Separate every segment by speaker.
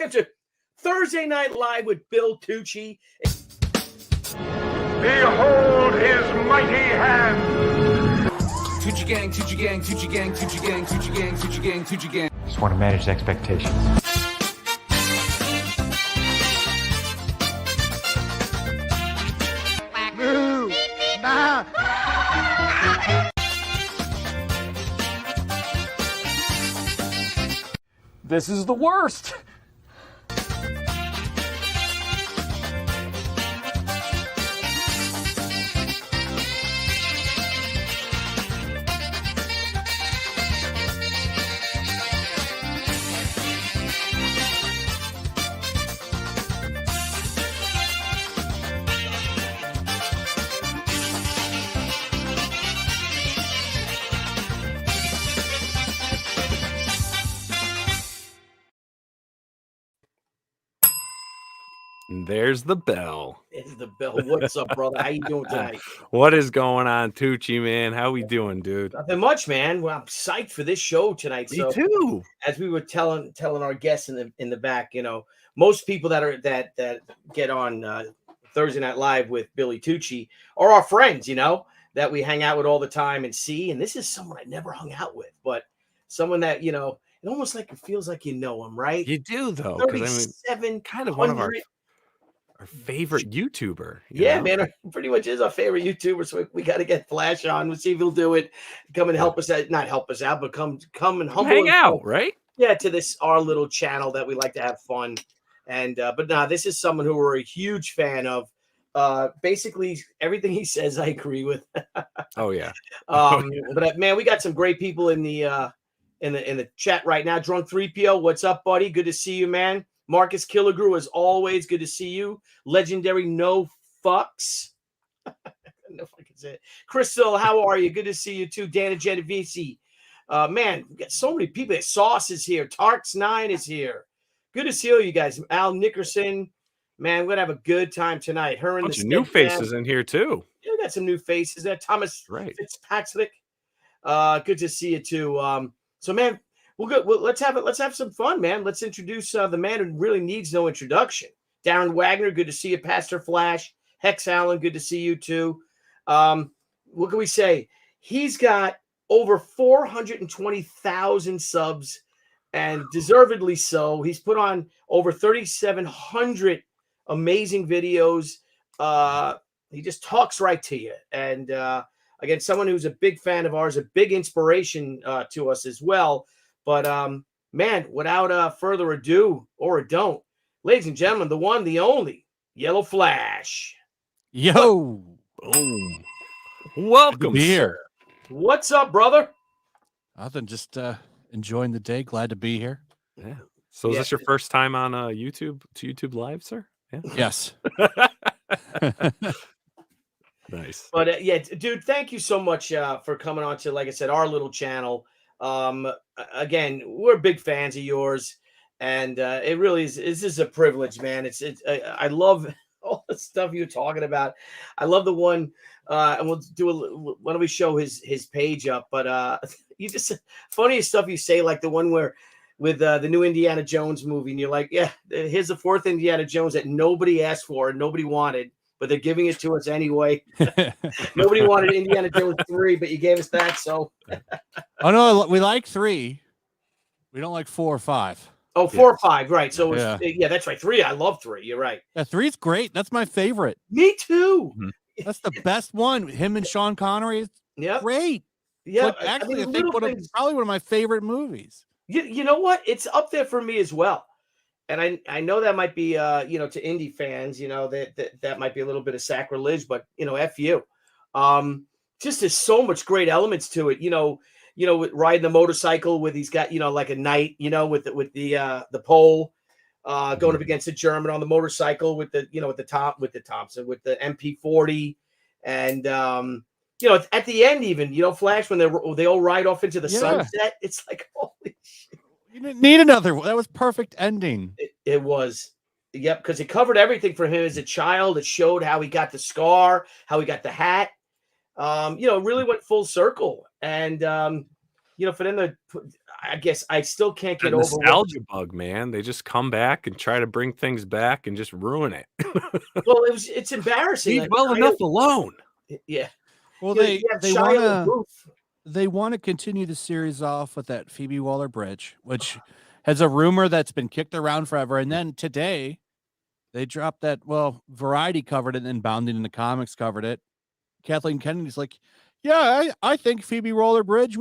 Speaker 1: welcome to Thursday Night Live with Bill Tucci.
Speaker 2: Behold his mighty hand.
Speaker 3: Tucci gang, Tucci gang, Tucci gang, Tucci gang, Tucci gang, Tucci gang, Tucci gang.
Speaker 4: Just want to manage expectations.
Speaker 2: Moo! Nah!
Speaker 5: This is the worst.
Speaker 6: There's the bell.
Speaker 1: There's the bell. What's up, brother? How you doing tonight?
Speaker 6: What is going on, Tucci, man? How we doing, dude?
Speaker 1: Nothing much, man. Well, I'm psyched for this show tonight.
Speaker 6: Me too.
Speaker 1: As we were telling our guests in the back, you know, most people that get on Thursday Night Live with Billy Tucci are our friends, you know, that we hang out with all the time and see. And this is someone I never hung out with, but someone that, you know, it almost like it feels like you know him, right?
Speaker 6: You do, though.
Speaker 1: 37,
Speaker 6: kind of one of our favorite YouTuber.
Speaker 1: Yeah, man, pretty much is our favorite YouTuber. So we got to get Flash on. We'll see if he'll do it. Come and help us out, not help us out, but come and
Speaker 6: hang out, right?
Speaker 1: Yeah, to this our little channel that we like to have fun. And but nah, this is someone who we're a huge fan of. Basically everything he says I agree with.
Speaker 6: Oh yeah.
Speaker 1: But man, we got some great people in the chat right now. Drunk 3PO, what's up, buddy? Good to see you, man. Marcus Killigrew, as always, good to see you. Legendary No Fucks. I don't know if I can say it. Crystal, how are you? Good to see you too. Dana Genovese. Man, we got so many people. Sauce is here. Tarks9 is here. Good to see all you guys. Al Nickerson. Man, we're going to have a good time tonight. Her and
Speaker 6: bunch
Speaker 1: the
Speaker 6: of new faces in here too.
Speaker 1: Yeah, we got some new faces there. Thomas Fitzpatrick. Good to see you too. So, man, let's have some fun, man. Let's introduce the man who really needs no introduction. Darren Wagner, good to see you. Pastor Flash, Hex Allen, good to see you too. What can we say? He's got over 420,000 subs, and deservedly so. He's put on over 3,700 amazing videos. He just talks right to you. And again, someone who's a big fan of ours, a big inspiration to us as well. But, man, without further ado, or don't, ladies and gentlemen, the one, the only, YellowFlash.
Speaker 5: Yo.
Speaker 6: Boom. Welcome
Speaker 5: here.
Speaker 1: What's up, brother?
Speaker 5: Nothing, just enjoying the day. Glad to be here.
Speaker 6: Yeah. So is this your first time on YouTube Live, sir? Yeah.
Speaker 5: Yes.
Speaker 6: Nice.
Speaker 1: But, yeah, dude, thank you so much for coming on to, like I said, our little channel. Again, we're big fans of yours, and it really is. This is a privilege, man. I love all the stuff you're talking about. I love the one, and we'll do why don't we show his page up? But you just funniest stuff you say, like the one where with the new Indiana Jones movie, and you're like, yeah, here's the fourth Indiana Jones that nobody asked for and nobody wanted, but they're giving it to us anyway. Nobody wanted Indiana Jones 3, but you gave us that. So,
Speaker 5: oh no, we like 3. We don't like 4 or 5.
Speaker 1: Oh, 4 or 5, right? So yeah, that's right. 3, I love 3. You're right.
Speaker 5: Yeah, 3's great. That's my favorite.
Speaker 1: Me too.
Speaker 6: Mm-hmm.
Speaker 5: That's the best one. Him and Sean Connery.
Speaker 1: Yeah,
Speaker 5: great.
Speaker 1: Yeah,
Speaker 5: like, actually, I think probably one of my favorite movies.
Speaker 1: You know what? It's up there for me as well. And I know that might be you know, to indie fans, you know, that might be a little bit of sacrilege, but you know, F you. Just there's so much great elements to it, you know, with riding the motorcycle with he's got, you know, like a knight, you know, with the pole, going up against a German on the motorcycle with the, you know, with the Thompson, with the MP40, and you know, at the end, even, you know, Flash, when they all ride off into the sunset, it's like, holy shit.
Speaker 5: You didn't need another one. That was perfect ending.
Speaker 1: It was. Yep, because it covered everything for him as a child. It showed how he got the scar, how he got the hat. You know, it really went full circle. And for them to put, I guess I still can't
Speaker 6: That
Speaker 1: get over
Speaker 6: nostalgia bug, man. They just come back and try to bring things back and just ruin it.
Speaker 1: well, it's embarrassing.
Speaker 6: Leave well enough alone.
Speaker 1: Yeah.
Speaker 5: Well,
Speaker 1: You have
Speaker 5: they
Speaker 1: Shia
Speaker 5: want to
Speaker 1: LaBeouf.
Speaker 5: they want to continue the series off with that Phoebe Waller-Bridge, which has a rumor that's been kicked around forever. And then today, they dropped that. Well, Variety covered it, and then Bounding in the Comics covered it. Kathleen Kennedy's like, yeah, I think Phoebe Waller-Bridge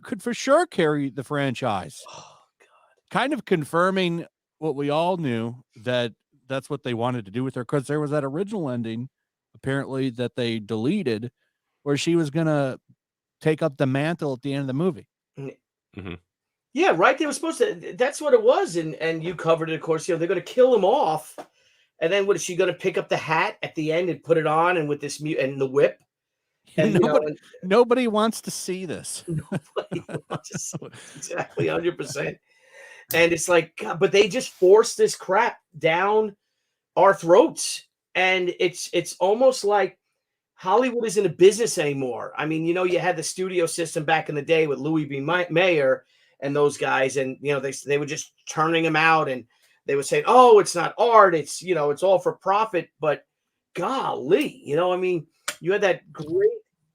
Speaker 5: could for sure carry the franchise.
Speaker 1: Oh, God.
Speaker 5: Kind of confirming what we all knew, that that's what they wanted to do with her, because there was that original ending, apparently, that they deleted, where she was going to take up the mantle at the end of the movie.
Speaker 6: Mm-hmm.
Speaker 1: Yeah, right. They were supposed to. That's what it was, and you covered it. Of course, they're going to kill him off, and then what is she going to pick up the hat at the end and put it on, and with this and the whip? And
Speaker 5: nobody wants to see this.
Speaker 1: Nobody wants to see exactly 100%. And it's like, God, but they just force this crap down our throats, and it's almost like Hollywood isn't a business anymore. I mean, you had the studio system back in the day with Louis B. Mayer and those guys, and they were just turning them out, and they would say, "Oh, it's not art; it's it's all for profit." But golly, I mean, you had that great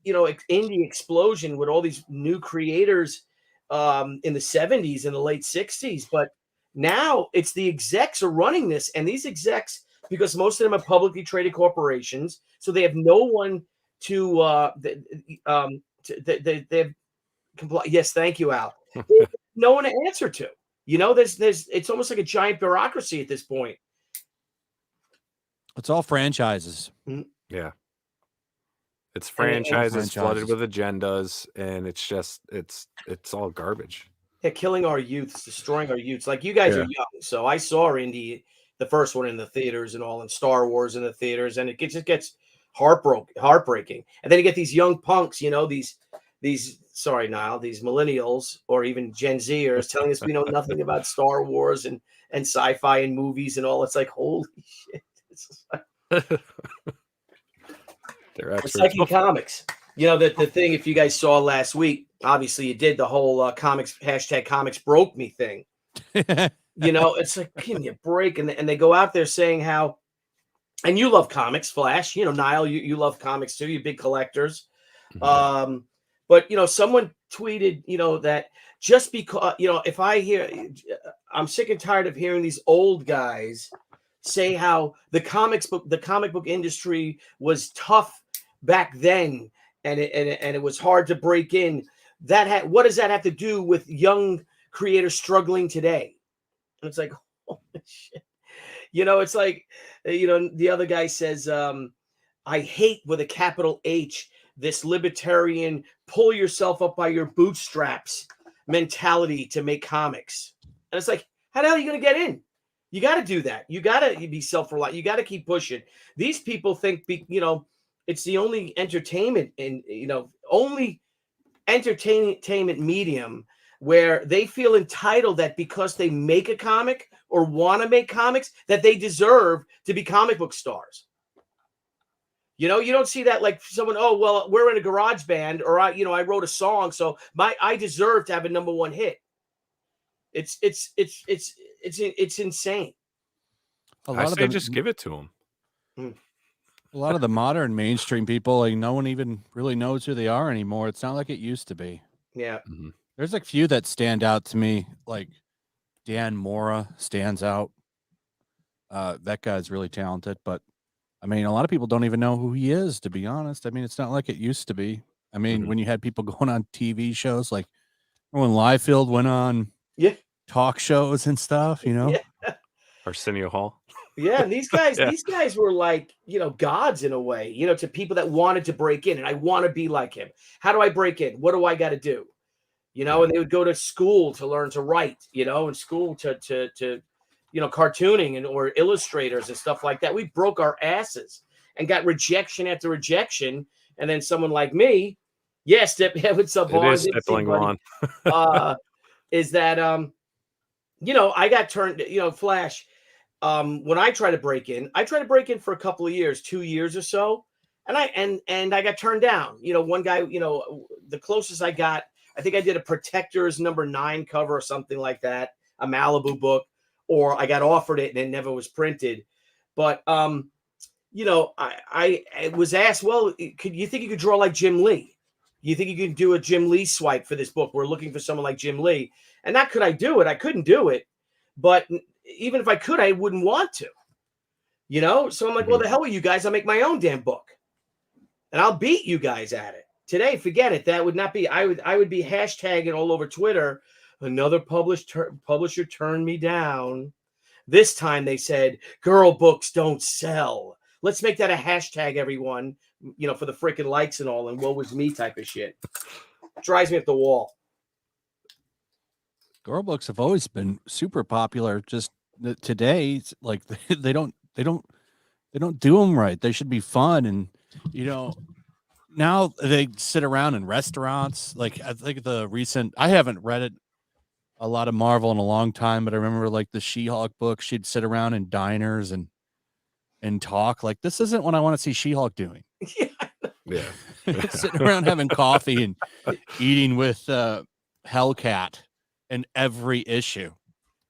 Speaker 1: indie explosion with all these new creators in the 70s and the late 60s, but now it's the execs are running this, and these execs, because most of them are publicly traded corporations, so they have no one to they have comply. Yes, thank you, Al. They have no one to answer to. There's it's almost like a giant bureaucracy at this point.
Speaker 5: It's all franchises.
Speaker 6: Yeah. It's franchises flooded with agendas, and it's just it's all garbage.
Speaker 1: Yeah, killing our youths, destroying our youths. Like, you guys are young, so I saw Indy, the first one, in the theaters and all, and Star Wars in the theaters, and it just gets heartbreaking. And then you get these young punks, these sorry, Niall, these millennials or even Gen Zers telling us we know nothing about Star Wars and sci-fi and movies and all. It's like, holy shit. It's like,
Speaker 6: they're experts.
Speaker 1: It's like in comics. The thing, if you guys saw last week, obviously you did the whole comics broke me thing. It's like, give me a break. And they go out there saying how, and you love comics, Flash, Niall, you love comics too. You're big collectors.
Speaker 6: Mm-hmm.
Speaker 1: But someone tweeted, that just because, if I hear, I'm sick and tired of hearing these old guys say how the comic book industry was tough back then, and it was hard to break in. What does that have to do with young creators struggling today? And it's like, holy shit. It's like, the other guy says, I hate, with a capital H, this libertarian pull yourself up by your bootstraps mentality to make comics. And it's like, how the hell are you going to get in? You got to do that. You got to be self-reliant. You got to keep pushing. These people think, it's the only entertainment and, only entertainment medium where they feel entitled that because they make a comic or want to make comics, that they deserve to be comic book stars. You don't see that, like someone, oh, well, we're in a garage band, or I wrote a song, so I deserve to have a #1 hit. It's insane.
Speaker 6: I say just give it to them.
Speaker 5: A lot of the modern mainstream people, like, no one even really knows who they are anymore. It's not like it used to be.
Speaker 1: Yeah.
Speaker 6: Mm-hmm.
Speaker 5: There's a few that stand out to me, like Dan Mora stands out. That guy's really talented, but I mean, a lot of people don't even know who he is, to be honest. I mean, it's not like it used to be. I mean, when you had people going on TV shows, like when Liefeld went on talk shows and stuff,
Speaker 1: Yeah.
Speaker 6: Arsenio Hall.
Speaker 1: Yeah, and these guys were like, gods in a way, to people that wanted to break in, and I want to be like him. How do I break in? What do I got to do? And they would go to school to learn to write, and school to cartooning and or illustrators and stuff like that. We broke our asses and got rejection after rejection. And then someone like me, what's up,
Speaker 6: Vaughn? It is stippling on.
Speaker 1: Is that I got turned, Flash. When I try to break in for a couple of years, 2 years or so, and I got turned down. One guy, the closest I got I think I did a Protectors #9 cover or something like that, a Malibu book, or I got offered it and it never was printed. But you know, I was asked, well, could you think you could draw like Jim Lee? You think you could do a Jim Lee swipe for this book? We're looking for someone like Jim Lee. And not could I do it? I couldn't do it. But even if I could, I wouldn't want to. You know? So I'm like, well, the hell with you guys. I'll make my own damn book. And I'll beat you guys at it. Today, forget it. That would not be, I would be hashtagging all over Twitter. Another publisher turned me down. This time they said, girl books don't sell. Let's make that a hashtag, everyone, you know, for the freaking likes and all, and woe was me type of shit. Drives me up the wall.
Speaker 5: Girl books have always been super popular. Just today, like they don't do them right. They should be fun, and you know, now they sit around in restaurants. Like I think I haven't read it a lot of Marvel in a long time, but I remember like the She-Hulk book. She'd sit around in diners and talk. Like, this isn't what I want to see She-Hulk doing.
Speaker 6: Yeah.
Speaker 5: Sitting around having coffee and eating with Hellcat in every issue.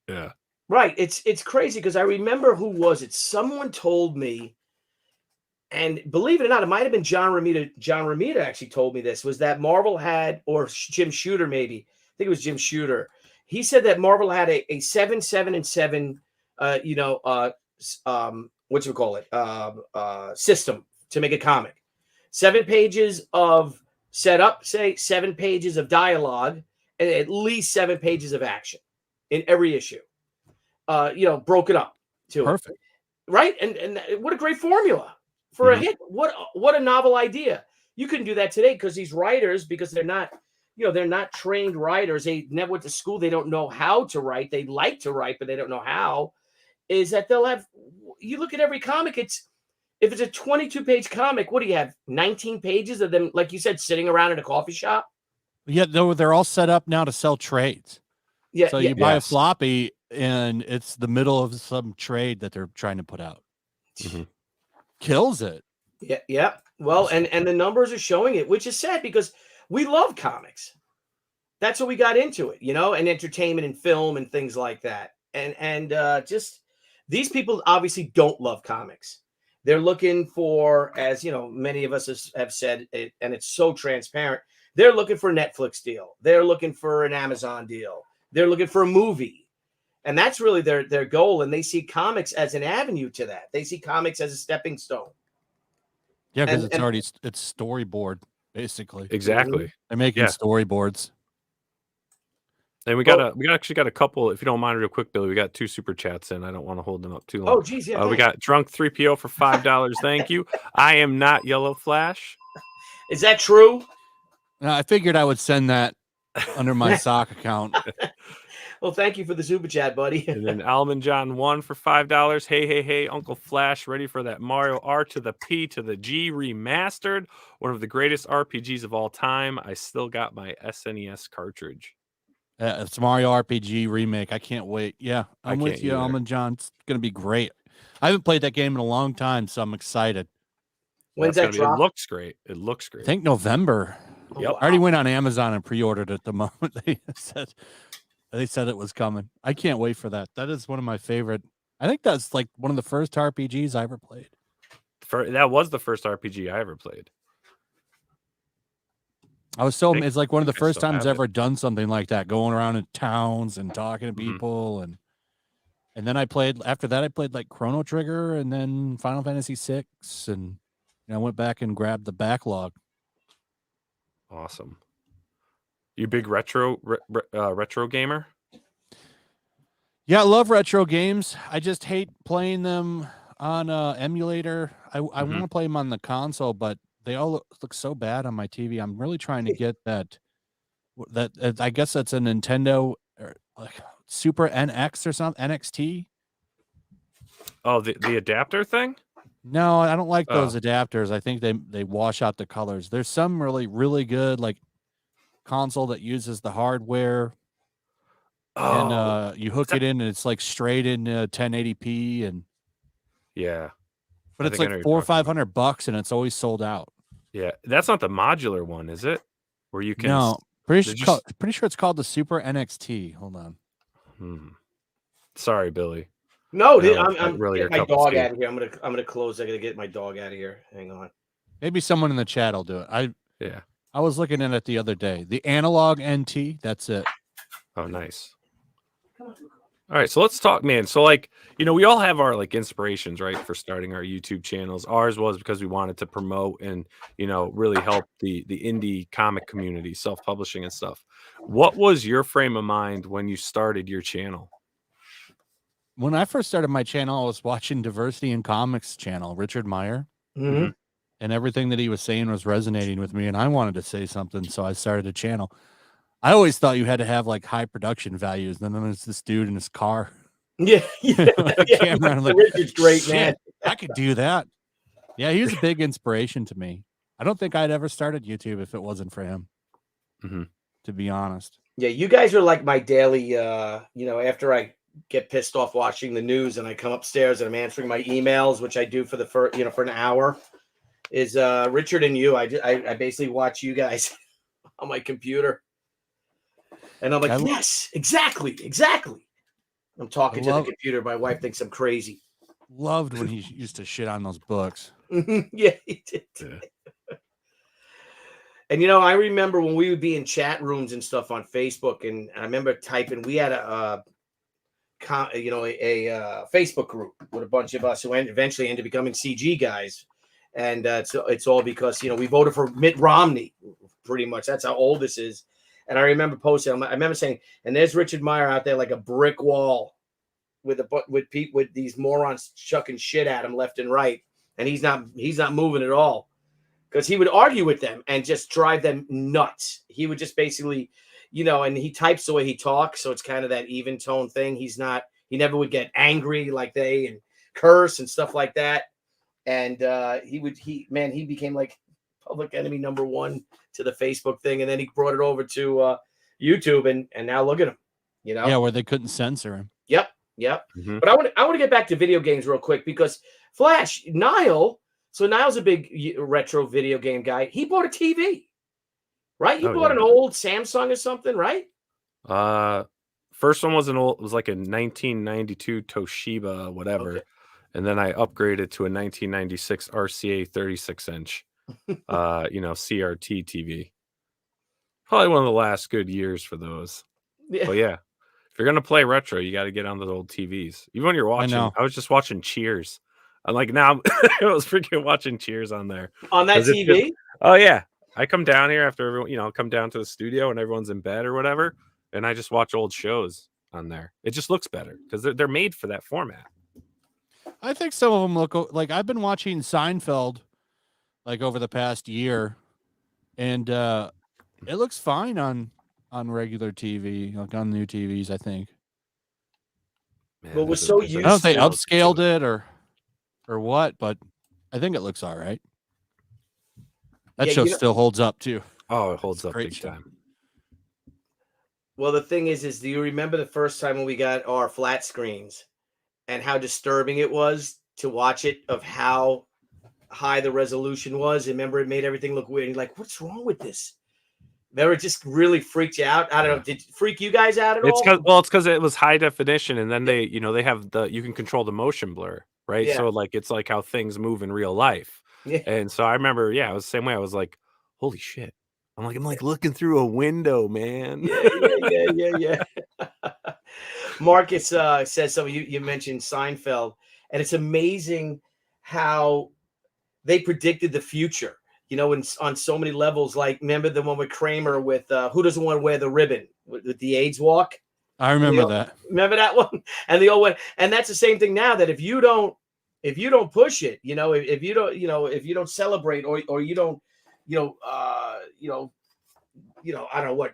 Speaker 6: Yeah.
Speaker 1: Right. It's crazy because I remember who was it? Someone told me, and believe it or not, it might have been John Romita. John Romita actually told me this, was that Marvel had, or Jim Shooter maybe. I think it was Jim Shooter. He said that Marvel had a 7, 7, and 7 system to make a comic. 7 pages of setup, say 7 pages of dialogue, and at least 7 pages of action in every issue. Broken up to
Speaker 5: Perfect.
Speaker 1: It. Right? And what a great formula for a hit. What a novel idea. You couldn't do that today because these writers, because they're not trained writers. They never went to school. They don't know how to write. They like to write, but they don't know how. Is that they'll have, you look at every comic, if it's a 22-page comic, what do you have? 19 pages of them, like you said, sitting around in a coffee shop?
Speaker 5: Yeah, they're all set up now to sell trades.
Speaker 1: Yeah.
Speaker 5: So you buy a floppy and it's the middle of some trade that they're trying to put out.
Speaker 6: Mm-hmm.
Speaker 5: Kills it.
Speaker 1: Yeah. Yeah. Well, and the numbers are showing it, which is sad because we love comics. That's what we got into it, and entertainment and film and things like that. And just these people obviously don't love comics. They're looking for, as many of us have said, and it's so transparent. They're looking for a Netflix deal. They're looking for an Amazon deal. They're looking for a movie. And that's really their goal. And they see comics as an avenue to that. They see comics as a stepping stone.
Speaker 5: Yeah, because it's storyboard, basically.
Speaker 6: Exactly.
Speaker 5: They're making storyboards.
Speaker 6: And we actually got a couple, if you don't mind real quick, Billy, we got 2 super chats in. I don't want to hold them up too long.
Speaker 1: Oh, geez, yeah.
Speaker 6: We got Drunk 3PO for $5. Thank you. I am not YellowFlash.
Speaker 1: Is that true?
Speaker 5: I figured I would send that under my sock account.
Speaker 1: Well, thank you for the super chat, buddy.
Speaker 6: And then Almond John 1 for $5. Hey, Uncle Flash, ready for that Mario R to the P to the G remastered? One of the greatest RPGs of all time. I still got my SNES cartridge.
Speaker 5: It's Mario RPG remake. I can't wait. Yeah, I'm with you, Almond John. It's going to be great. I haven't played that game in a long time, so I'm excited.
Speaker 1: When's that drop?
Speaker 6: It looks great. I
Speaker 5: think November.
Speaker 1: Oh,
Speaker 5: yep.
Speaker 1: wow.
Speaker 5: I already went on Amazon and pre-ordered it the moment they said it was coming. I can't wait for that. That is one of my favorite. I think that's like one of the first RPGs I ever played.
Speaker 6: That was the first RPG I ever played.
Speaker 5: It's like one of the first times I've ever done something like that, going around in towns and talking to people. And then after that I played like Chrono Trigger and then Final Fantasy VI. And I went back and grabbed the backlog.
Speaker 6: Awesome. You big retro gamer?
Speaker 5: Yeah, I love retro games. I just hate playing them on emulator. I want to play them on the console, but they all look so bad on my TV. I'm really trying to get that I guess that's a Nintendo or like Super NX or something, NXT.
Speaker 6: Oh, the adapter thing?
Speaker 5: No, I don't like those adapters. I think they wash out the colors. There's some really, really good like console that uses the hardware and you hook it in and it's like straight in 1080p and but it's like $400 or $500 and it's always sold out.
Speaker 6: Yeah, that's not the modular one, is it? Where you can
Speaker 5: Pretty sure it's called the Super NXT. Hold on.
Speaker 6: Sorry, Billy.
Speaker 1: No,
Speaker 6: No,
Speaker 1: I'm
Speaker 6: really your
Speaker 1: getting my
Speaker 6: cup of
Speaker 1: dog
Speaker 6: tea.
Speaker 1: out of here. I'm gonna close. I gotta get my dog out of here. Hang on.
Speaker 5: Maybe someone in the chat will do it.
Speaker 6: Yeah.
Speaker 5: I was looking at it the other day. The analog NT. That's it.
Speaker 6: Oh, nice. All right, so let's talk, man. So, like, we all have our like inspirations, right, for starting our YouTube channels. Ours was because we wanted to promote and really help the indie comic community, self-publishing and stuff. What was your frame of mind when you started your channel?
Speaker 5: When I first started my channel, I was watching Diversity in Comics channel, Richard Meyer,
Speaker 1: Mhm.
Speaker 5: and everything that he was saying was resonating with me, and I wanted to say something, so I started a channel. I always thought you had to have like high production values. And then there's this dude in his car.
Speaker 1: Yeah,
Speaker 5: With a camera. And I'm like,
Speaker 1: Richard's great,
Speaker 5: shit,
Speaker 1: man.
Speaker 5: I could do that. Yeah, he was a big inspiration to me. I don't think I'd ever started YouTube if it wasn't for him. To be honest.
Speaker 1: Yeah, you guys are like my daily. After I get pissed off watching the news and I come upstairs and I'm answering my emails, which I do for for an hour, is Richard and you. I basically watch you guys on my computer. And I'm like, yes, exactly. I'm talking to the computer. My wife thinks I'm crazy.
Speaker 5: Loved when he used to shit on those books.
Speaker 1: Yeah, he did. Yeah. And I remember when we would be in chat rooms and stuff on Facebook, and I remember typing. We had a Facebook group with a bunch of us who eventually ended up becoming CG guys, and it's all because we voted for Mitt Romney. Pretty much, that's how old this is. And I remember posting. I remember saying, "And there's Richard Meyer out there like a brick wall, with these morons chucking shit at him left and right, and he's not moving at all, because he would argue with them and just drive them nuts. He would just basically, and he types the way he talks, so it's kind of that even tone thing. He never would get angry like they and curse and stuff like that. And he became like public enemy number one to the Facebook thing, and then he brought it over to YouTube, and now look at him,
Speaker 5: Yeah, where they couldn't censor him.
Speaker 1: Yep. But I want to get back to video games real quick, because Flash, Niall's a big retro video game guy. He bought a TV, right? You bought an old Samsung or something, right?
Speaker 6: First one was like a 1992 Toshiba whatever. Okay. And then I upgraded to a 1996 RCA 36-inch CRT TV. Probably one of the last good years for those. Yeah. But yeah, if you're gonna play retro, you got to get on those old TVs. Even when you're watching, I was just watching Cheers. I'm like, now I was freaking watching Cheers on there.
Speaker 1: On that TV?
Speaker 6: Oh yeah. I come down here after everyone, come down to the studio and everyone's in bed or whatever, and I just watch old shows on there. It just looks better because they're made for that format.
Speaker 5: I think some of them look like I've been watching Seinfeld like over the past year, and it looks fine on regular TV, like on new TVs, I think.
Speaker 1: Man, well, we're so used.
Speaker 5: I don't think they upscaled it or what, but I think it looks all right. That show still holds up too.
Speaker 6: Oh, it holds up big time.
Speaker 1: Well, the thing is do you remember the first time when we got our flat screens and how disturbing it was to watch it, of how high the resolution was? Remember, it made everything look weird. And you're like, what's wrong with this? Remember, it just really freaked you out. I don't know. Did it freak you guys out at all?
Speaker 6: It's because it was high definition, and then they have you can control the motion blur, right? Yeah. So like it's like how things move in real life. Yeah. And so I remember, I was the same way. I was like, holy shit. I'm like looking through a window, man.
Speaker 1: Yeah. Marcus says something. You mentioned Seinfeld, and it's amazing how they predicted the future, on so many levels. Like, remember the one with Kramer with who doesn't want to wear the ribbon with the AIDS walk?
Speaker 5: I remember that.
Speaker 1: Remember that one? And they all went, and that's the same thing now, that if you don't push it, if you don't celebrate, or you don't, I don't know what,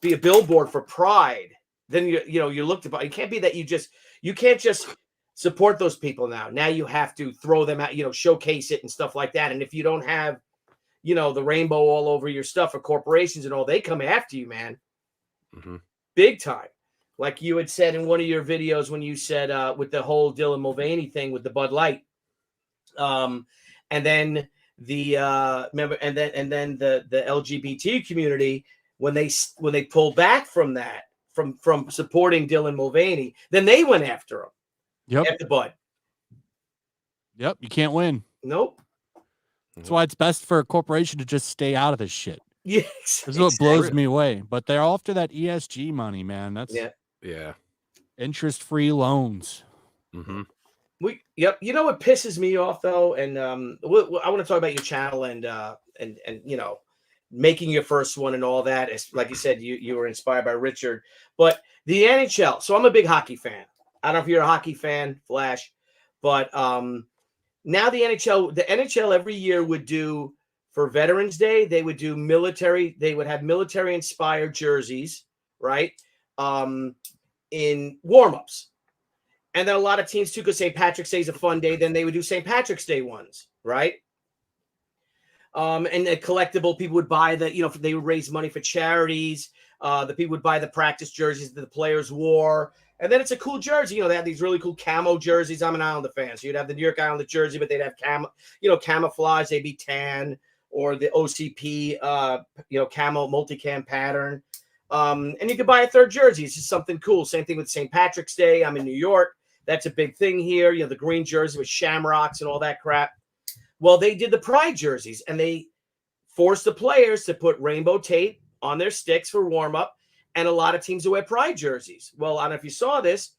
Speaker 1: be a billboard for pride, then you're looked upon. It can't be that you can't just support those people now. Now you have to throw them out, showcase it and stuff like that. And if you don't have, the rainbow all over your stuff, or corporations and all, they come after you, man. Mm-hmm. Big time. Like you had said in one of your videos, when you said with the whole Dylan Mulvaney thing with the Bud Light, and then the the LGBT community, when they pulled back from that, from supporting Dylan Mulvaney, then they went after him.
Speaker 5: Yep.
Speaker 1: After Bud.
Speaker 5: Yep. You can't win.
Speaker 1: Nope.
Speaker 5: That's why it's best for a corporation to just stay out of this shit.
Speaker 1: Yes.
Speaker 5: This is what blows me away. But they're after that ESG money, man. That's
Speaker 6: Yeah.
Speaker 5: interest-free loans.
Speaker 6: Mm-hmm.
Speaker 1: Yep. You know what pisses me off though, and I want to talk about your channel and you know, making your first one and all that. It's, like you said, you were inspired by Richard, but the NHL. So I'm a big hockey fan. I don't know if you're a hockey fan, Flash, but now the NHL every year would do, for Veterans Day, they would do military. They would have military inspired jerseys, right? In warm-ups. And then a lot of teams too, because St. Patrick's Day is a fun day, then they would do St. Patrick's Day ones, right? And a collectible, people would buy they would raise money for charities. The people would buy the practice jerseys that the players wore. And then it's a cool jersey. You know, they have these really cool camo jerseys. I'm an Islander fan. So you'd have the New York Islander jersey, but they'd have camouflage. They'd be tan, or the OCP, camo multicam pattern. And you could buy a third jersey. It's just something cool. Same thing with St. Patrick's Day. I'm in New York. That's a big thing here. You know, the green jersey with shamrocks and all that crap. Well, they did the pride jerseys, and they forced the players to put rainbow tape on their sticks for warm-up, and a lot of teams will wear pride jerseys. Well, I don't know if you saw this,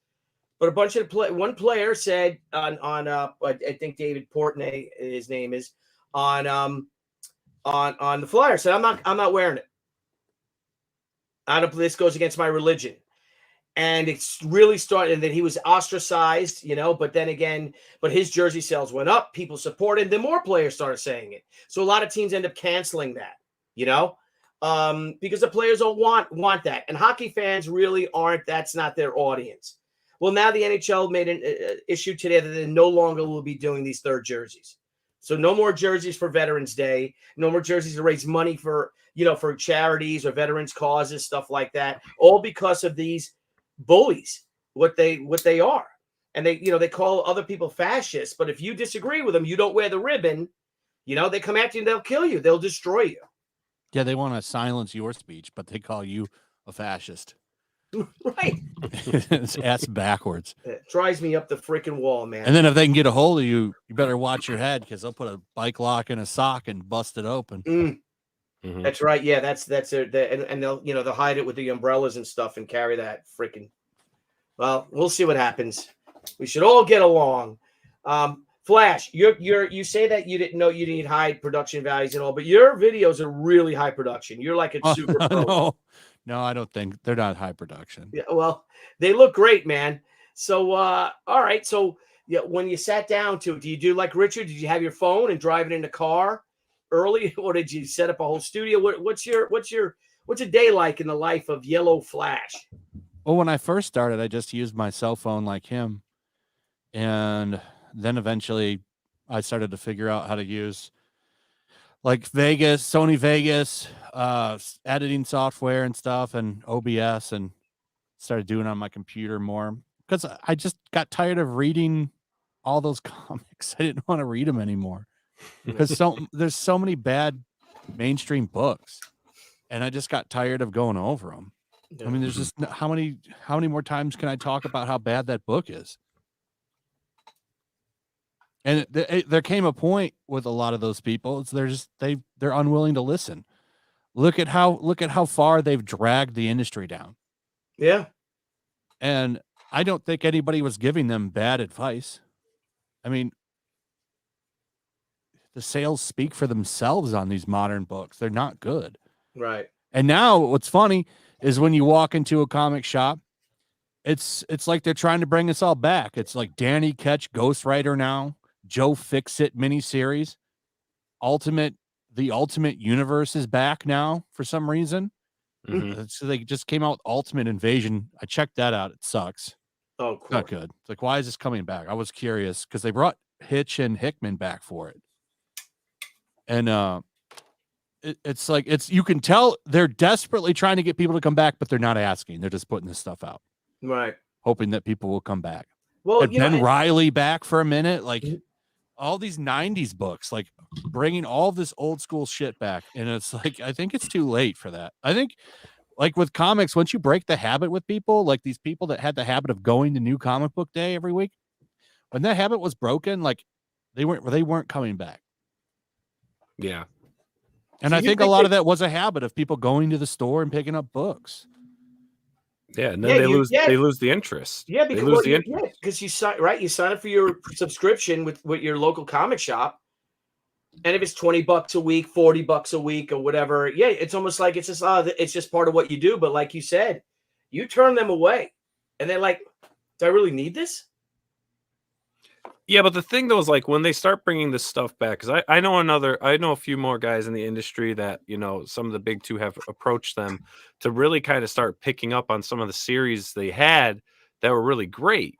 Speaker 1: but a bunch of one player said on I think David Portnoy, his name is, on the flyer, said, I'm not wearing it. I don't. This goes against my religion. And it's really started, and then he was ostracized, you know, but his jersey sales went up, people supported, then more players started saying it. So a lot of teams end up canceling that, you know, because the players don't want that. And hockey fans really that's not their audience. Well, now the NHL made an issue today that they no longer will be doing these third jerseys. So no more jerseys for Veterans Day, no more jerseys to raise money for charities or veterans causes, stuff like that, all because of these bullies, what they are. And they call other people fascists, but if you disagree with them, you don't wear the ribbon, they come after you and they'll kill you, they'll destroy you.
Speaker 5: Yeah, they want to silence your speech, but they call you a fascist.
Speaker 1: Right.
Speaker 5: It's ass backwards.
Speaker 1: It drives me up the freaking wall, man.
Speaker 5: And then if they can get a hold of you, you better watch your head, because they'll put a bike lock in a sock and bust it open.
Speaker 6: Mm-hmm.
Speaker 1: That's right. Yeah, that's it. And they'll hide it with the umbrellas and stuff and carry that freaking. Well, we'll see what happens. We should all get along. Flash, you say that you didn't know you need high production values and all, but your videos are really high production. You're like a super pro.
Speaker 5: No, I don't think they're not high production.
Speaker 1: Yeah, well, they look great, man. So, all right. So, yeah, when you sat down to it, do you do like Richard? Did you have your phone and drive it in the car early, or did you set up a whole studio? What's a day like in the life of YellowFlash?
Speaker 5: Well, when I first started, I just used my cell phone like him, and then eventually I started to figure out how to use like Sony Vegas, editing software and stuff, and OBS, and started doing it on my computer more, because I just got tired of reading all those comics. I didn't want to read them anymore, because there's so many bad mainstream books, and I just got tired of going over them. I mean, there's just how many more times can I talk about how bad that book is? And there came a point with a lot of those people, they're unwilling to listen. Look at how far they've dragged the industry down.
Speaker 1: Yeah.
Speaker 5: And I don't think anybody was giving them bad advice. I mean, the sales speak for themselves on these modern books. They're not good.
Speaker 1: Right.
Speaker 5: And now what's funny is when you walk into a comic shop, it's like they're trying to bring us all back. It's like Danny Ketch, Ghost Rider now, Joe Fixit miniseries, the Ultimate Universe is back now for some reason.
Speaker 6: Mm-hmm.
Speaker 5: So they just came out with Ultimate Invasion. I checked that out. It sucks.
Speaker 1: Oh, cool.
Speaker 5: Not good. It's like, why is this coming back? I was curious because they brought Hitch and Hickman back for it. And it's like, you can tell they're desperately trying to get people to come back, but they're not asking. They're just putting this stuff out.
Speaker 1: Right.
Speaker 5: Hoping that people will come back.
Speaker 1: Well,
Speaker 5: Ben Riley back for a minute. Like, all these 90s books, like bringing all this old school shit back. And it's like, I think it's too late for that. I think like with comics, once you break the habit with people, like these people that had the habit of going to New Comic Book Day every week, when that habit was broken, like they weren't coming back.
Speaker 6: Yeah.
Speaker 5: And
Speaker 1: So
Speaker 5: I
Speaker 1: you
Speaker 5: think a
Speaker 1: think
Speaker 5: lot
Speaker 1: that-
Speaker 5: of that was a habit of people going to the store and picking up books.
Speaker 6: Yeah, and then they lose the interest.
Speaker 1: Yeah,
Speaker 6: they
Speaker 1: because
Speaker 6: lose the interest.
Speaker 1: because you sign up for your subscription with your local comic shop, and if it's $20 a week, $40 a week, or whatever, yeah, it's almost like it's just part of what you do. But like you said, you turn them away, and they're like, "Do I really need this?"
Speaker 6: Yeah, but the thing though is like when they start bringing this stuff back, because I know a few more guys in the industry that, you know, some of the big two have approached them to really kind of start picking up on some of the series they had that were really great,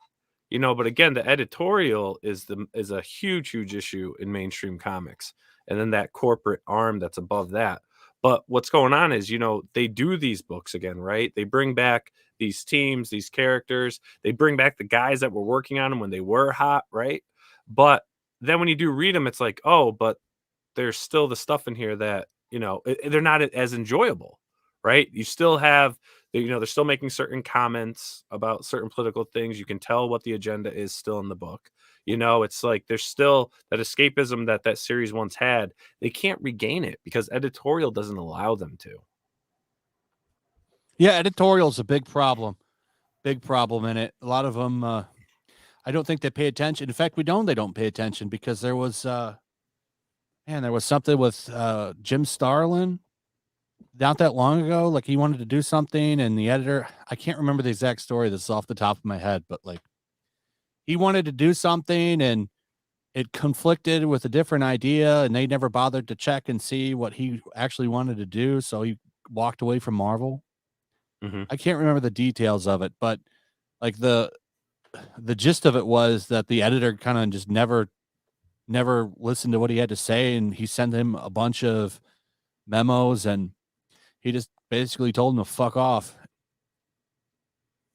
Speaker 6: you know. But again, the editorial is a huge issue in mainstream comics, and then that corporate arm that's above that. But what's going on is, you know, they do these books again, right? They bring back these teams, these characters. They bring back the guys that were working on them when they were hot, right? But then when you do read them, it's like, oh, but there's still the stuff in here that, you know, they're not as enjoyable, right? You still have, you know, they're still making certain comments about certain political things. You can tell what the agenda is still in the book. You know, it's like there's still that escapism that series once had. They can't regain it because editorial doesn't allow them to.
Speaker 5: Yeah, editorial's a big problem in it. A lot of them, I don't think they pay attention. In fact, they don't pay attention because there was something with Jim Starlin not that long ago. Like he wanted to do something, and the editor, I can't remember the exact story. This is off the top of my head, but like he wanted to do something, and it conflicted with a different idea, and they never bothered to check and see what he actually wanted to do. So he walked away from Marvel.
Speaker 6: Mm-hmm.
Speaker 5: I can't remember the details of it, but like the gist of it was that the editor kind of just never listened to what he had to say, and he sent him a bunch of memos, and he just basically told him to fuck off.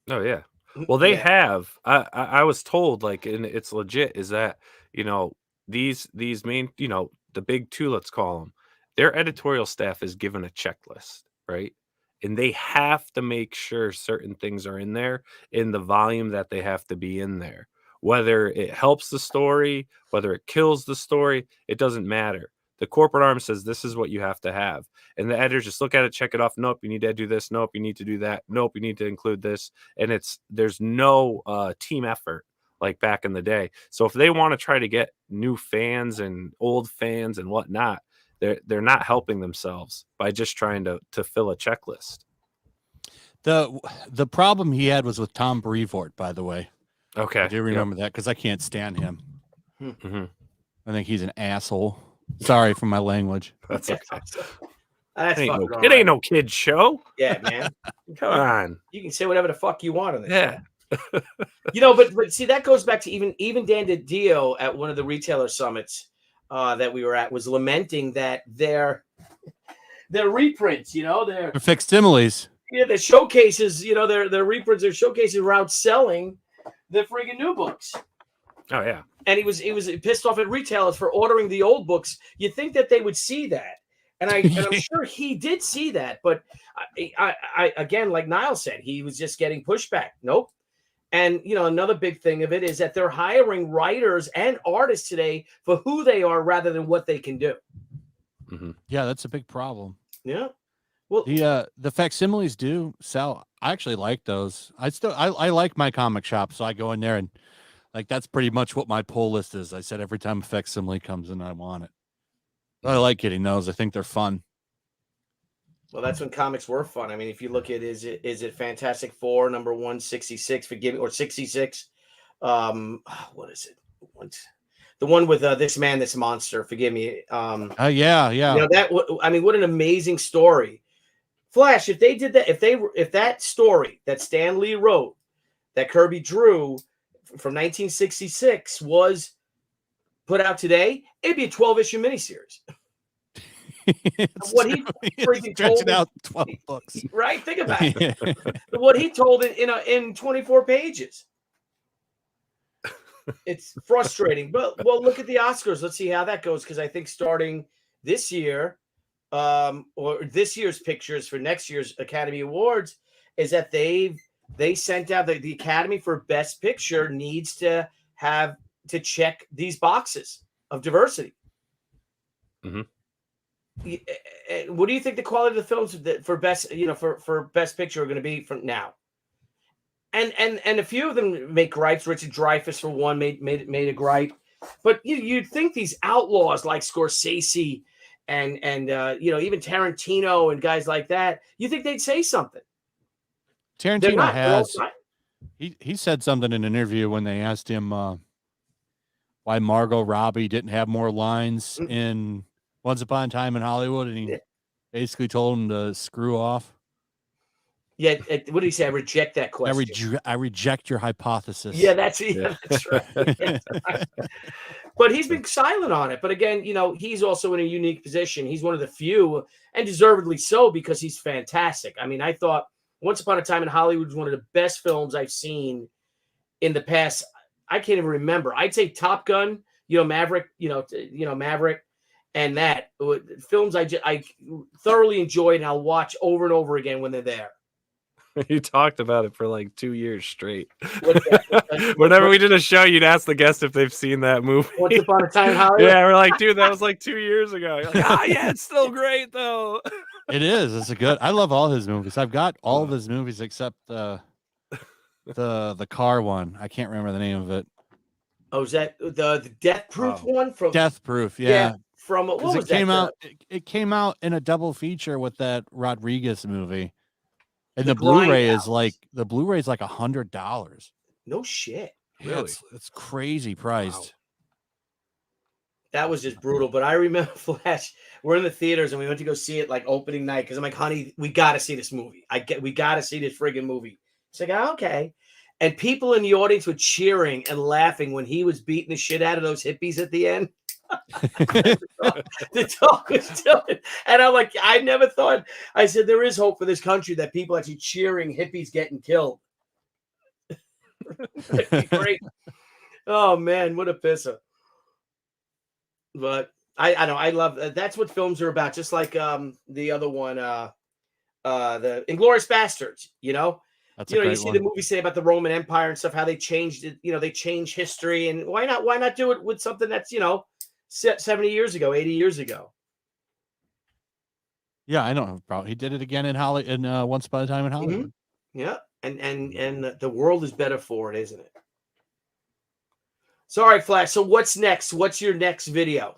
Speaker 6: Oh yeah. Well, they have. I was told, like, and it's legit, is that, you know, these main, you know, the big two, let's call them, their editorial staff is given a checklist, right? And they have to make sure certain things are in there in the volume that they have to be in there. Whether it helps the story, whether it kills the story, it doesn't matter. The corporate arm says this is what you have to have. And the editors just look at it, check it off. Nope, you need to do this. Nope, you need to do that. Nope, you need to include this. And there's no team effort like back in the day. So if they want to try to get new fans and old fans and whatnot, they're not helping themselves by just trying to fill a checklist.
Speaker 5: The problem he had was with Tom Brevoort, by the way.
Speaker 6: Okay.
Speaker 5: I do remember that because I can't stand him.
Speaker 6: Mm-hmm.
Speaker 5: I think he's an asshole. Sorry for my language.
Speaker 6: That's okay.
Speaker 1: That's
Speaker 6: It ain't no kid show.
Speaker 1: Yeah, man.
Speaker 6: Come on.
Speaker 1: You can say whatever the fuck you want on this.
Speaker 6: Yeah.
Speaker 1: You know, but see, that goes back to even Dan DiDio at one of the retailer summits that we were at was lamenting that their reprints, you know, their
Speaker 5: facsimiles.
Speaker 1: Yeah, the showcases, you know, their reprints, their showcases were outselling the friggin' new books.
Speaker 6: Oh yeah.
Speaker 1: And he was pissed off at retailers for ordering the old books. You'd think that they would see that. And I'm sure he did see that, but I again, like Niall said, he was just getting pushback. Nope. And you know, another big thing of it is that they're hiring writers and artists today for who they are rather than what they can do.
Speaker 6: Mm-hmm.
Speaker 5: Yeah, that's a big problem.
Speaker 1: Yeah. Well,
Speaker 5: the facsimiles do sell. I actually like those. I like my comic shop, so I go in there and like that's pretty much what my pull list is. I said every time a facsimile comes in, I want it. I like getting those. I think they're fun.
Speaker 1: Well, that's when comics were fun. I mean, if you look at is it Fantastic Four number 166? Forgive me, or 66? What is it? The one with this man, this monster. Forgive me.
Speaker 5: Yeah.
Speaker 1: You know, I mean, what an amazing story. Flash, if they did that, if that story that Stan Lee wrote, that Kirby drew from 1966 was put out today, it'd be a 12-issue miniseries. What he freaking told
Speaker 5: out 12 books,
Speaker 1: right? Think about it. What he told in 24 pages. It's frustrating. But well, look at the Oscars. Let's see how that goes, because I think starting this year, or this year's pictures for next year's Academy Awards, is that they sent out the Academy for Best Picture needs to have to check these boxes of diversity.
Speaker 6: Mm-hmm.
Speaker 1: What do you think the quality of the films for best, for Best Picture are going to be from now? And a few of them make gripes. Richard Dreyfuss, for one, made a gripe. But you'd think these outlaws like Scorsese and even Tarantino and guys like that, you think they'd say something.
Speaker 5: Tarantino has. He said something in an interview when they asked him why Margot Robbie didn't have more lines in Once Upon a Time in Hollywood, and he basically told him to screw off.
Speaker 1: Yeah, what did he say? I reject that question.
Speaker 5: I reject your hypothesis.
Speaker 1: Yeah, that's right. But he's been silent on it. But again, he's also in a unique position. He's one of the few, and deservedly so, because he's fantastic. I mean, I thought Once Upon a Time in Hollywood was one of the best films I've seen in the past. I can't even remember. I'd say Top Gun, Maverick, Maverick, and that films I thoroughly enjoyed, and I'll watch over and over again when they're there.
Speaker 6: You talked about it for like 2 years straight. Whenever we did a show, you'd ask the guest if they've seen that movie.
Speaker 1: Once Upon a Time in Hollywood?
Speaker 6: Yeah, we're like, dude, that was like 2 years ago. You're like, yeah, it's still great though.
Speaker 5: It is. It's I love all his movies. I've got all of his movies except the car one. I can't remember the name of it.
Speaker 1: Oh, is that the Death Proof one? From
Speaker 5: Death Proof, yeah.
Speaker 1: From what was
Speaker 5: it came out? It came out in a double feature with that Rodriguez movie. And the Blu-ray is like $100.
Speaker 1: No shit.
Speaker 6: Really?
Speaker 5: It's crazy priced.
Speaker 1: Wow. That was just brutal. But I remember Flash. We're in the theaters and we went to go see it like opening night because I'm like, honey, we got to see this movie. We got to see this friggin' movie. It's like, oh, okay. And people in the audience were cheering and laughing when he was beating the shit out of those hippies at the end. The talk was doing, and I'm like, I never thought. I said there is hope for this country that people actually cheering hippies getting killed. That'd be great. Oh man, what a pisser! But I know I love that's what films are about. Just like the other one, the Inglourious Bastards.
Speaker 5: That's
Speaker 1: you see the movie say about the Roman Empire and stuff, how they changed it. They changed history, and why not do it with something that's 70 years ago, 80 years ago.
Speaker 5: Yeah, I don't have a problem. He did it again in Once Upon a Time in Hollywood.
Speaker 1: Mm-hmm. Yeah, and the world is better for it, isn't it? So, all right, Flash. So, what's next? What's your next video?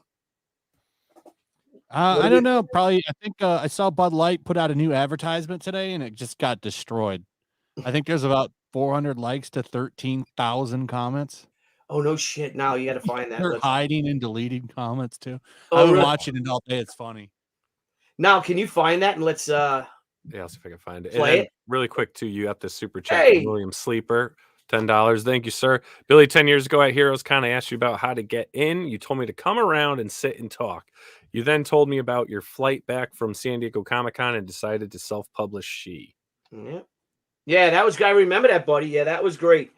Speaker 5: I don't know. Probably, I think I saw Bud Light put out a new advertisement today, and it just got destroyed. I think there's about 400 likes to 13,000 comments.
Speaker 1: Oh, no shit. Now you got to find that.
Speaker 5: They're hiding and deleting comments too.
Speaker 1: Oh,
Speaker 5: I've been
Speaker 1: really?
Speaker 5: watching it all day. It's funny.
Speaker 1: Now, can you find that? And let's
Speaker 6: yeah, I'll see if I can find it.
Speaker 1: Play
Speaker 6: and
Speaker 1: it.
Speaker 6: Really quick too, you got this super chat
Speaker 1: Hey.
Speaker 6: from William Sleeper. $10. Thank you, sir. Billy, 10 years ago at Heroes Con, I asked you about how to get in. You told me to come around and sit and talk. You then told me about your flight back from San Diego Comic-Con and decided to self-publish She.
Speaker 1: Yeah, that was. I remember that, buddy. Yeah, that was great.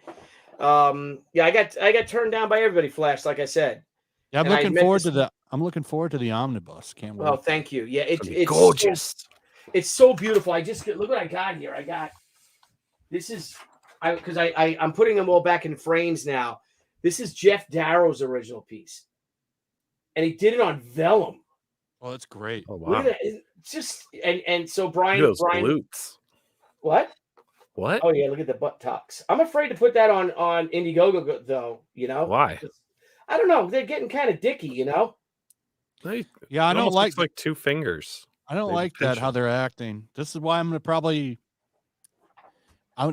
Speaker 1: Yeah, I got turned down by everybody. Flash, like I said.
Speaker 5: Yeah, I'm looking forward to the Omnibus. Can't wait.
Speaker 1: Oh, thank you. Yeah, it's
Speaker 6: gorgeous.
Speaker 1: It's so beautiful. Look what I got here. I got this is because I'm putting them all back in frames now. This is Jeff Darrow's original piece, and he did it on vellum.
Speaker 5: Oh, that's great.
Speaker 6: Oh wow!
Speaker 1: Look at that. It's just and so Brian.
Speaker 6: Glutes.
Speaker 1: What?
Speaker 6: What?
Speaker 1: Oh yeah, look at the butt tucks. I'm afraid to put that on Indiegogo though.
Speaker 6: Why?
Speaker 1: I don't know. They're getting kind of dicky.
Speaker 5: Yeah, I don't like
Speaker 6: two fingers.
Speaker 5: I don't like that how they're acting. This is why I'm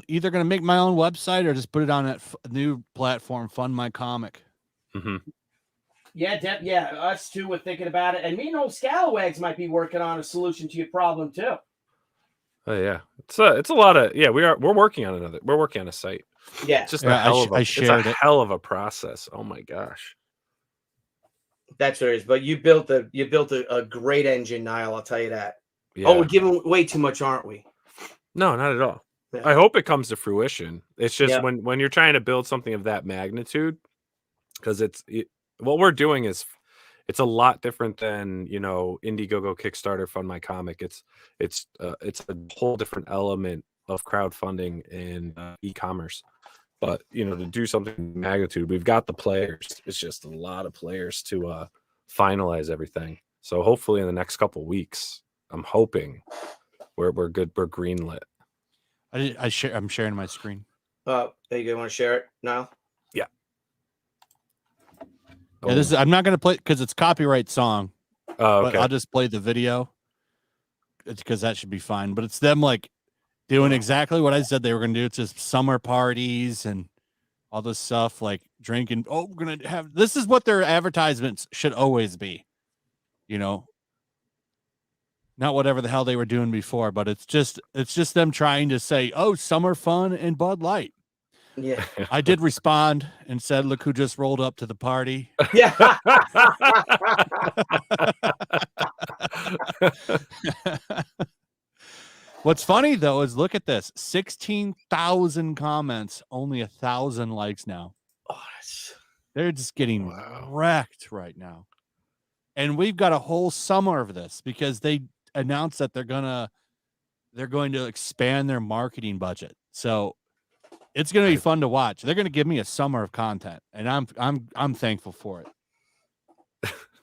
Speaker 5: either going to make my own website or just put it on that new platform, Fund My Comic.
Speaker 6: Mm-hmm.
Speaker 1: Yeah, us two were thinking about it, and me and old Scalawags might be working on a solution to your problem too.
Speaker 6: Oh yeah, it's a lot of we're working on another. We're working on a site.
Speaker 1: Yeah,
Speaker 6: it's just a hell of a process. Oh my gosh.
Speaker 1: That's what it is. But you built a great engine, Niall. I'll tell you that.
Speaker 6: Yeah.
Speaker 1: Oh, we're giving way too much, aren't we?
Speaker 6: No, not at all.
Speaker 1: Yeah.
Speaker 6: I hope it comes to fruition. It's just when you're trying to build something of that magnitude, because what we're doing is it's a lot different than Indiegogo, Kickstarter, Fund My Comic. It's a whole different element of crowdfunding and e-commerce. But to do something of magnitude, we've got the players. It's just a lot of players to finalize everything. So hopefully in the next couple weeks, I'm hoping we're good. We're greenlit.
Speaker 5: I'm sharing my screen.
Speaker 1: There you go. Want to share it now?
Speaker 6: Yeah.
Speaker 5: Yeah, I'm not going to play because it's copyright song.
Speaker 6: Oh,
Speaker 5: but
Speaker 6: okay.
Speaker 5: I'll just play the video because that should be fine. But it's them like doing exactly what I said they were going to do. It's just summer parties and all this stuff, like drinking. Oh, we're going to have, this is what their advertisements should always be, not whatever the hell they were doing before, but it's just them trying to say, oh, summer fun and Bud Light.
Speaker 1: Yeah.
Speaker 5: I did respond and said, look who just rolled up to the party.
Speaker 1: Yeah.
Speaker 5: What's funny though is look at this: 16,000 comments, only 1,000 likes now.
Speaker 1: Oh,
Speaker 5: they're just getting wrecked right now, and we've got a whole summer of this because they announced that they're going to expand their marketing budget. So it's going to be fun to watch. They're going to give me a summer of content, and I'm thankful for it.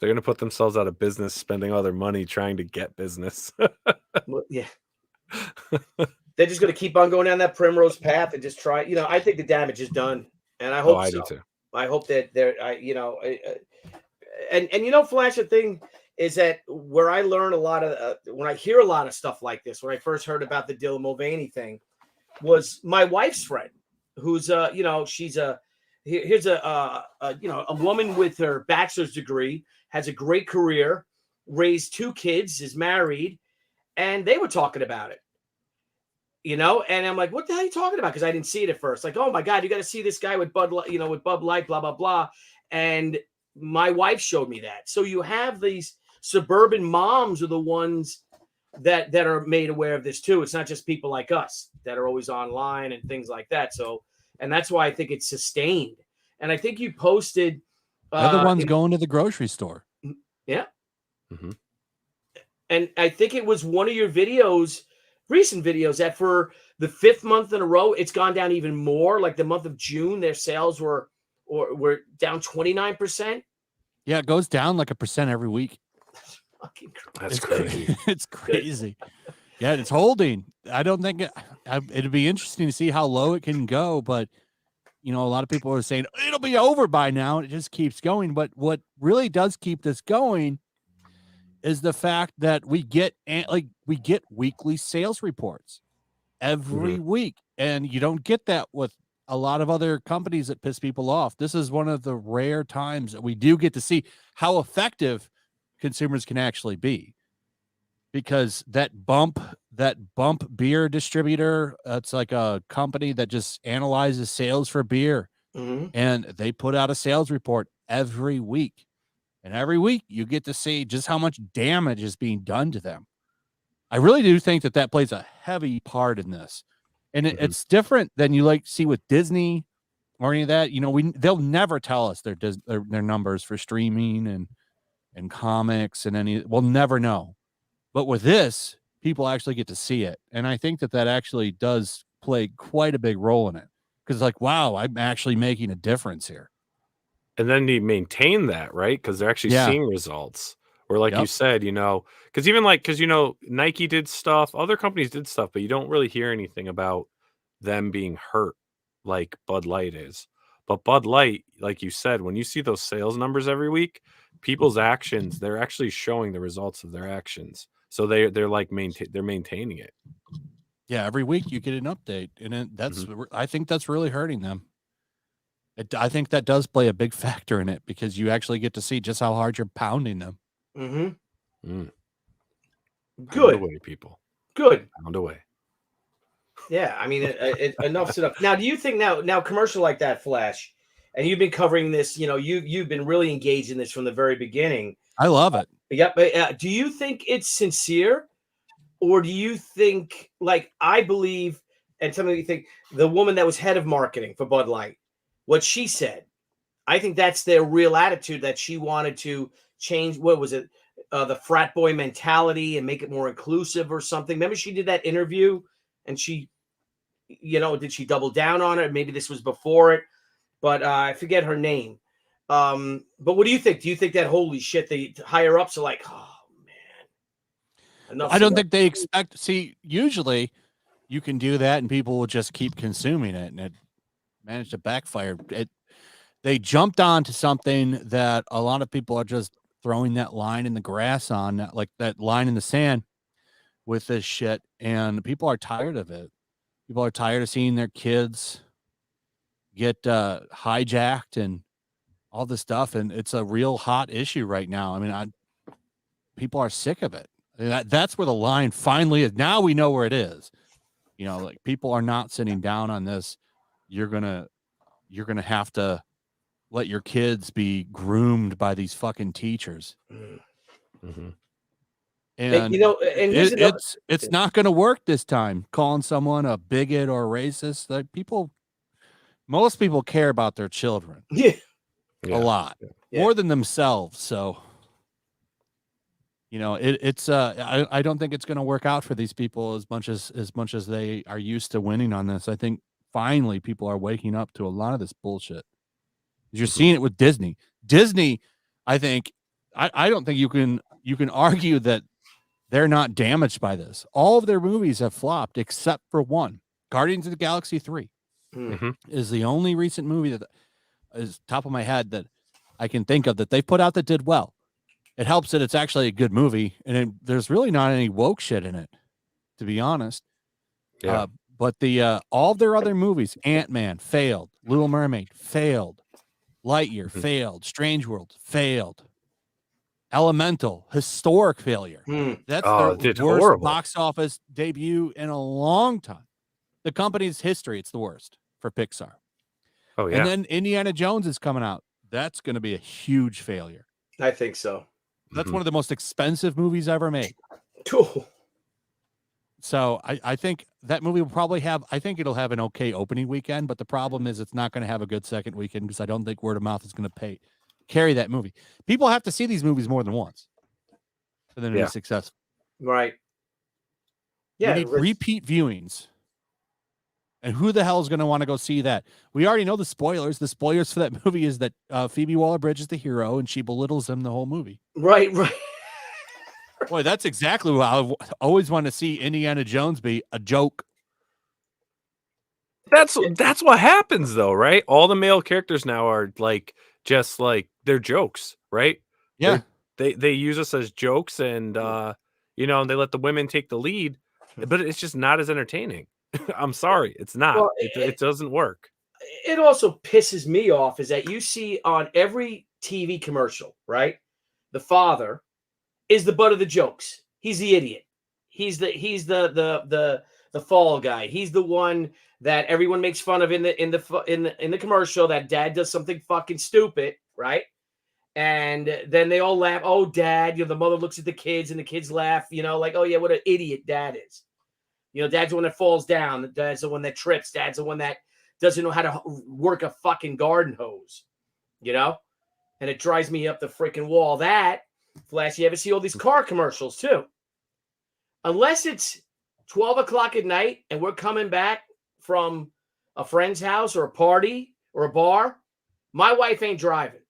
Speaker 6: They're going to put themselves out of business, spending all their money trying to get business.
Speaker 1: Well, yeah. They're just going to keep on going down that primrose path and just try. I think the damage is done, and I hope
Speaker 6: I
Speaker 1: so.
Speaker 6: do too.
Speaker 1: I hope that and Flash, the thing is that where I learn a lot of when I hear a lot of stuff like this, when I first heard about the Dylan Mulvaney thing, was my wife's friend, who's she's here's a woman with her bachelor's degree, has a great career, raised 2 kids, is married. And they were talking about it, and I'm like, what the hell are you talking about? Because I didn't see it at first. Like, oh my God, you got to see this guy with Bud Light, blah, blah, blah. And my wife showed me that. So you have these suburban moms are the ones that are made aware of this too. It's not just people like us that are always online and things like that. So, and that's why I think it's sustained. And I think you posted.
Speaker 5: They're the ones going to the grocery store.
Speaker 1: Yeah.
Speaker 6: Mm-hmm.
Speaker 1: And I think it was one of your videos, recent videos, that for the 5th month in a row, it's gone down even more. Like the month of June, their sales were down 29%.
Speaker 5: Yeah, it goes down like 1% every week.
Speaker 6: That's crazy.
Speaker 5: It's crazy. Yeah, it's holding. I don't think it'd be interesting to see how low it can go, but a lot of people are saying it'll be over by now. And it just keeps going. But what really does keep this going is the fact that we get weekly sales reports every week, and you don't get that with a lot of other companies that piss people off. This is one of the rare times that we do get to see how effective consumers can actually be, because that bump beer distributor, it's like a company that just analyzes sales for beer, and they put out a sales report every week. And every week you get to see just how much damage is being done to them. I really do think that plays a heavy part in this. And it's different than you see with Disney or any of that. They'll never tell us their numbers for streaming and comics and we'll never know. But with this, people actually get to see it. And I think that actually does play quite a big role in it. Because wow, I'm actually making a difference here.
Speaker 6: And then you maintain that, right? Because they're actually seeing results. Or you said, because even Nike did stuff, other companies did stuff, but you don't really hear anything about them being hurt like Bud Light is. But Bud Light, like you said, when you see those sales numbers every week, people's actions, they're actually showing the results of their actions. So they're maintaining it.
Speaker 5: Yeah, every week you get an update, and I think that's really hurting them. I think that does play a big factor in it, because you actually get to see just how hard you're pounding them.
Speaker 1: Good.
Speaker 6: Pound away, people.
Speaker 1: Good.
Speaker 6: Pound away.
Speaker 1: Yeah, I mean, enough's enough. Now, do you think now commercial like that, Flash, and you've been covering this, you've been really engaged in this from the very beginning.
Speaker 5: I love it.
Speaker 1: Yep. Do you think it's sincere, or do you think, I believe, and some of you think the woman that was head of marketing for Bud Light, what she said, I think that's their real attitude, that she wanted to change. What was it? The frat boy mentality and make it more inclusive or something. Remember she did that interview and she, did she double down on it? Maybe this was before it, but I forget her name. But what do you think? Do you think that, holy shit, the higher ups are like, oh man.
Speaker 5: I don't think they expect. See, usually you can do that and people will just keep consuming it, and it managed to backfire. They jumped onto something that a lot of people are just throwing that line in the grass on, like that line in the sand with this shit, and people are tired of it. People are tired of seeing their kids get hijacked and all this stuff, and it's a real hot issue right now. I mean, people are sick of it. That's where the line finally is. Now we know where it is. Like, people are not sitting down on this. You're gonna have to let your kids be groomed by these fucking teachers.
Speaker 6: Mm-hmm.
Speaker 5: And it's not going to work this time. Calling someone a bigot or racist, like, most people care about their children. A lot more than themselves. So, I don't think it's going to work out for these people as much as they are used to winning on this. I think finally people are waking up to a lot of this bullshit. You're seeing it with Disney. I think I don't think you can argue that they're not damaged by this. All of their movies have flopped except for one. Guardians of the Galaxy 3 is the only recent movie that is top of my head that I can think of that they put out that did well. It helps that it's actually a good movie, and there's really not any woke shit in it, to be honest.
Speaker 6: Yeah.
Speaker 5: But all of their other movies, Ant-Man failed, Little Mermaid failed, Lightyear failed, Strange World failed, Elemental, historic failure. That's their worst
Speaker 6: horrible
Speaker 5: box office debut in a long time. The company's history, it's the worst for Pixar.
Speaker 6: Oh yeah.
Speaker 5: And then Indiana Jones is coming out. That's going to be a huge failure.
Speaker 1: I think so.
Speaker 5: That's one of the most expensive movies ever made.
Speaker 1: Cool.
Speaker 5: So I think that movie will probably it'll have an okay opening weekend, but the problem is it's not going to have a good second weekend because I don't think word of mouth is going to carry that movie. People have to see these movies more than once for them to be successful.
Speaker 1: Right. Yeah.
Speaker 5: You need repeat viewings. And who the hell is going to want to go see that? We already know the spoilers. The spoilers for that movie is that Phoebe Waller-Bridge is the hero and she belittles him the whole movie.
Speaker 1: Right.
Speaker 5: Boy, that's exactly what I always want to see Indiana Jones be, a joke.
Speaker 6: That's what happens though, right? All the male characters now are just like they're jokes, right?
Speaker 5: Yeah.
Speaker 6: They use us as jokes, and they let the women take the lead, but it's just not as entertaining. I'm sorry, it's not. Well, it doesn't work.
Speaker 1: It also pisses me off is that you see on every TV commercial, right? The father is the butt of the jokes. He's the idiot. He's the fall guy. He's the one that everyone makes fun of in the commercial. That dad does something fucking stupid, right? And then they all laugh. Oh, dad! The mother looks at the kids, and the kids laugh. Like, oh yeah, what an idiot dad is. Dad's the one that falls down. Dad's the one that trips. Dad's the one that doesn't know how to work a fucking garden hose. And it drives me up the freaking wall. That, Flash, you ever see all these car commercials too? Unless it's 12 o'clock at night and we're coming back from a friend's house or a party or a bar, my wife ain't driving.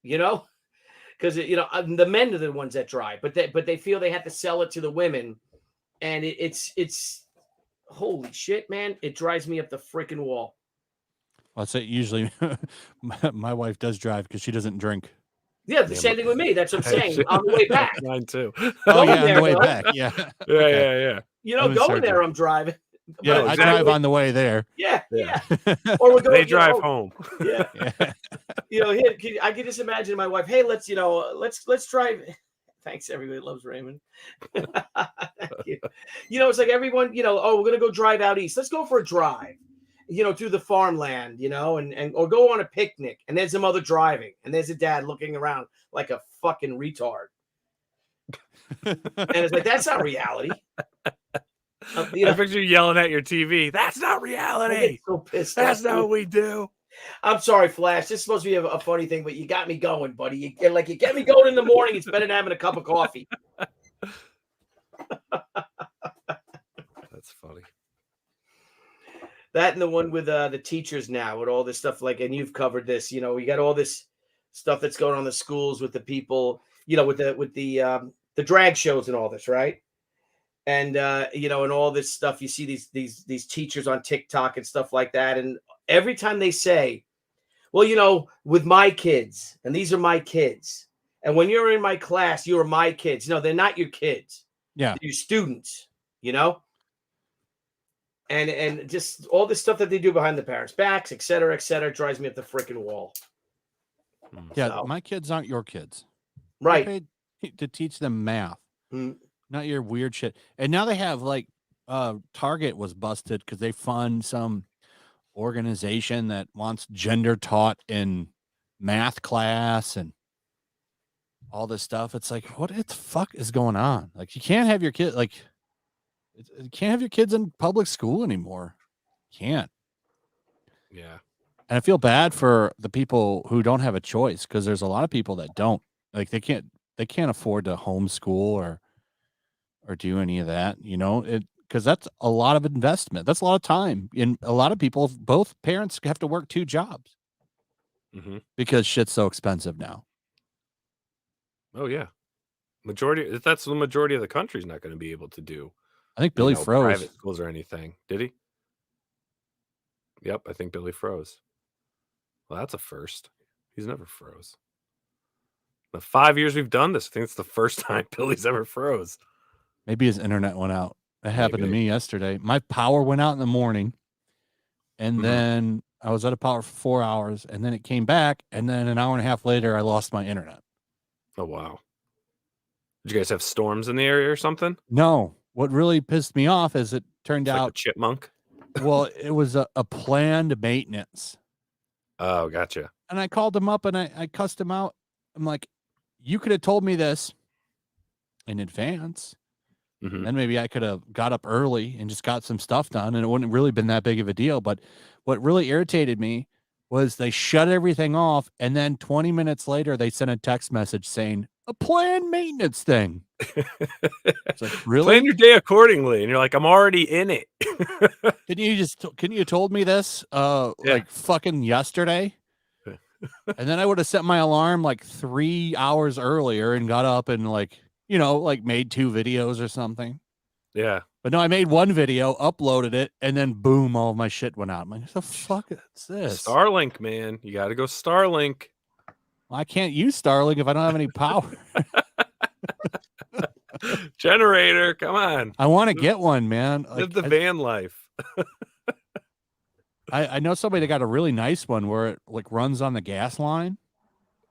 Speaker 1: Because the men are the ones that drive, but they feel they have to sell it to the women. And it's holy shit, man. It drives me up the freaking wall.
Speaker 5: I'd say usually my wife does drive because she doesn't drink.
Speaker 1: Yeah, the same thing with me. That's what I'm saying. On the way back.
Speaker 6: Mine too.
Speaker 5: On the way back. Yeah.
Speaker 6: Yeah.
Speaker 1: Going there, I'm driving.
Speaker 5: Yeah, I drive on the way there.
Speaker 1: Yeah. Or we're going.
Speaker 6: They drive home.
Speaker 1: Yeah. I can just imagine my wife. Hey, let's drive. Thanks, everybody loves Raymond. Thank you. It's like everyone, oh, we're gonna go drive out east. Let's go for a drive, through the farmland, or go on a picnic. And there's a mother driving, and there's a dad looking around like a fucking retard. And it's like, that's not reality.
Speaker 6: I picture you yelling at your TV. That's not reality.
Speaker 1: So pissed.
Speaker 6: That's not what we do.
Speaker 1: I'm sorry, Flash. This is supposed to be a funny thing, but you got me going, buddy. You get me going in the morning. It's better than having a cup of coffee.
Speaker 6: That's funny.
Speaker 1: That and the one with the teachers now, with all this stuff, and you've covered this. You know, you got all this stuff that's going on in the schools with the people. You know, with the drag shows and all this, right? And and all this stuff. You see these teachers on TikTok and stuff like that, and every time they say, well, with my kids, and these are my kids, and when you're in my class, you are my kids. No, they're not your kids.
Speaker 5: Yeah,
Speaker 1: They're your students. And just all this stuff that they do behind the parents' backs, et cetera, drives me up the freaking wall.
Speaker 5: Yeah,
Speaker 1: So,
Speaker 5: my kids aren't your kids.
Speaker 1: right.
Speaker 5: You're paid to teach them math,
Speaker 1: Mm.
Speaker 5: not your weird shit. And now they have Target was busted because they fund some organization that wants gender taught in math class and all this stuff. It's like, what the fuck is going on? Like, you can't have your kid you can't have your kids in public school anymore. Can't.
Speaker 6: Yeah.
Speaker 5: And I feel bad for the people who don't have a choice, because there's a lot of people that don't, like, they can't afford to homeschool or do any of that, because that's a lot of investment. That's a lot of time. And a lot of people, both parents have to work 2 jobs because shit's so expensive now.
Speaker 6: Oh yeah. That's the majority of the country's not going to be able to do.
Speaker 5: I think Billy froze.
Speaker 6: Private schools or anything. Did he? Yep, I think Billy froze. Well, that's a first. He's never froze. The 5 years we've done this, I think it's the first time Billy's ever froze.
Speaker 5: Maybe his internet went out. That happened to me yesterday. My power went out in the morning, and then I was out of power for 4 hours, and then it came back, and then an hour and a half later, I lost my internet.
Speaker 6: Oh, wow. Did you guys have storms in the area or something?
Speaker 5: No. What really pissed me off is it turned
Speaker 6: It's
Speaker 5: out
Speaker 6: like a chipmunk.
Speaker 5: Well, it was a planned maintenance.
Speaker 6: Oh, gotcha.
Speaker 5: And I called him up and I cussed him out. I'm like, you could have told me this in advance. Then maybe I could have got up early and just got some stuff done, and it wouldn't have really been that big of a deal. But what really irritated me was they shut everything off, and then 20 minutes later, they sent a text message saying, a planned maintenance thing. It's like, really?
Speaker 6: Plan your day accordingly. And you're like, I'm already in it.
Speaker 5: Couldn't you told me this like fucking yesterday? And then I would have set my alarm like 3 hours earlier and got up and made 2 videos or something.
Speaker 6: Yeah.
Speaker 5: But no, I made 1 video, uploaded it, and then boom, all of my shit went out. I'm like, what the fuck is this?
Speaker 6: Starlink, man. You got to go Starlink.
Speaker 5: Well, I can't use Starlink if I don't have any power.
Speaker 6: Generator, come on.
Speaker 5: I want to get one, man.
Speaker 6: Live the van life.
Speaker 5: I know somebody that got a really nice one where it runs on the gas line.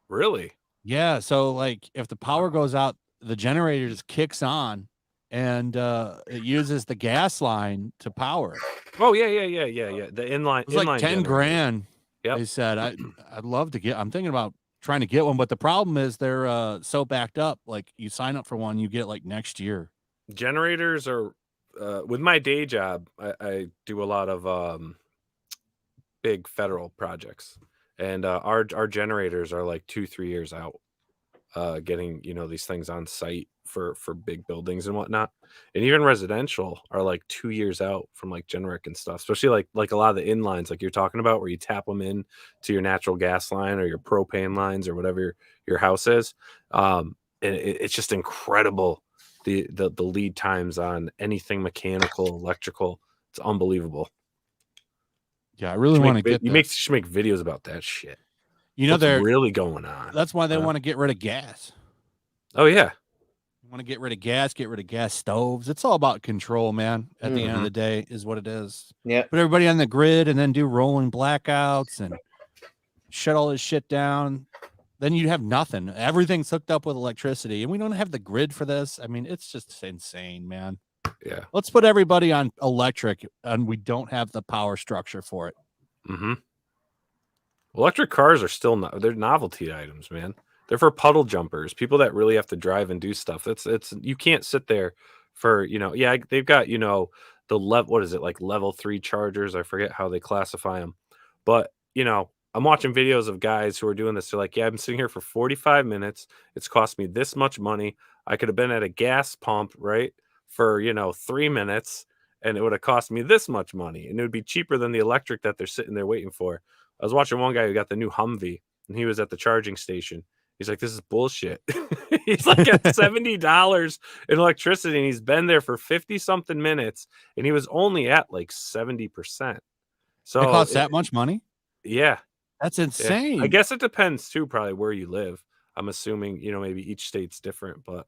Speaker 6: Really?
Speaker 5: Yeah. So if the power goes out, the generator just kicks on and it uses the gas line to power.
Speaker 6: Oh yeah. The inline.
Speaker 5: It was like 10 grand.
Speaker 6: Yep.
Speaker 5: They said I'd love to get. I'm thinking about trying to get one, but the problem is they're so backed up. Like, you sign up for one, you get next year.
Speaker 6: Generators are with my day job. I do a lot of big federal projects, and our generators are 2-3 years out. Getting these things on site for big buildings and whatnot, and even residential are 2 years out from Generic and stuff, especially like a lot of the inlines you're talking about, where you tap them in to your natural gas line or your propane lines or whatever your house is. And it's just incredible the lead times on anything mechanical, electrical. It's unbelievable.
Speaker 5: Yeah, I really want to get.
Speaker 6: You should make videos about that shit.
Speaker 5: They're
Speaker 6: really going on.
Speaker 5: That's why they want to get rid of gas.
Speaker 6: Oh yeah.
Speaker 5: Want to get rid of gas, get rid of gas stoves. It's all about control, man. At the end of the day is what it is.
Speaker 1: Yeah.
Speaker 5: Put everybody on the grid and then do rolling blackouts and shut all this shit down. Then you'd have nothing. Everything's hooked up with electricity, and we don't have the grid for this. I mean, it's just insane, man.
Speaker 6: Yeah.
Speaker 5: Let's put everybody on electric, and we don't have the power structure for it.
Speaker 6: Electric cars are still they're novelty items, man. They're for puddle jumpers, people that really have to drive and do stuff. It's you can't sit there for they've got the level, what is it, level 3 chargers? I forget how they classify them, but I'm watching videos of guys who are doing this. They're like, yeah, I'm sitting here for 45 minutes. It's cost me this much money. I could have been at a gas pump, right, for 3 minutes, and it would have cost me this much money, and it would be cheaper than the electric that they're sitting there waiting for. I was watching one guy who got the new Humvee, and he was at the charging station. He's like, this is bullshit. He's like at $70 in electricity, and he's been there for 50 something minutes, and he was only at like 70%. So
Speaker 5: It costs that much money?
Speaker 6: Yeah.
Speaker 5: That's
Speaker 6: Yeah.
Speaker 5: insane.
Speaker 6: I guess it depends too, probably where you live. I'm assuming, maybe each state's different, but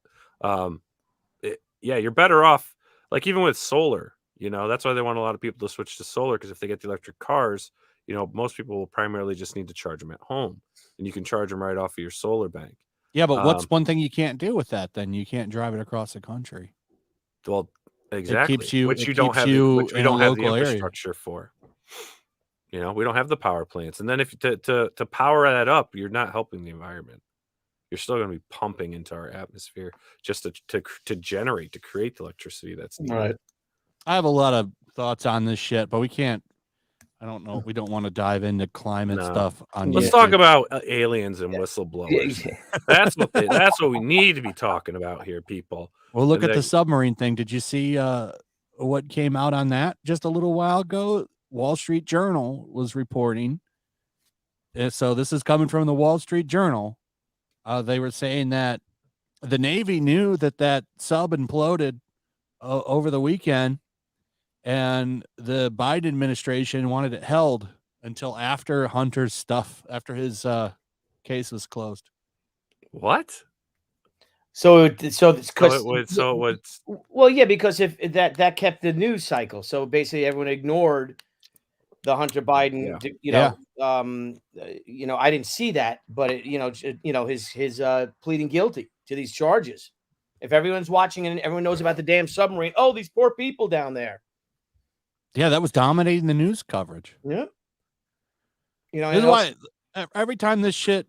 Speaker 6: yeah, you're better off. Like even with solar, that's why they want a lot of people to switch to solar, because if they get the electric cars, most people will primarily just need to charge them at home, and you can charge them right off of your solar bank.
Speaker 5: Yeah, but what's one thing you can't do with that? Then you can't drive it across the country.
Speaker 6: Well, exactly.
Speaker 5: keeps you-
Speaker 6: which
Speaker 5: it
Speaker 6: you don't
Speaker 5: keeps
Speaker 6: have,
Speaker 5: you
Speaker 6: which we
Speaker 5: in a
Speaker 6: don't have the
Speaker 5: local area.
Speaker 6: infrastructure for. We don't have the power plants, and then if to power that up, you're not helping the environment. You're still going to be pumping into our atmosphere just to generate, to create the electricity that's needed.
Speaker 1: Right.
Speaker 5: I have a lot of thoughts on this shit, but we can't. I don't know. We don't want to dive into climate
Speaker 6: No.
Speaker 5: stuff on
Speaker 6: Let's
Speaker 5: YouTube.
Speaker 6: talk about aliens and whistleblowers. That's what we need to be talking about here, people.
Speaker 5: Well, look
Speaker 6: And
Speaker 5: at the submarine thing. Did you see what came out on that just a little while ago? Wall Street Journal was reporting. So this is coming from the Wall Street Journal. They were saying that the Navy knew that sub imploded over the weekend, and the Biden administration wanted it held until after Hunter's stuff, after his case was closed.
Speaker 6: What?
Speaker 1: So it's
Speaker 6: So it was.
Speaker 1: well, yeah, because if that kept the news cycle. So basically, everyone ignored the Hunter Biden. I didn't see that, but his pleading guilty to these charges. If everyone's watching and everyone knows about the damn submarine, oh, these poor people down there.
Speaker 5: Yeah, that was dominating the news coverage.
Speaker 1: Yeah.
Speaker 5: This is why every time this shit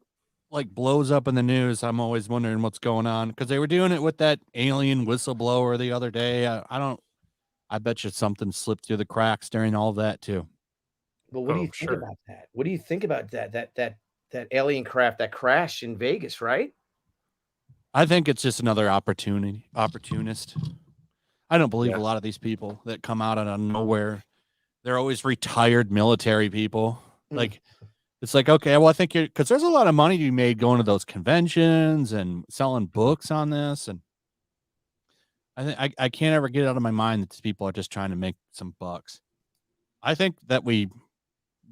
Speaker 5: like blows up in the news, I'm always wondering what's going on, because they were doing it with that alien whistleblower the other day. I bet you something slipped through the cracks during all that too.
Speaker 1: But what do you think about that? What do you think about that alien craft that crashed in Vegas, right?
Speaker 5: I think it's just another opportunist. I don't believe
Speaker 6: Yeah.
Speaker 5: a lot of these people that come out of nowhere. They're always retired military people. Like, it's like, okay, well, I think because there's a lot of money to be made going to those conventions and selling books on this. And I think I can't ever get out of my mind that these people are just trying to make some bucks. I think that we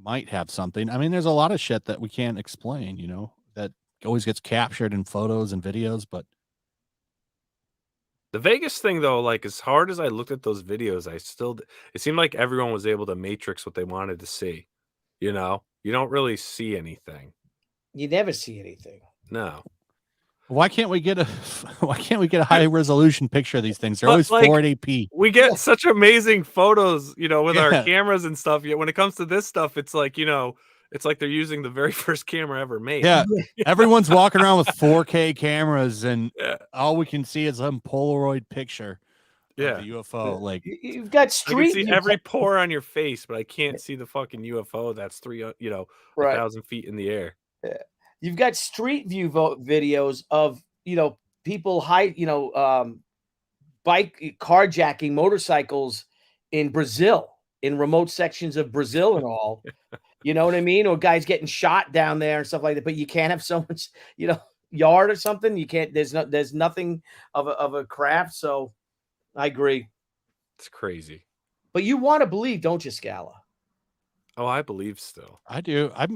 Speaker 5: might have something. I mean, there's a lot of shit that we can't explain, that always gets captured in photos and videos, but
Speaker 6: The Vegas thing, though, like as hard as I looked at those videos, it seemed like everyone was able to matrix what they wanted to see. You don't really see anything.
Speaker 1: You never see anything.
Speaker 6: No.
Speaker 5: why can't we get a high resolution picture of these things? They're
Speaker 6: But,
Speaker 5: always
Speaker 6: like,
Speaker 5: 480p.
Speaker 6: We get such amazing photos, with our
Speaker 5: Yeah.
Speaker 6: cameras and stuff. Yet when it comes to this stuff, it's like, it's like they're using the very first camera ever made.
Speaker 5: Yeah, everyone's walking around with 4K cameras, and
Speaker 6: Yeah.
Speaker 5: all we can see is some Polaroid picture
Speaker 6: Yeah.
Speaker 5: of the UFO. Like,
Speaker 1: You've got
Speaker 6: I can
Speaker 1: street
Speaker 6: see
Speaker 1: view
Speaker 6: every pore on your face, but I can't see the fucking UFO that's 1,000 feet in the air.
Speaker 1: You've got street view videos of people bike carjacking motorcycles in Brazil, in remote sections of Brazil and all. You know what I mean? Or guys getting shot down there and stuff like that. But you can't have someone's yard or something. You can't. There's nothing of a craft. So I agree.
Speaker 6: It's crazy.
Speaker 1: But you want to believe, don't you, Scala?
Speaker 6: Oh, I believe still.
Speaker 5: I do. I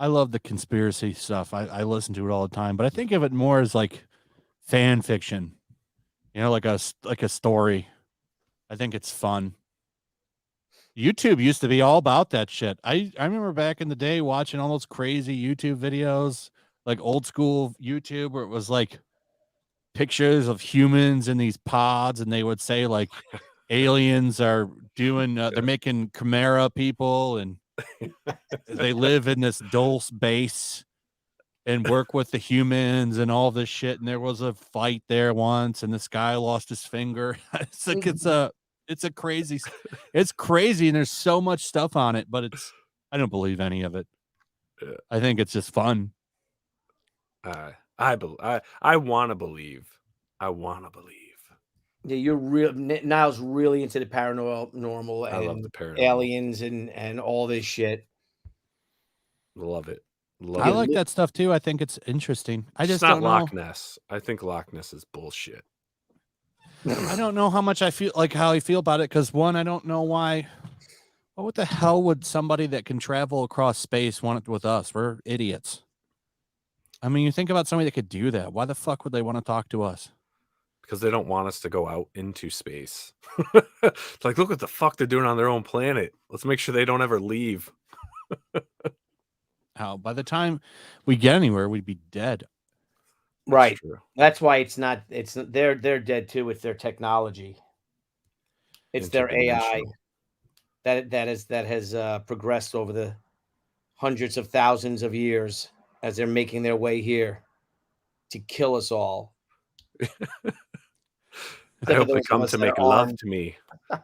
Speaker 5: love the conspiracy stuff. I listen to it all the time, but I think of it more as like fan fiction, like a story. I think it's fun. YouTube used to be all about that shit. I remember back in the day watching all those crazy YouTube videos, like old school YouTube, where it was like pictures of humans in these pods, and they would say like aliens are doing, they're making chimera people, and they live in this Dulce base and work with the humans and all this shit. And there was a fight there once, and this guy lost his finger. It's like it's crazy, and there's so much stuff on it, but I don't believe any of it.
Speaker 6: Yeah.
Speaker 5: I think it's just fun.
Speaker 6: I want to believe. I want to believe.
Speaker 1: Yeah, you're real. Niall's really into the paranormal
Speaker 6: I love
Speaker 1: and
Speaker 6: the paranormal.
Speaker 1: aliens and all this shit.
Speaker 6: Love it.
Speaker 5: I like that stuff too. I think it's interesting. I just
Speaker 6: not
Speaker 5: don't know.
Speaker 6: Loch Ness. I think Loch Ness is bullshit.
Speaker 5: I don't know how much I feel like how I feel about it because one, I don't know why. What the hell would somebody that can travel across space want it with us? We're idiots. I mean, you think about somebody that could do that. Why the fuck would they want to talk to us?
Speaker 6: Because they don't want us to go out into space. It's like, look what the fuck they're doing on their own planet. Let's make sure they don't ever leave.
Speaker 5: How by the time we get anywhere, we'd be dead.
Speaker 1: Right.
Speaker 6: That's true.
Speaker 1: That's why it's not. They're dead too with their technology. It's their AI that has progressed over the hundreds of thousands of years as they're making their way here to kill us all.
Speaker 6: I hope they come to make love to me.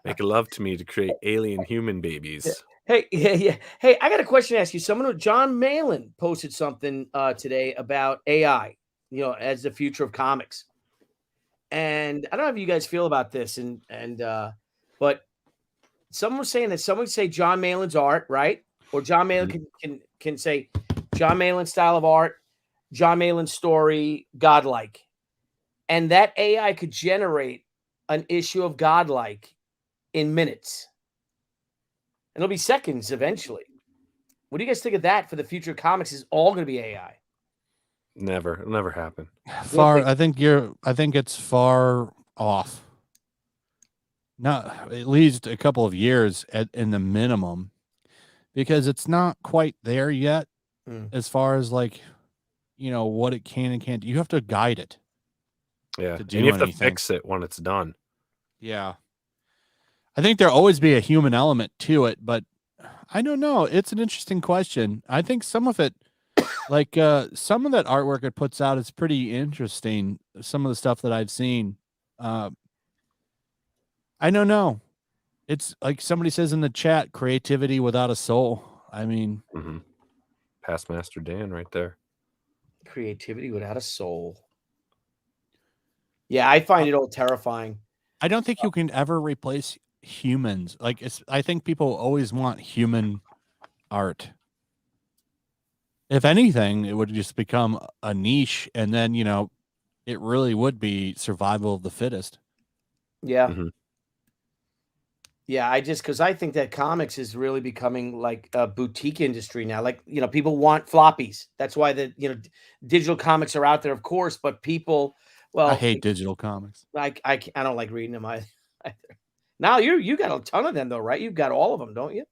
Speaker 6: Make love to me to create alien human babies.
Speaker 1: Hey, yeah. Hey, I got a question to ask you. John Malin posted something today about AI, as the future of comics. And I don't know how you guys feel about this, but someone was saying that someone say John Malin's art, right? Or John Malin can say John Malin's style of art, John Malin's story, godlike. And that AI could generate an issue of godlike in minutes. And it'll be seconds eventually. What do you guys think of that for the future of comics? Is all going to be AI?
Speaker 6: Never. It'll never happen.
Speaker 5: I think it's far off. Not at least a couple of years in the minimum, because it's not quite there yet as far as what it can and can't do. You have to guide it.
Speaker 6: Yeah.
Speaker 5: To do
Speaker 6: and you have
Speaker 5: anything.
Speaker 6: to fix it when it's done.
Speaker 5: Yeah. I think there'll always be a human element to it, but I don't know. It's an interesting question. I think some of it, some of that artwork it puts out is pretty interesting. Some of the stuff that I've seen. I don't know. It's like somebody says in the chat, creativity without a soul. I mean,
Speaker 6: Past Master Dan right there.
Speaker 1: Creativity without a soul. Yeah, I find it all terrifying.
Speaker 5: I don't think you can ever replace humans. I think people always want human art. If anything, it would just become a niche, and then it really would be survival of the fittest.
Speaker 1: Yeah. Yeah, because I think that comics is really becoming like a boutique industry now. People want floppies. That's why digital comics are out there, of course, but people, well,
Speaker 5: I hate digital comics.
Speaker 1: I don't like reading them either. Now you got a ton of them though, right? You've got all of them, don't you?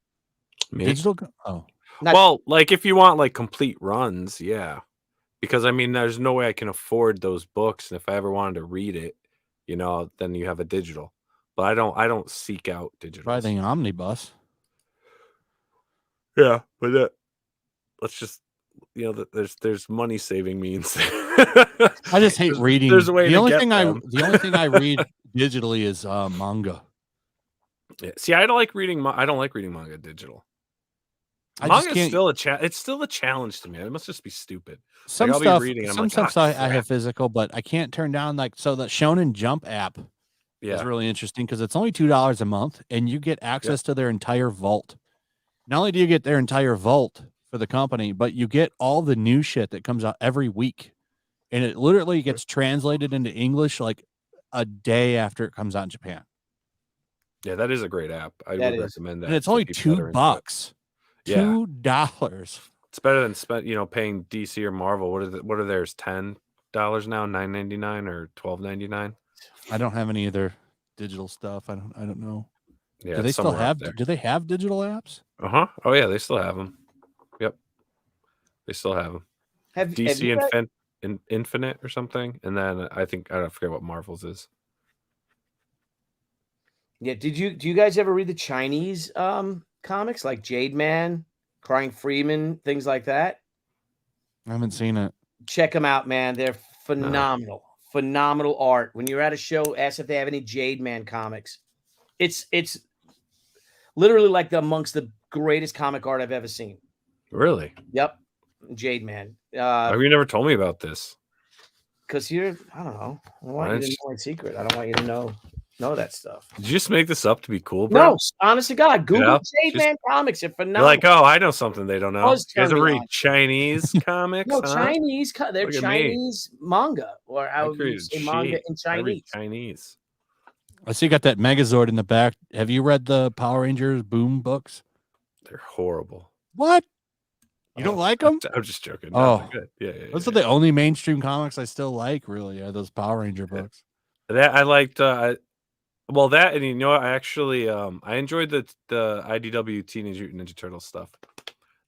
Speaker 6: Me?
Speaker 5: Digital? Oh.
Speaker 6: Well, if you want complete runs, yeah. Because I mean, there's no way I can afford those books, and if I ever wanted to read it, then you have a digital. But I don't seek out digital.
Speaker 5: Try the Omnibus.
Speaker 6: Yeah, but let's just there's money saving means.
Speaker 5: I just hate reading.
Speaker 6: There's a way
Speaker 5: the
Speaker 6: to
Speaker 5: only
Speaker 6: get
Speaker 5: thing
Speaker 6: them.
Speaker 5: The only thing I read digitally is manga.
Speaker 6: Yeah. See, I don't like reading manga digital.
Speaker 5: Manga
Speaker 6: is still it's still a challenge to me. It must just be stupid.
Speaker 5: Some
Speaker 6: I'll
Speaker 5: stuff,
Speaker 6: be reading, and
Speaker 5: some stuff I have physical, but I can't turn down the Shonen Jump app.
Speaker 6: Yeah,
Speaker 5: is really interesting because it's only $2 a month, and you get access to their entire vault. Not only do you get their entire vault for the company, but you get all the new shit that comes out every week, and it literally gets translated into English a day after it comes out in Japan.
Speaker 6: Yeah, that is a great app. I would recommend that.
Speaker 5: And it's only $2.
Speaker 6: Yeah.
Speaker 5: $2.
Speaker 6: It's better than paying DC or Marvel. What are theirs? $10 now, $9.99 or $12.99?
Speaker 5: I don't have any of their digital stuff. I don't know.
Speaker 6: Yeah,
Speaker 5: do they still have? Do they have digital apps?
Speaker 6: Oh yeah, they still have them. Yep, they still have them. DC Infinite or something, and then I forget what Marvel's is.
Speaker 1: Yeah. Do you guys ever read the Chinese comics like Jade Man, Crying Freeman, things like that?
Speaker 5: I haven't seen it.
Speaker 1: Check them out, man. They're phenomenal. No. Phenomenal art. When you're at a show, ask if they have any Jade Man comics. It's literally amongst the greatest comic art I've ever seen.
Speaker 6: Really?
Speaker 1: Yep, Jade Man.
Speaker 6: Why have you never told me about this?
Speaker 1: Because you're, I don't know. I want
Speaker 6: Why
Speaker 1: you to
Speaker 6: don't
Speaker 1: know my secret. I don't want you to know that stuff.
Speaker 6: Did you just make this up to be cool, bro?
Speaker 1: No, honest to God, Google
Speaker 6: know,
Speaker 1: Jade
Speaker 6: just-
Speaker 1: Man comics. They're
Speaker 6: You're
Speaker 1: phenomenal.
Speaker 6: like, oh, I know something they don't know.
Speaker 1: Does
Speaker 6: You guys
Speaker 1: turn
Speaker 6: ever
Speaker 1: me
Speaker 6: read
Speaker 1: on.
Speaker 6: Chinese comics?
Speaker 1: No,
Speaker 6: huh?
Speaker 1: Chinese. They're
Speaker 6: Look at me.
Speaker 1: Chinese manga, or
Speaker 6: I
Speaker 1: how you
Speaker 6: created
Speaker 1: say manga
Speaker 6: shit.
Speaker 1: in
Speaker 6: I read
Speaker 1: Chinese.
Speaker 6: Chinese.
Speaker 5: I see you got that Megazord in the back. Have you read the Power Rangers Boom books?
Speaker 6: They're horrible.
Speaker 5: What? You don't like them?
Speaker 6: I'm just joking.
Speaker 5: Oh.
Speaker 6: No, they're good. Yeah.
Speaker 5: Those are the only mainstream comics I still like, really, are those Power Ranger books.
Speaker 6: That I liked. Well, that, and you know, I actually I enjoyed the IDW Teenage Mutant Ninja Turtle stuff.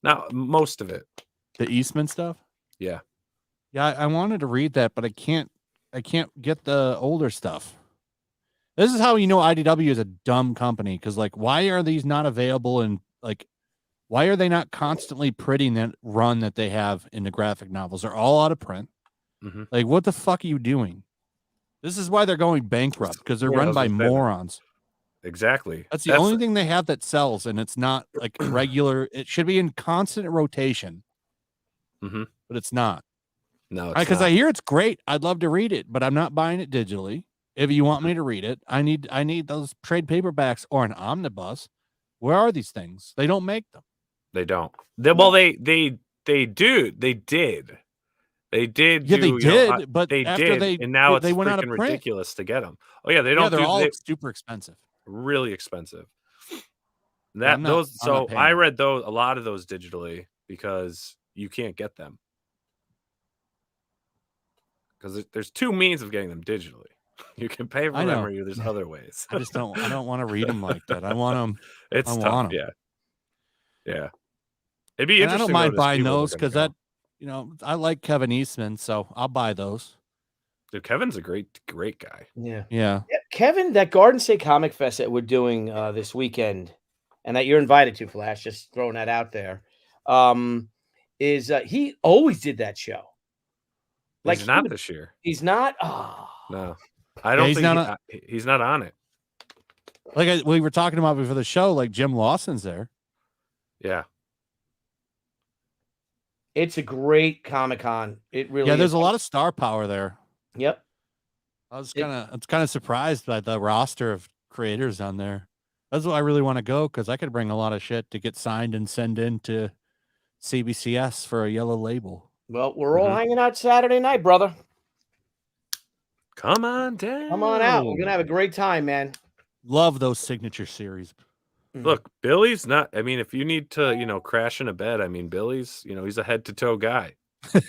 Speaker 6: Not most of it.
Speaker 5: The Eastman stuff?
Speaker 6: Yeah.
Speaker 5: Yeah, I wanted to read that, but I can't get the older stuff. This is how you know IDW is a dumb company, because like, why are these not available, and like, why are they not constantly printing that run that they have in the graphic novels? They're all out of print.
Speaker 6: Mhm.
Speaker 5: Like, what the fuck are you doing? This is why they're going bankrupt, because they're
Speaker 6: Yeah, I
Speaker 5: run
Speaker 6: was
Speaker 5: by
Speaker 6: gonna say that.
Speaker 5: morons.
Speaker 6: Exactly.
Speaker 5: That's the only thing they have that sells, and it's not like regular. It should be in constant rotation,
Speaker 6: Mhm.
Speaker 5: but it's not.
Speaker 6: No,
Speaker 5: Because I hear it's great. I'd love to read it, but I'm not buying it digitally. If you want me to read it, I need those trade paperbacks or an omnibus. Where are these things? They don't make them.
Speaker 6: They don't. Well, they do. They did. They did.
Speaker 5: Yeah, they
Speaker 6: do, you know,
Speaker 5: did, but
Speaker 6: they
Speaker 5: after
Speaker 6: did, and now
Speaker 5: they
Speaker 6: it's
Speaker 5: went out of
Speaker 6: freaking
Speaker 5: print.
Speaker 6: ridiculous to get them. Oh yeah, they
Speaker 5: Yeah,
Speaker 6: don't.
Speaker 5: they're all
Speaker 6: they,
Speaker 5: super expensive.
Speaker 6: really expensive.
Speaker 5: Yeah, I'm not- I'm not
Speaker 6: So
Speaker 5: paying
Speaker 6: I
Speaker 5: them.
Speaker 6: read a lot of those digitally because you can't get them. Because there's two means of getting them digitally. You can pay for
Speaker 5: I
Speaker 6: them,
Speaker 5: know.
Speaker 6: or there's other ways.
Speaker 5: I don't want to read them like that. I want them.
Speaker 6: It's
Speaker 5: I
Speaker 6: tough.
Speaker 5: want 'em.
Speaker 6: Yeah. It'd be
Speaker 5: And I
Speaker 6: interesting.
Speaker 5: don't
Speaker 6: though,
Speaker 5: mind
Speaker 6: to see
Speaker 5: buying
Speaker 6: where we're
Speaker 5: those
Speaker 6: gonna
Speaker 5: because
Speaker 6: go.
Speaker 5: that, you know, I like Kevin Eastman, so I'll buy those.
Speaker 6: Dude, Kevin's a great guy.
Speaker 1: Yeah.
Speaker 5: Yeah.
Speaker 1: Kevin, that Garden State Comic Fest that we're doing this weekend, and that you're invited to, Flash, just throwing that out there, is he always did that show. Like
Speaker 6: He's not this year.
Speaker 1: He's not. Oh.
Speaker 6: No, I don't
Speaker 5: he's
Speaker 6: think
Speaker 5: not
Speaker 6: he's not on it.
Speaker 5: Like we were talking about before the show, like Jim Lawson's there.
Speaker 6: Yeah.
Speaker 1: It's a great Comic-Con. It really
Speaker 5: Yeah, there's
Speaker 1: is.
Speaker 5: a lot of star power there.
Speaker 1: Yep.
Speaker 5: I was kind of surprised by the roster of creators on there. That's why I really want to go, because I could bring a lot of shit to get signed and send in to CBCS for a yellow label.
Speaker 1: Well, we're all hanging out Saturday night, brother.
Speaker 6: Come on down.
Speaker 1: Come on out. We're gonna have a great time, man.
Speaker 5: Love those signature series.
Speaker 6: Look, Billy's not. I mean, if you need to, crash in a bed, I mean, Billy's, he's a head to toe guy.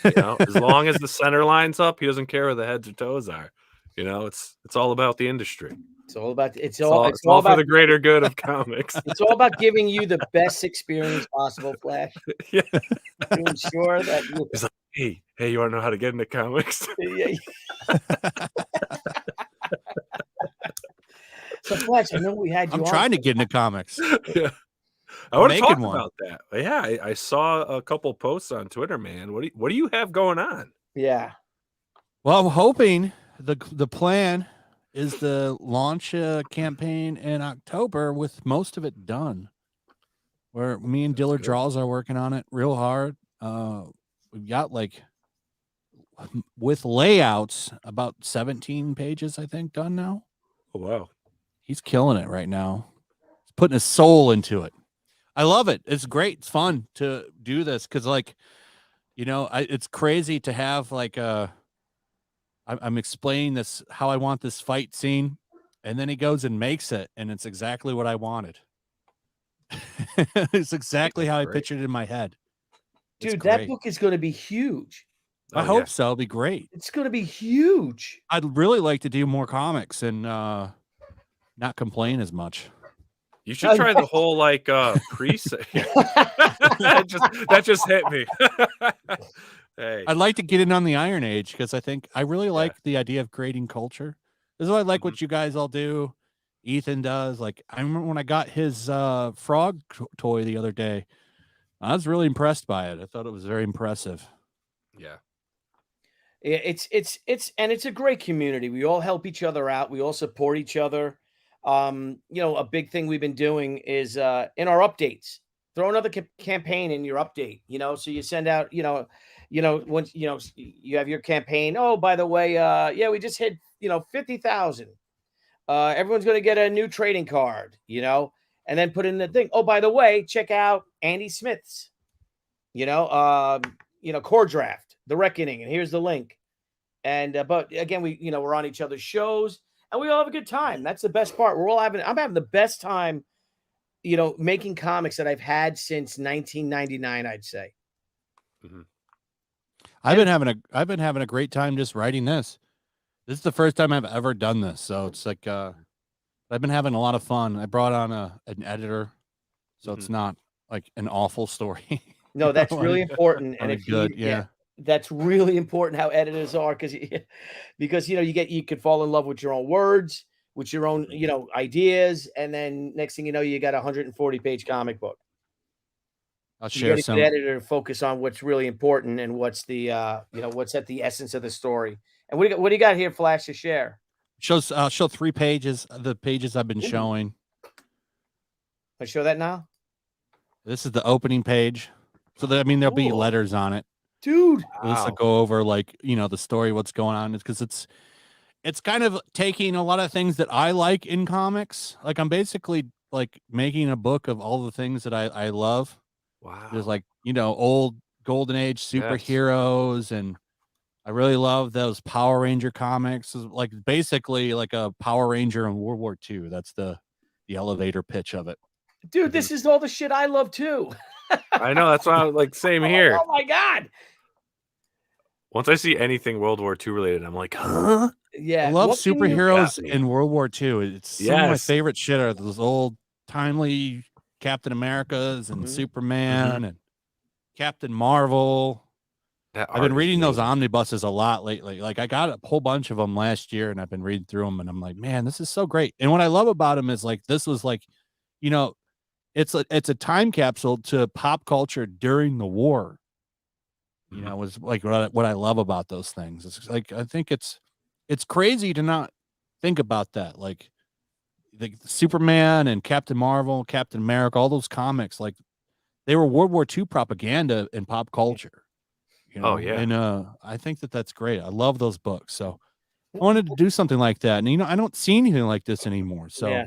Speaker 6: As long as the center line's up, he doesn't care where the heads or toes are. It's all about the industry.
Speaker 1: It's all about
Speaker 6: It's all
Speaker 1: about
Speaker 6: for the greater good of comics.
Speaker 1: It's all about giving you the best experience possible, Flash.
Speaker 6: Yeah.
Speaker 1: To ensure that you.
Speaker 6: He's like, hey, you want to know how to get into comics?
Speaker 1: Yeah. So, Flash, I know we had you.
Speaker 5: I'm trying to get into comics.
Speaker 6: Yeah. I want to talk
Speaker 5: making one.
Speaker 6: about that. Yeah, I saw a couple posts on Twitter, man. What do you have going on?
Speaker 1: Yeah.
Speaker 5: Well, I'm hoping the plan is to launch a campaign in October with most of it done. Where me and Diller Draws are working on it real hard. We've got with layouts about 17 pages, I think, done now.
Speaker 6: Oh wow.
Speaker 5: He's killing it right now. He's putting his soul into it. I love it. It's great. It's fun to do this because, it's crazy to have I'm explaining this how I want this fight scene, and then he goes and makes it, and it's exactly what I wanted. It's exactly how I pictured it in my head.
Speaker 1: Dude, that book is going to be huge.
Speaker 5: I hope so. It'll be great.
Speaker 1: It's going to be huge.
Speaker 5: I'd really like to do more comics and not complain as much.
Speaker 6: You should try the whole preset. that just hit me. Hey.
Speaker 5: I'd like to get in on the Iron Age because I really like the idea of creating culture. This is why I like what you guys all do. Ethan does. Like, I remember when I got his frog toy the other day. I was really impressed by it. I thought it was very impressive.
Speaker 6: Yeah.
Speaker 1: It's a great community. We all help each other out. We all support each other. A big thing we've been doing is in our updates throw another campaign in your update, so you send out, once, you have your campaign. Oh, by the way, yeah, we just hit, 50,000. Everyone's going to get a new trading card, and then put in the thing. Oh, by the way, check out Andy Smith's, core draft, The Reckoning. And here's the link. And, but again, we're on each other's shows and we all have a good time. That's the best part. I'm having the best time, making comics that I've had since 1999, I'd say.
Speaker 6: Mm-hmm.
Speaker 5: I've been having a great time just writing this. This is the first time I've ever done this. So it's like, I've been having a lot of fun. I brought on an editor, so it's not like an awful story.
Speaker 1: No, that's really important. And if
Speaker 5: good,
Speaker 1: that's really important how editors are, because you could fall in love with your own words, with your own ideas, and then next thing you know, you got a 140-page comic book.
Speaker 5: I'll share some.
Speaker 1: The editor to focus on what's really important and what's the what's at the essence of the story. And what do you got here, Flash, to share?
Speaker 5: I'll show 3 pages. The pages I've been showing.
Speaker 1: I show that now.
Speaker 5: This is the opening page. So there'll be letters on it.
Speaker 1: Dude,
Speaker 5: wow. This will go over the story, what's going on, because it's kind of taking a lot of things that I like in comics. Like I'm basically like making a book of all the things that I love.
Speaker 6: Wow.
Speaker 5: There's old golden age superheroes, and I really love those Power Ranger comics. It's like basically like a Power Ranger in World War II. That's the elevator pitch of it.
Speaker 1: Dude, this is all the shit I love too.
Speaker 6: I know, that's why I'm like, same here.
Speaker 1: Oh my God.
Speaker 6: Once I see anything World War II related, I'm like, huh?
Speaker 1: Yeah.
Speaker 5: I love superheroes in World War II. It's some of my favorite shit are those old timely Captain Americas and Superman and Captain Marvel. I've been reading those omnibuses a lot lately. Like I got a whole bunch of them last year and I've been reading through them and I'm like, man, this is so great. And what I love about them is like, this was like, it's a time capsule to pop culture during the war. Was like what I love about those things. It's like, I think it's crazy to not think about that. Like the Superman and Captain Marvel, Captain America, all those comics, like they were World War II propaganda in pop culture.
Speaker 6: Oh yeah.
Speaker 5: And I think that's great. I love those books. So I wanted to do something like that. And I don't see anything like this anymore. So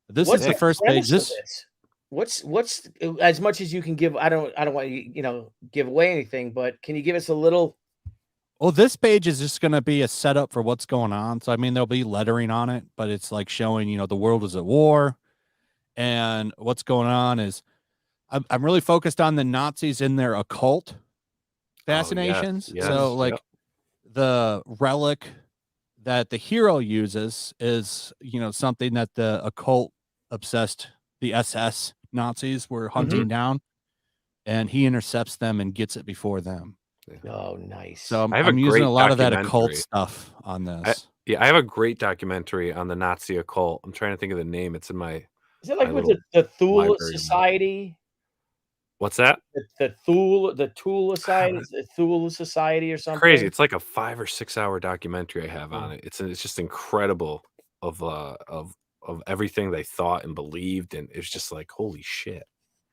Speaker 5: this is the first page.
Speaker 1: What's as much as you can give? I don't want you give away anything, but can you give us a little?
Speaker 5: Well, this page is just going to be a setup for what's going on. So there'll be lettering on it, but it's like showing the world is at war, and what's going on is I'm really focused on the Nazis in their occult fascinations.
Speaker 6: Yes,
Speaker 5: so the relic that the hero uses is something that the occult obsessed, the SS Nazis were hunting down, and he intercepts them and gets it before them.
Speaker 1: Oh, nice.
Speaker 5: So I'm using a lot of that occult stuff on this.
Speaker 6: I have a great documentary on the Nazi occult. I'm trying to think of the name. It's in my.
Speaker 1: Is it like with the Thule Society?
Speaker 6: What's that?
Speaker 1: The Thule Society, the Thule Society or something.
Speaker 6: Crazy. It's like a 5 or 6 hour documentary I have on it. It's just incredible of everything they thought and believed, and it's just like, holy shit.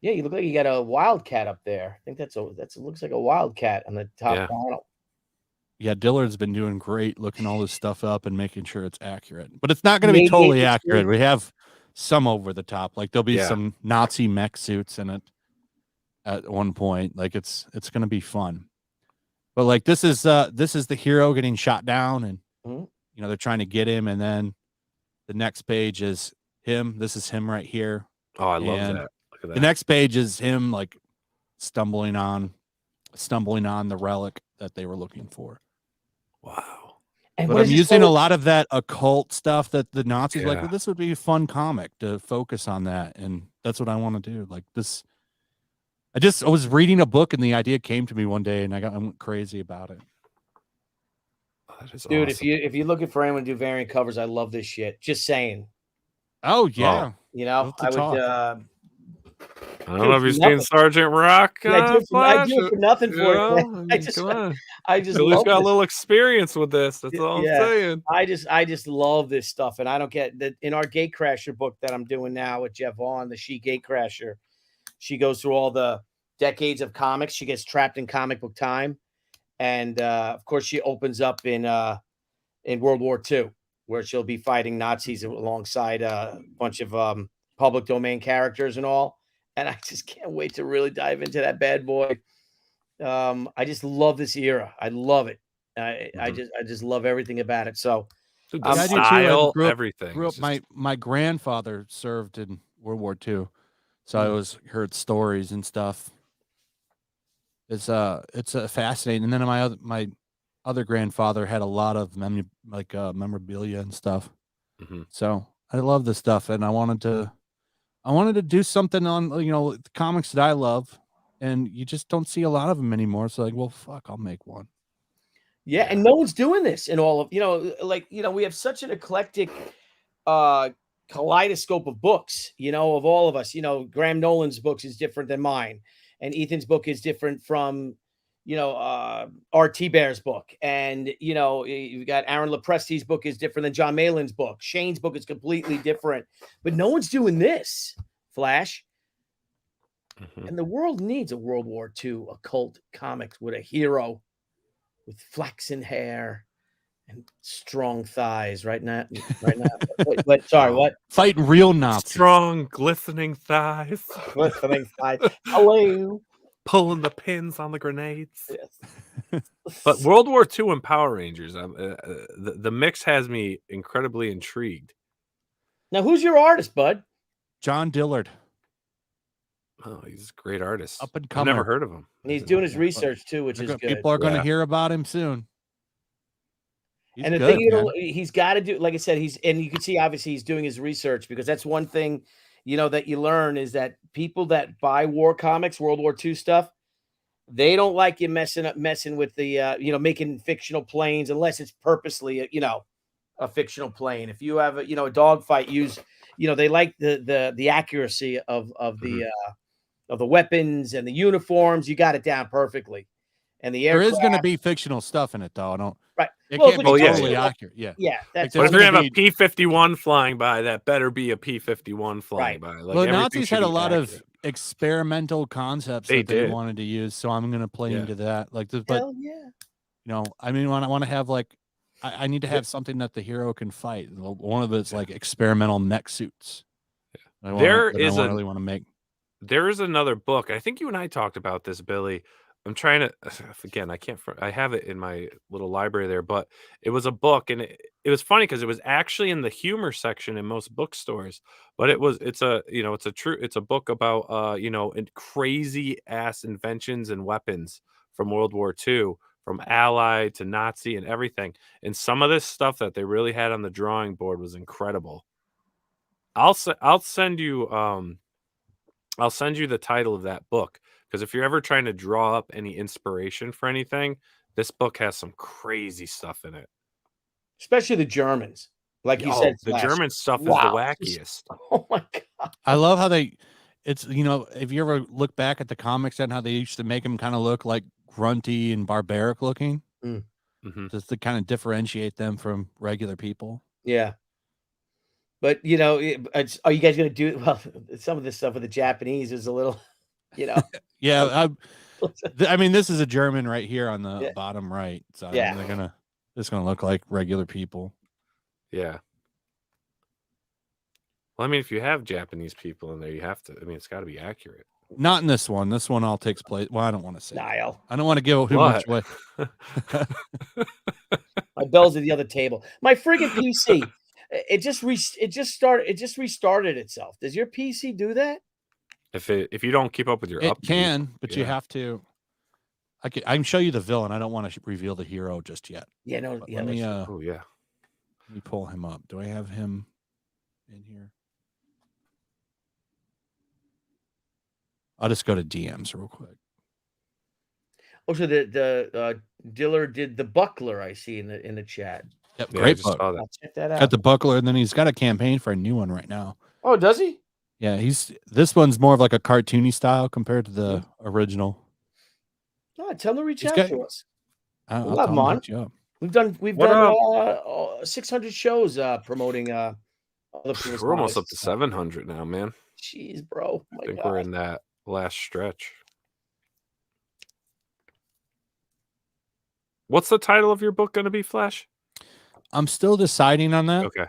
Speaker 1: Yeah, you look like you got a wildcat up there. I think that looks like a wildcat on the top panel.
Speaker 5: Yeah, Dillard's been doing great looking all this stuff up and making sure it's accurate. But it's not going to be totally accurate. We have some over the top. Like there'll be some Nazi mech suits in it at one point. Like it's going to be fun. But like this is the hero getting shot down, and they're trying to get him, and then the next page is him. This is him right here.
Speaker 6: Oh, I love that. Look at that.
Speaker 5: The next page is him like stumbling on the relic that they were looking for.
Speaker 6: Wow.
Speaker 5: And but I'm using a lot of that occult stuff that the Nazis like, well, this would be a fun comic to focus on that. And that's what I want to do. Like this, I was reading a book and the idea came to me one day and I went crazy about it.
Speaker 1: Dude, awesome. if you're looking for anyone to do variant covers, I love this shit. Just saying.
Speaker 5: Oh yeah.
Speaker 1: I would
Speaker 6: I don't know if you've seen Sergeant Rock.
Speaker 1: I do it for nothing for it. I just
Speaker 6: Billy's got a little experience with this. That's all I'm saying.
Speaker 1: I just love this stuff, and I don't get that in our Gatecrasher book that I'm doing now with Jeff Vaughn, the She Gatecrasher. She goes through all the decades of comics. She gets trapped in comic book time, and of course, she opens up in World War II, where she'll be fighting Nazis alongside a bunch of public domain characters and all. And I just can't wait to really dive into that bad boy. I just love this era. I love it. I just love everything about it. So
Speaker 6: Dude,
Speaker 5: Yeah,
Speaker 6: the
Speaker 5: I do too. I
Speaker 6: style,
Speaker 5: grew up-
Speaker 6: everything.
Speaker 5: Grew up,
Speaker 6: It's just-
Speaker 5: my grandfather served in World War II, so I always heard stories and stuff. It's fascinating. And then my other grandfather had a lot of memorabilia and stuff.
Speaker 6: Mhm.
Speaker 5: So I love this stuff, and I wanted to do something on the comics that I love, and you just don't see a lot of them anymore. So like, well, fuck, I'll make one.
Speaker 1: yeah, and no one's doing this in all of we have such an eclectic kaleidoscope of books, of all of us. Graham Nolan's books is different than mine, and Ethan's book is different from R.T. Bear's book, and you've got Aaron Lepresti's book is different than John Malin's book. Shane's book is completely different, but no one's doing this, Flash.
Speaker 6: Mhm.
Speaker 1: And the world needs a World War II occult comics with a hero with flaxen hair and strong thighs. Right now. But sorry, what?
Speaker 5: Fighting real Nazis.
Speaker 6: Strong, glistening thighs.
Speaker 1: Glistening thighs. Hello.
Speaker 6: Pulling the pins on the grenades.
Speaker 1: Yes.
Speaker 6: But World War II and Power Rangers, the mix has me incredibly intrigued.
Speaker 1: Now, who's your artist, bud?
Speaker 5: John Dillard,
Speaker 6: Oh, he's a great artist.
Speaker 5: up and
Speaker 6: I've
Speaker 5: coming.
Speaker 6: never heard of him.
Speaker 1: And he's doing his research too, which is good.
Speaker 5: People are going to
Speaker 6: Yeah.
Speaker 5: hear about him soon. He's
Speaker 1: And the
Speaker 5: good,
Speaker 1: thing
Speaker 5: man.
Speaker 1: he's got to do, like I said, and you can see obviously he's doing his research, because that's one thing, that you learn is that people that buy war comics, World War II stuff, they don't like you messing with the, making fictional planes unless it's purposely, a fictional plane. If you have a dogfight, they like the accuracy of the weapons and the uniforms. You got it down perfectly. And the
Speaker 5: There
Speaker 1: aircraft,
Speaker 5: is going to be fictional stuff in it, though. I don't.
Speaker 1: right.
Speaker 5: It
Speaker 1: Well,
Speaker 5: can't
Speaker 1: but
Speaker 5: be
Speaker 6: yeah,
Speaker 5: totally
Speaker 1: yeah.
Speaker 5: accurate. Yeah.
Speaker 1: Yeah, that's
Speaker 6: But if
Speaker 5: there's
Speaker 6: they're gonna have
Speaker 5: gonna
Speaker 6: a P-51 flying by, that better be a P-51 flying
Speaker 1: Right.
Speaker 6: by. Like,
Speaker 5: Well,
Speaker 6: everything
Speaker 5: Nazis
Speaker 6: should
Speaker 5: had a
Speaker 6: be
Speaker 5: lot of
Speaker 6: accurate.
Speaker 5: experimental concepts
Speaker 6: They
Speaker 5: that they
Speaker 6: did.
Speaker 5: wanted to use, so I'm going to play
Speaker 6: Yeah.
Speaker 5: into that. Like, but
Speaker 1: hell yeah.
Speaker 5: I mean, when I want to have I need to have something that the hero can fight. One of it's like experimental mech suits. I really want to make.
Speaker 6: There is another book. I think you and I talked about this, Billy. I'm trying to again. I have it in my little library there, but it was a book, and it was funny because it was actually in the humor section in most bookstores. But it's a book about crazy ass inventions and weapons from World War II, from Allied to Nazi and everything. And some of this stuff that they really had on the drawing board was incredible. I'll send you the title of that book, because if you're ever trying to draw up any inspiration for anything, this book has some crazy stuff in it.
Speaker 1: Especially the Germans. Like you said,
Speaker 6: the
Speaker 1: Flash.
Speaker 6: German stuff
Speaker 1: Wow.
Speaker 6: is the wackiest.
Speaker 1: Oh my God.
Speaker 5: I love how if you ever look back at the comics and how they used to make them kind of look like grunty and barbaric looking, just to kind of differentiate them from regular people.
Speaker 1: Yeah. But, are you guys going to do, well, some of this stuff with the Japanese is a little,
Speaker 5: Yeah. I mean, this is a German right here on the bottom right. So
Speaker 1: Yeah.
Speaker 5: it's going to look like regular people.
Speaker 6: Yeah. Well, I mean, if you have Japanese people in there, you have to. I mean, it's got to be accurate.
Speaker 5: Not in this one. This one all takes place. Well, I don't want to say.
Speaker 1: Niall.
Speaker 5: I don't want to give too much away.
Speaker 1: My bells at the other table. My friggin' PC. It just restarted itself. Does your PC do that?
Speaker 6: If you don't keep up with your
Speaker 5: It
Speaker 6: updates,
Speaker 5: can, but you have to. I can show you the villain. I don't want to reveal the hero just yet.
Speaker 1: Yeah, no.
Speaker 5: But
Speaker 1: Yeah,
Speaker 5: let
Speaker 6: me
Speaker 5: pull him up. Do I have him in here? I'll just go to DMs real quick.
Speaker 1: Oh, so the Diller did the Buckler. I see in the chat.
Speaker 5: Yep,
Speaker 6: Yeah, I
Speaker 5: great
Speaker 6: just
Speaker 5: book.
Speaker 6: saw that.
Speaker 1: I'll check that out.
Speaker 5: Got the Buckler, and then he's got a campaign for a new one right now.
Speaker 1: Oh, does he?
Speaker 5: Yeah, this one's more of like a cartoony style compared to the original.
Speaker 1: Oh, tell him to reach
Speaker 5: He's
Speaker 1: out
Speaker 5: got-
Speaker 1: to us.
Speaker 5: I'll
Speaker 1: We'll
Speaker 5: tell
Speaker 1: have
Speaker 5: him
Speaker 1: him
Speaker 5: to
Speaker 1: on.
Speaker 5: hit you up.
Speaker 1: We've
Speaker 6: What
Speaker 1: done 600 shows promoting other people's
Speaker 6: We're almost up
Speaker 1: comics.
Speaker 6: to 700 now, man.
Speaker 1: Jeez, bro.
Speaker 6: I think we're in that last stretch. What's the title of your book going to be, Flash?
Speaker 5: I'm still deciding on that.
Speaker 6: Okay.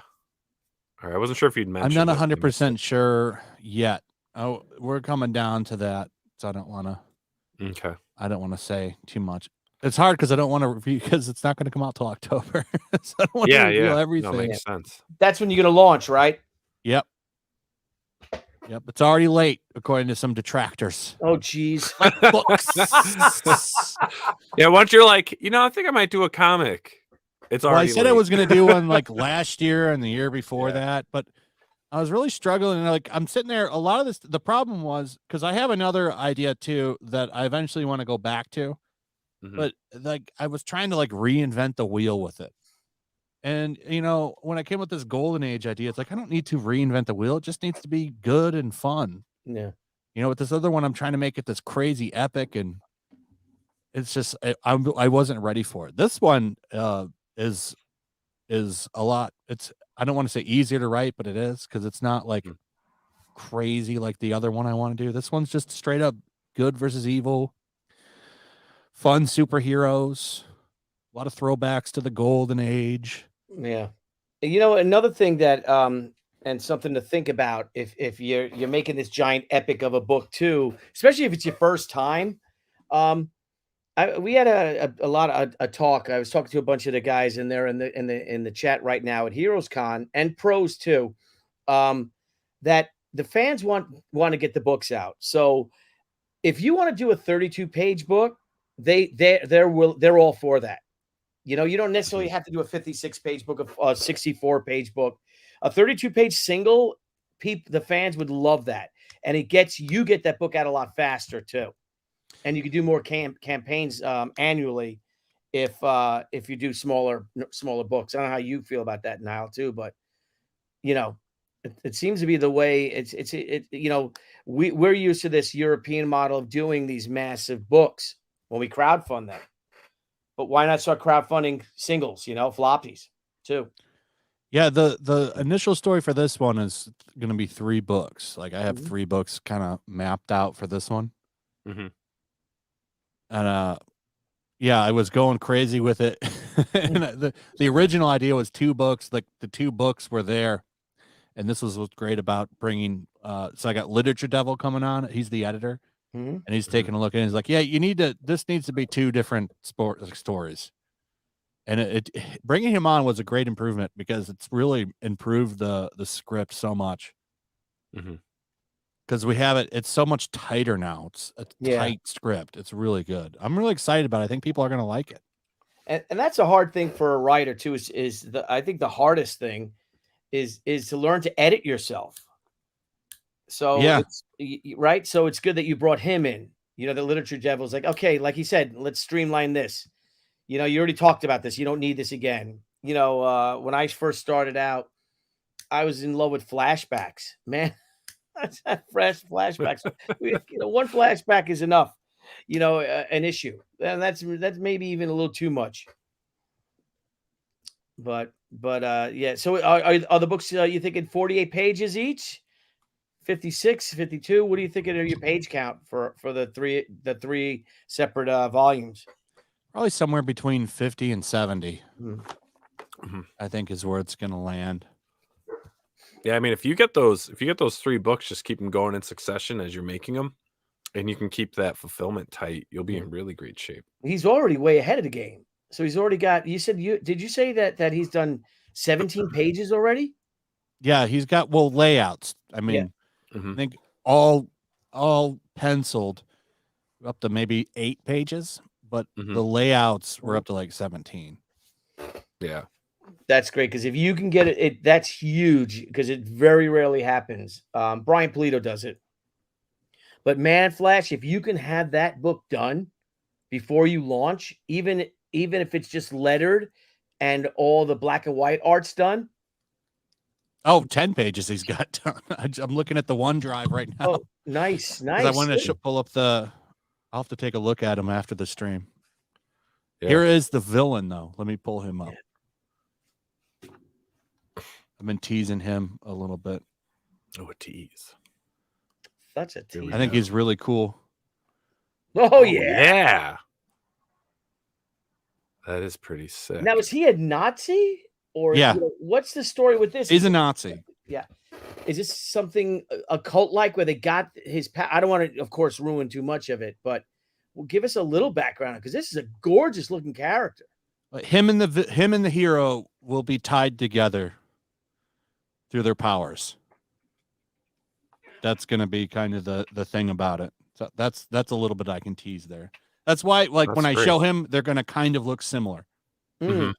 Speaker 6: All right. I wasn't sure if you'd mentioned.
Speaker 5: I'm not
Speaker 6: it.
Speaker 5: 100% sure yet. Oh, we're coming down to that, so I don't want to.
Speaker 6: Okay.
Speaker 5: I don't want to say too much. It's hard because I don't want to review because it's not going to come out till October. So I don't want to reveal everything.
Speaker 6: No, makes sense.
Speaker 1: That's when you're going to launch, right?
Speaker 5: Yep. It's already late, according to some detractors.
Speaker 1: Oh, geez.
Speaker 5: Books.
Speaker 6: Yeah, once you're like, I think I might do a comic. It's already.
Speaker 5: Well, I said
Speaker 6: late.
Speaker 5: I was going to do one like last year and the year before that, but I was really struggling. Like, I'm sitting there. A lot of this, the problem was because I have another idea too that I eventually want to go back to, but like I was trying to like reinvent the wheel with it. And, when I came with this golden age idea, it's like, I don't need to reinvent the wheel. It just needs to be good and fun.
Speaker 1: Yeah.
Speaker 5: With this other one, I'm trying to make it this crazy epic. And it's just, I wasn't ready for it. This one is a lot. I don't want to say easier to write, but it is, because it's not like crazy like the other one I want to do. This one's just straight up good versus evil, fun superheroes, a lot of throwbacks to the golden age.
Speaker 1: Yeah. Another thing that and something to think about if you're making this giant epic of a book too, especially if it's your first time. We had a talk. I was talking to a bunch of the guys in there in the chat right now at Heroes Con and pros too. That the fans want to get the books out. So if you want to do a 32-page book, they're all for that. You don't necessarily have to do a 56-page book, a 64-page book, a 32-page single. The fans would love that, and you get that book out a lot faster too, and you can do more campaigns annually if you do smaller books. I don't know how you feel about that, Niall, too, but it seems to be the way we're used to this European model of doing these massive books when we crowdfund them. But why not start crowdfunding singles, floppies too?
Speaker 5: Yeah, the initial story for this one is going to be 3 books. Like I have 3 books kind of mapped out for this one. And I was going crazy with it. And the original idea was 2 books. Like the 2 books were there, and this was what's great about bringing. So I got Literature Devil coming on. He's the editor. And he's taking a look and he's like, yeah, this needs to be 2 different stories. And bringing him on was a great improvement because it's really improved the script so much. Because we have it's so much tighter now. It's a tight script. It's really good. I'm really excited about it. I think people are going to like it.
Speaker 1: And that's a hard thing for a writer too, I think the hardest thing is to learn to edit yourself. So it's right. So it's good that you brought him in. The Literature Devil's like, okay, like he said, let's streamline this. You already talked about this. You don't need this again. When I first started out, I was in love with flashbacks. Man, fresh flashbacks. One flashback is enough. An issue, and that's maybe even a little too much. But yeah. So are the books you thinking 48 pages each? 56, 52. What do you think of your page count for the three separate volumes?
Speaker 5: Probably somewhere between 50 and 70. I think is where it's going to land.
Speaker 6: Yeah, I mean, if you get those 3 books, just keep them going in succession as you're making them, and you can keep that fulfillment tight. You'll be in really great shape.
Speaker 1: He's already way ahead of the game. So he's already got. Did you say that he's done 17 pages already?
Speaker 5: Yeah, he's got layouts. I mean. I think all penciled up to maybe 8 pages, but the layouts were up to like 17.
Speaker 6: Yeah,
Speaker 1: that's great because if you can get it, that's huge because it very rarely happens. Brian Polito does it, but man, Flash, if you can have that book done before you launch, even if it's just lettered and all the black and white art's done.
Speaker 5: Oh, 10 pages he's got done. I'm looking at the OneDrive right now.
Speaker 1: Oh, nice.
Speaker 5: I wanted to pull up I'll have to take a look at him after the stream.
Speaker 6: Yeah.
Speaker 5: Here is the villain, though. Let me pull him up. I've been teasing him a little bit.
Speaker 6: Oh, a tease.
Speaker 1: That's a
Speaker 6: Here we
Speaker 1: tease.
Speaker 5: I think he's really cool.
Speaker 1: Oh, yeah.
Speaker 6: Yeah. That is pretty sick.
Speaker 1: Now, is he a Nazi? Or
Speaker 5: Yeah.
Speaker 1: what's the story with this?
Speaker 5: He's a Nazi.
Speaker 1: Yeah. Is this something a cult like where they got his? I don't want to, of course, ruin too much of it, but give us a little background because this is a gorgeous looking character.
Speaker 5: Him and the hero will be tied together through their powers. That's going to be kind of the thing about it. So that's a little bit I can tease there. That's why, like, when I show him, they're going to kind of look similar.
Speaker 6: Mhm.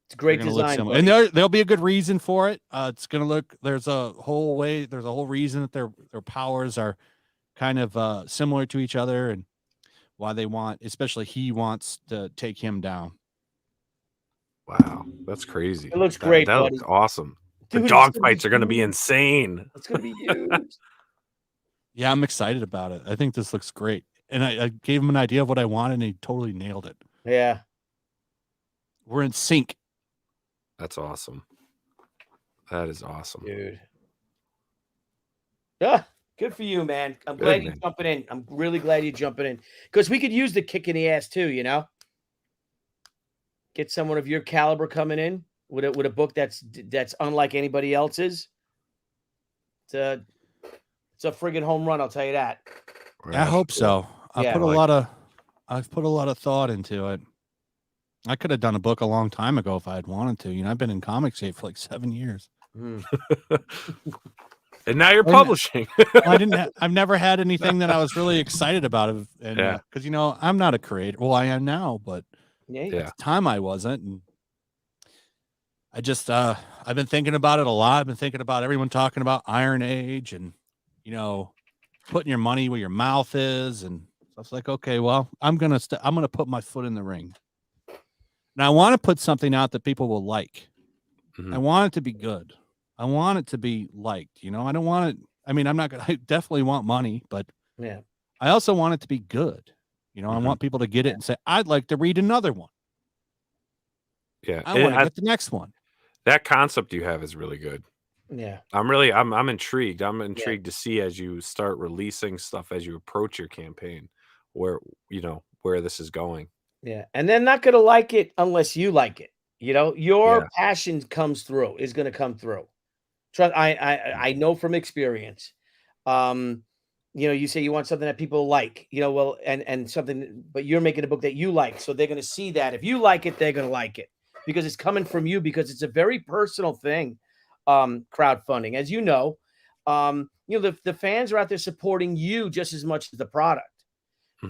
Speaker 1: It's great design,
Speaker 5: and there'll be a good reason for it. It's going to look. There's a whole reason that their powers are kind of similar to each other, and why they want, especially he wants to take him down.
Speaker 6: Wow, that's crazy.
Speaker 1: It looks great.
Speaker 6: That
Speaker 1: buddy.
Speaker 6: looks awesome.
Speaker 1: Dude,
Speaker 6: the dog fights are going to be insane.
Speaker 1: It's going to be huge.
Speaker 5: Yeah, I'm excited about it. I think this looks great. And I gave him an idea of what I wanted, and he totally nailed it.
Speaker 1: Yeah.
Speaker 5: We're in sync.
Speaker 6: That's awesome. That is awesome.
Speaker 1: Dude. Yeah, good for you, man. I'm glad you're jumping in. I'm really glad you're jumping in. Because we could use the kick in the ass too, you know? Get someone of your caliber coming in with a book that's unlike anybody else's. It's a friggin' home run, I'll tell you that.
Speaker 5: I hope so. I've
Speaker 1: Yeah,
Speaker 5: put a lot of thought into it. I could have done a book a long time ago if I had wanted to. You know, I've been in comics for like 7 years.
Speaker 6: And now you're publishing.
Speaker 5: I've never had anything that I was really excited about. And because you know, I'm not a creator. Well, I am now, but at the time I wasn't. And I just I've been thinking about it a lot. I've been thinking about everyone talking about Iron Age and, you know, putting your money where your mouth is. And I was like, okay, well, I'm gonna put my foot in the ring. And I want to put something out that people will like.
Speaker 6: Mhm.
Speaker 5: I want it to be good. I want it to be liked. You know, I don't want it. I mean, I definitely want money, but
Speaker 1: yeah,
Speaker 5: I also want it to be good. You know, I want people to get it and say, I'd like to read another one.
Speaker 6: Yeah.
Speaker 5: I want to get the next one.
Speaker 6: That concept you have is really good.
Speaker 1: Yeah.
Speaker 6: I'm intrigued. I'm intrigued to see as you start releasing stuff, as you approach your campaign, where this is going.
Speaker 1: Yeah. And they're not going to like it unless you like it. You know, your passion is going to come through. Trust, I know from experience. You know, you say you want something that people like, you know, well, and something, but you're making a book that you like. So they're going to see that. If you like it, they're going to like it because it's coming from you, because it's a very personal thing. Crowdfunding, as you know, the fans are out there supporting you just as much as the product.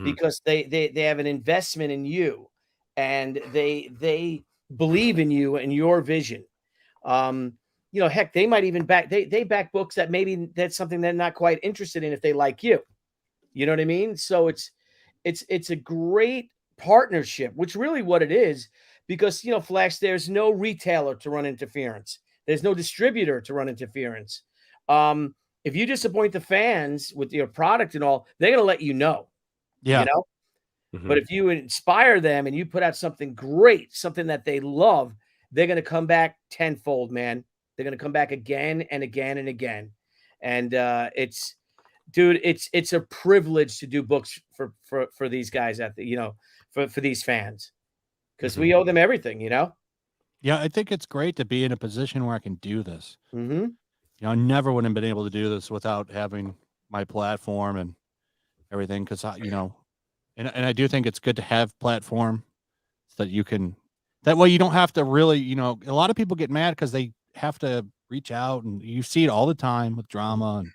Speaker 1: Because they have an investment in you, and they believe in you and your vision. You know, heck, they might even back books that maybe that's something they're not quite interested in if they like you. You know what I mean? So it's a great partnership, which really what it is, because you know, Flash, there's no retailer to run interference. There's no distributor to run interference. If you disappoint the fans with your product and all, they're gonna let you know.
Speaker 5: Yeah.
Speaker 1: You know? But if you inspire them and you put out something great, something that they love, they're going to come back tenfold, man. They're going to come back again and again and again. And it's a privilege to do books for these guys for these fans, because we owe them everything, you know?
Speaker 5: Yeah. I think it's great to be in a position where I can do this. You know, I never would have been able to do this without having my platform and everything, because you know, and I do think it's good to have platform so that you can, that way you don't have to really, you know, a lot of people get mad because they have to reach out, and you see it all the time with drama and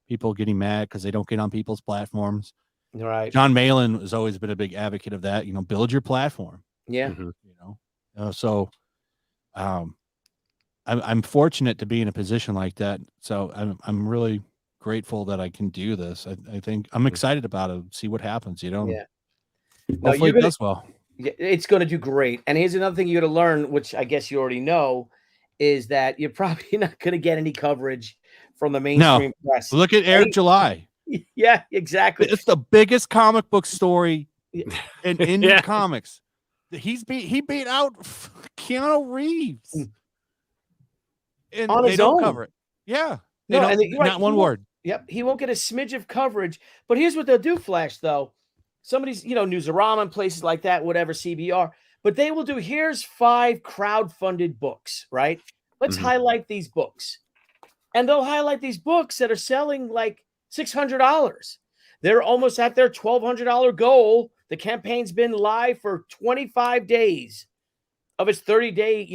Speaker 5: people getting mad because they don't get on people's platforms.
Speaker 1: Right.
Speaker 5: John Malin has always been a big advocate of that, you know, build your platform.
Speaker 1: Yeah.
Speaker 5: You know, so I'm fortunate to be in a position like that. So I'm really grateful that I can do this. I think I'm excited about it. See what happens, you know?
Speaker 1: Yeah.
Speaker 5: Hopefully it does well.
Speaker 1: Yeah, it's going to do great. And here's another thing you got to learn, which I guess you already know, is that you're probably not going to get any coverage from the mainstream press.
Speaker 5: Look at Air July.
Speaker 1: Yeah, exactly.
Speaker 5: It's the biggest comic book story in indie comics. He beat out Keanu Reeves. And
Speaker 1: on
Speaker 5: they
Speaker 1: his
Speaker 5: don't
Speaker 1: own.
Speaker 5: cover it. Yeah.
Speaker 1: No,
Speaker 5: not one word.
Speaker 1: Yep, he won't get a smidge of coverage. But here's what they'll do, Flash, though. Somebody's, Newsarama and places like that, whatever, CBR. But they will do, here's 5 crowd-funded books, right? Let's highlight these books. And they'll highlight these books that are selling like $600. They're almost at their $1,200 goal. The campaign's been live for 25 days of its 30-day,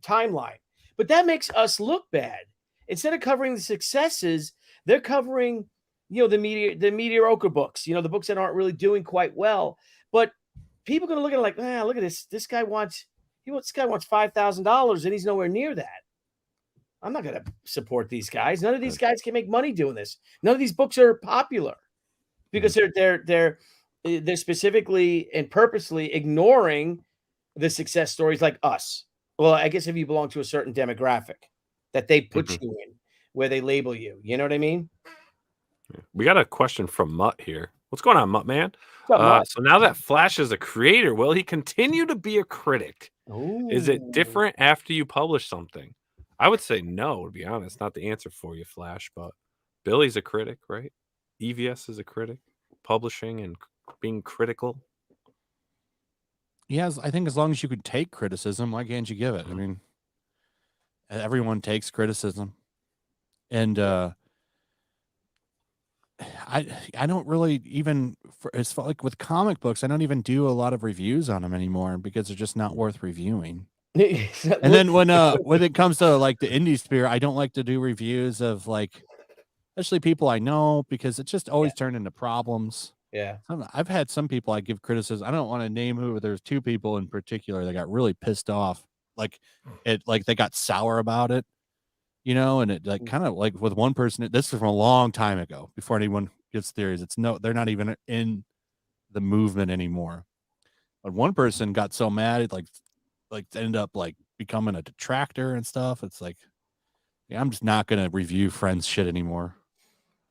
Speaker 1: timeline. But that makes us look bad. Instead of covering the successes, they're covering, the mediocre books, the books that aren't really doing quite well. But people are going to look at it like, look at this. This guy wants $5,000 and he's nowhere near that. I'm not going to support these guys. None of these guys can make money doing this. None of these books are popular because they're specifically and purposely ignoring the success stories like us. Well, I guess if you belong to a certain demographic that they put you in, where they label you, you know what I mean?
Speaker 6: We got a question from Mutt here. What's going on, Mutt man?
Speaker 1: What's up, Mutt?
Speaker 6: So now that Flash is a creator, will he continue to be a critic?
Speaker 1: Ooh.
Speaker 6: Is it different after you publish something? I would say no, to be honest. Not the answer for you, Flash, but Billy's a critic, right? EVS is a critic, publishing and being critical.
Speaker 5: Yes, I think as long as you could take criticism, why can't you give it? I mean, everyone takes criticism. And I don't really even, it's like with comic books, I don't even do a lot of reviews on them anymore because they're just not worth reviewing. And then when it comes to like the indie sphere, I don't like to do reviews of like, especially people I know, because it just always turned into problems.
Speaker 1: Yeah.
Speaker 5: I've had some people I give criticism. I don't want to name who, but there's 2 people in particular that got really pissed off. Like they got sour about it, and it like kind of like with one person, this is from a long time ago before anyone gives theories. They're not even in the movement anymore. But one person got so mad, it like ended up like becoming a detractor and stuff. It's like, I'm just not going to review friends' shit anymore.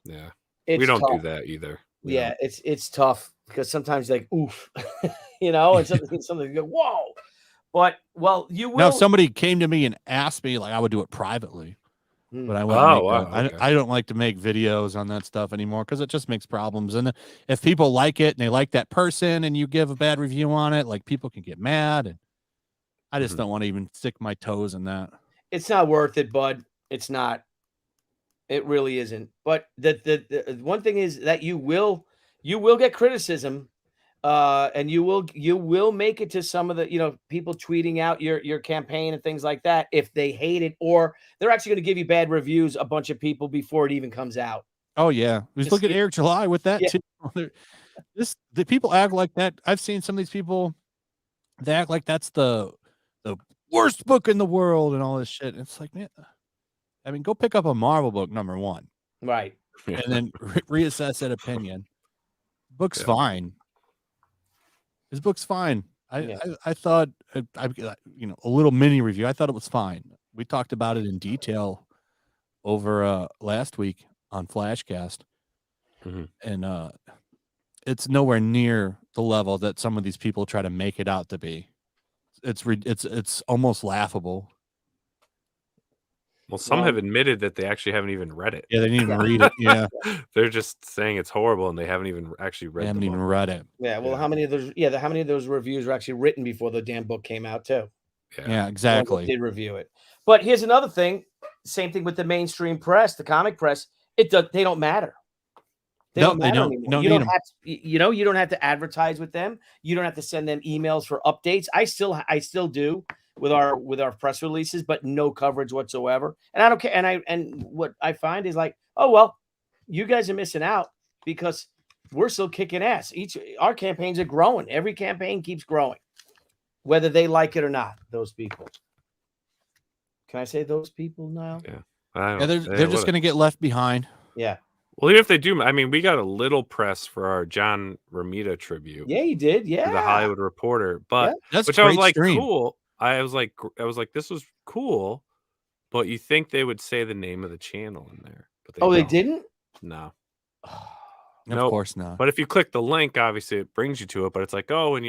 Speaker 6: Yeah.
Speaker 1: It's
Speaker 6: we don't
Speaker 1: tough.
Speaker 6: do that either.
Speaker 1: It's tough because sometimes like, oof, and something you go, whoa. But you will.
Speaker 5: Now, if somebody came to me and asked me, like, I would do it privately. But I wouldn't I don't like to make videos on that stuff anymore because it just makes problems. And if people like it and they like that person and you give a bad review on it, like people can get mad. And I just don't want to even stick my toes in that.
Speaker 1: It's not worth it, bud. It's not. It really isn't. But the one thing is that you will get criticism, and you will make it to some of the people tweeting out your campaign and things like that if they hate it, or they're actually going to give you bad reviews, a bunch of people before it even comes out.
Speaker 5: Oh yeah, just look at Eric July with that too. The people act like that. I've seen some of these people. They act like that's the worst book in the world and all this shit. It's like, man, I mean, go pick up a Marvel book, number 1.
Speaker 1: Right.
Speaker 5: And then reassess that opinion. Book's fine. His book's fine. I thought, a little mini review. I thought it was fine. We talked about it in detail over last week on Flashcast. And it's nowhere near the level that some of these people try to make it out to be. It's almost laughable.
Speaker 6: Well, some have admitted that they actually haven't even read it.
Speaker 5: Yeah, they didn't even read it. Yeah,
Speaker 6: they're just saying it's horrible, and they haven't even actually read.
Speaker 5: They haven't even read it.
Speaker 1: Yeah. Well, how many of those? Yeah, how many of those reviews were actually written before the damn book came out too?
Speaker 5: Yeah, exactly.
Speaker 1: Did review it, but here's another thing. Same thing with the mainstream press, the comic press. They don't matter. They don't matter anymore. You don't have to, you don't have to advertise with them. You don't have to send them emails for updates. I still do with our press releases, but no coverage whatsoever. And I don't care. And what I find is like, oh well, you guys are missing out because we're still kicking ass. Our campaigns are growing. Every campaign keeps growing, whether they like it or not. Those people. Can I say those people now?
Speaker 6: Yeah.
Speaker 5: They're just going to get left behind.
Speaker 1: Yeah.
Speaker 6: Well, even if they do, I mean, we got a little press for our John Romita tribute.
Speaker 1: Yeah, you did. Yeah.
Speaker 6: The Hollywood Reporter, but
Speaker 5: That's
Speaker 6: I was like,
Speaker 5: stream.
Speaker 6: cool. I was like, this was cool, but you think they would say the name of the channel in there? But
Speaker 1: they didn't?
Speaker 6: No.
Speaker 5: Of course not.
Speaker 6: But if you click the link, obviously it brings you to it. But it's like, oh, and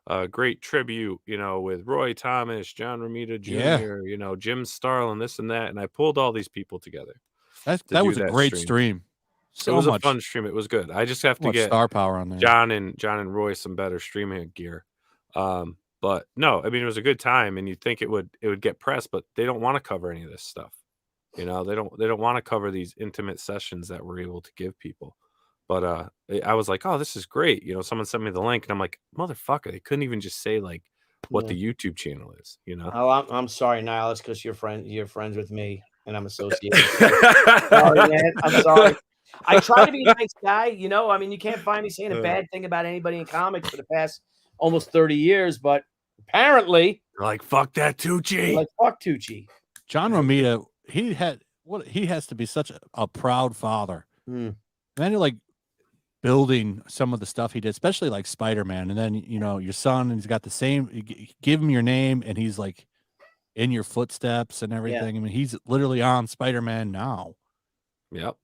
Speaker 6: a great tribute, with Roy Thomas, John Romita
Speaker 5: Yeah.
Speaker 6: Jr., Jim Starlin, this and that, and I pulled all these people together to
Speaker 5: That
Speaker 6: do
Speaker 5: was a
Speaker 6: that
Speaker 5: great
Speaker 6: stream.
Speaker 5: stream.
Speaker 6: It
Speaker 5: So
Speaker 6: was a
Speaker 5: much,
Speaker 6: fun stream. It was good. I just have to
Speaker 5: much
Speaker 6: get
Speaker 5: star power on there.
Speaker 6: John and Roy some better streaming gear. But no, I mean, it was a good time, and you'd think it would get press, but they don't want to cover any of this stuff. They don't want to cover these intimate sessions that we're able to give people. But I was like, oh, this is great. Someone sent me the link, and I'm like, motherfucker, they couldn't even just say like what the YouTube channel is.
Speaker 1: Oh, I'm sorry, Niall. It's because you're friends with me, and I'm associated. Sorry, man. I'm sorry. I try to be a nice guy, I mean, you can't find me saying a bad thing about anybody in comics for the past almost 30 years, but apparently,
Speaker 6: like, fuck that Tucci.
Speaker 1: like, fuck Tucci.
Speaker 5: John Romita, he has to be such a proud father.
Speaker 1: Mm.
Speaker 5: And then like building some of the stuff he did, especially like Spider-Man, and then your son, and he's got the same. You give him your name, and he's like in your footsteps and everything. I mean, he's literally on Spider-Man now.
Speaker 6: Yep.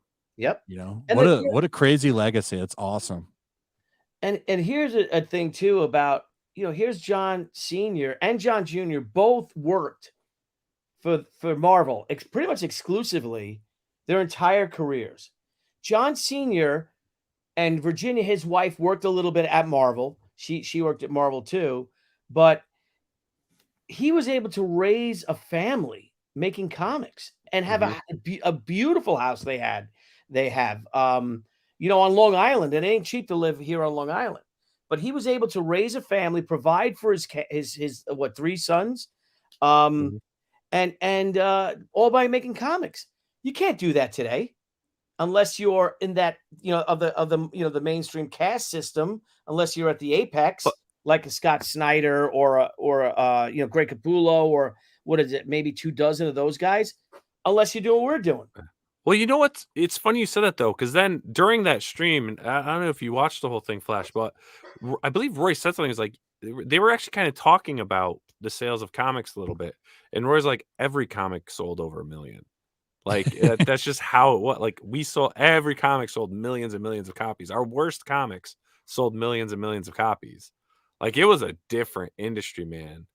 Speaker 1: And
Speaker 5: what a crazy legacy. It's awesome.
Speaker 1: And here's a thing too about, here's John Sr. and John Jr. both worked for Marvel pretty much exclusively their entire careers. John Sr. and Virginia, his wife, worked a little bit at Marvel. She worked at Marvel too, but he was able to raise a family making comics and have a beautiful house they have. On Long Island. It ain't cheap to live here on Long Island, but he was able to raise a family, provide for his 3 sons, and all by making comics. You can't do that today, unless you're in that of the mainstream caste system. Unless you're at the apex, like a Scott Snyder or Greg Capullo, or what is it? Maybe 24 of those guys. Unless you do what we're doing.
Speaker 6: Well, you know what? It's funny you said that, though, because then during that stream, and I don't know if you watched the whole thing, Flash, but I believe Roy said something. It was like they were actually kind of talking about the sales of comics a little bit. And Roy's like, every comic sold over 1 million. Like, that's just how it was. Like, every comic sold millions and millions of copies. Our worst comics sold millions and millions of copies. Like, it was a different industry, man.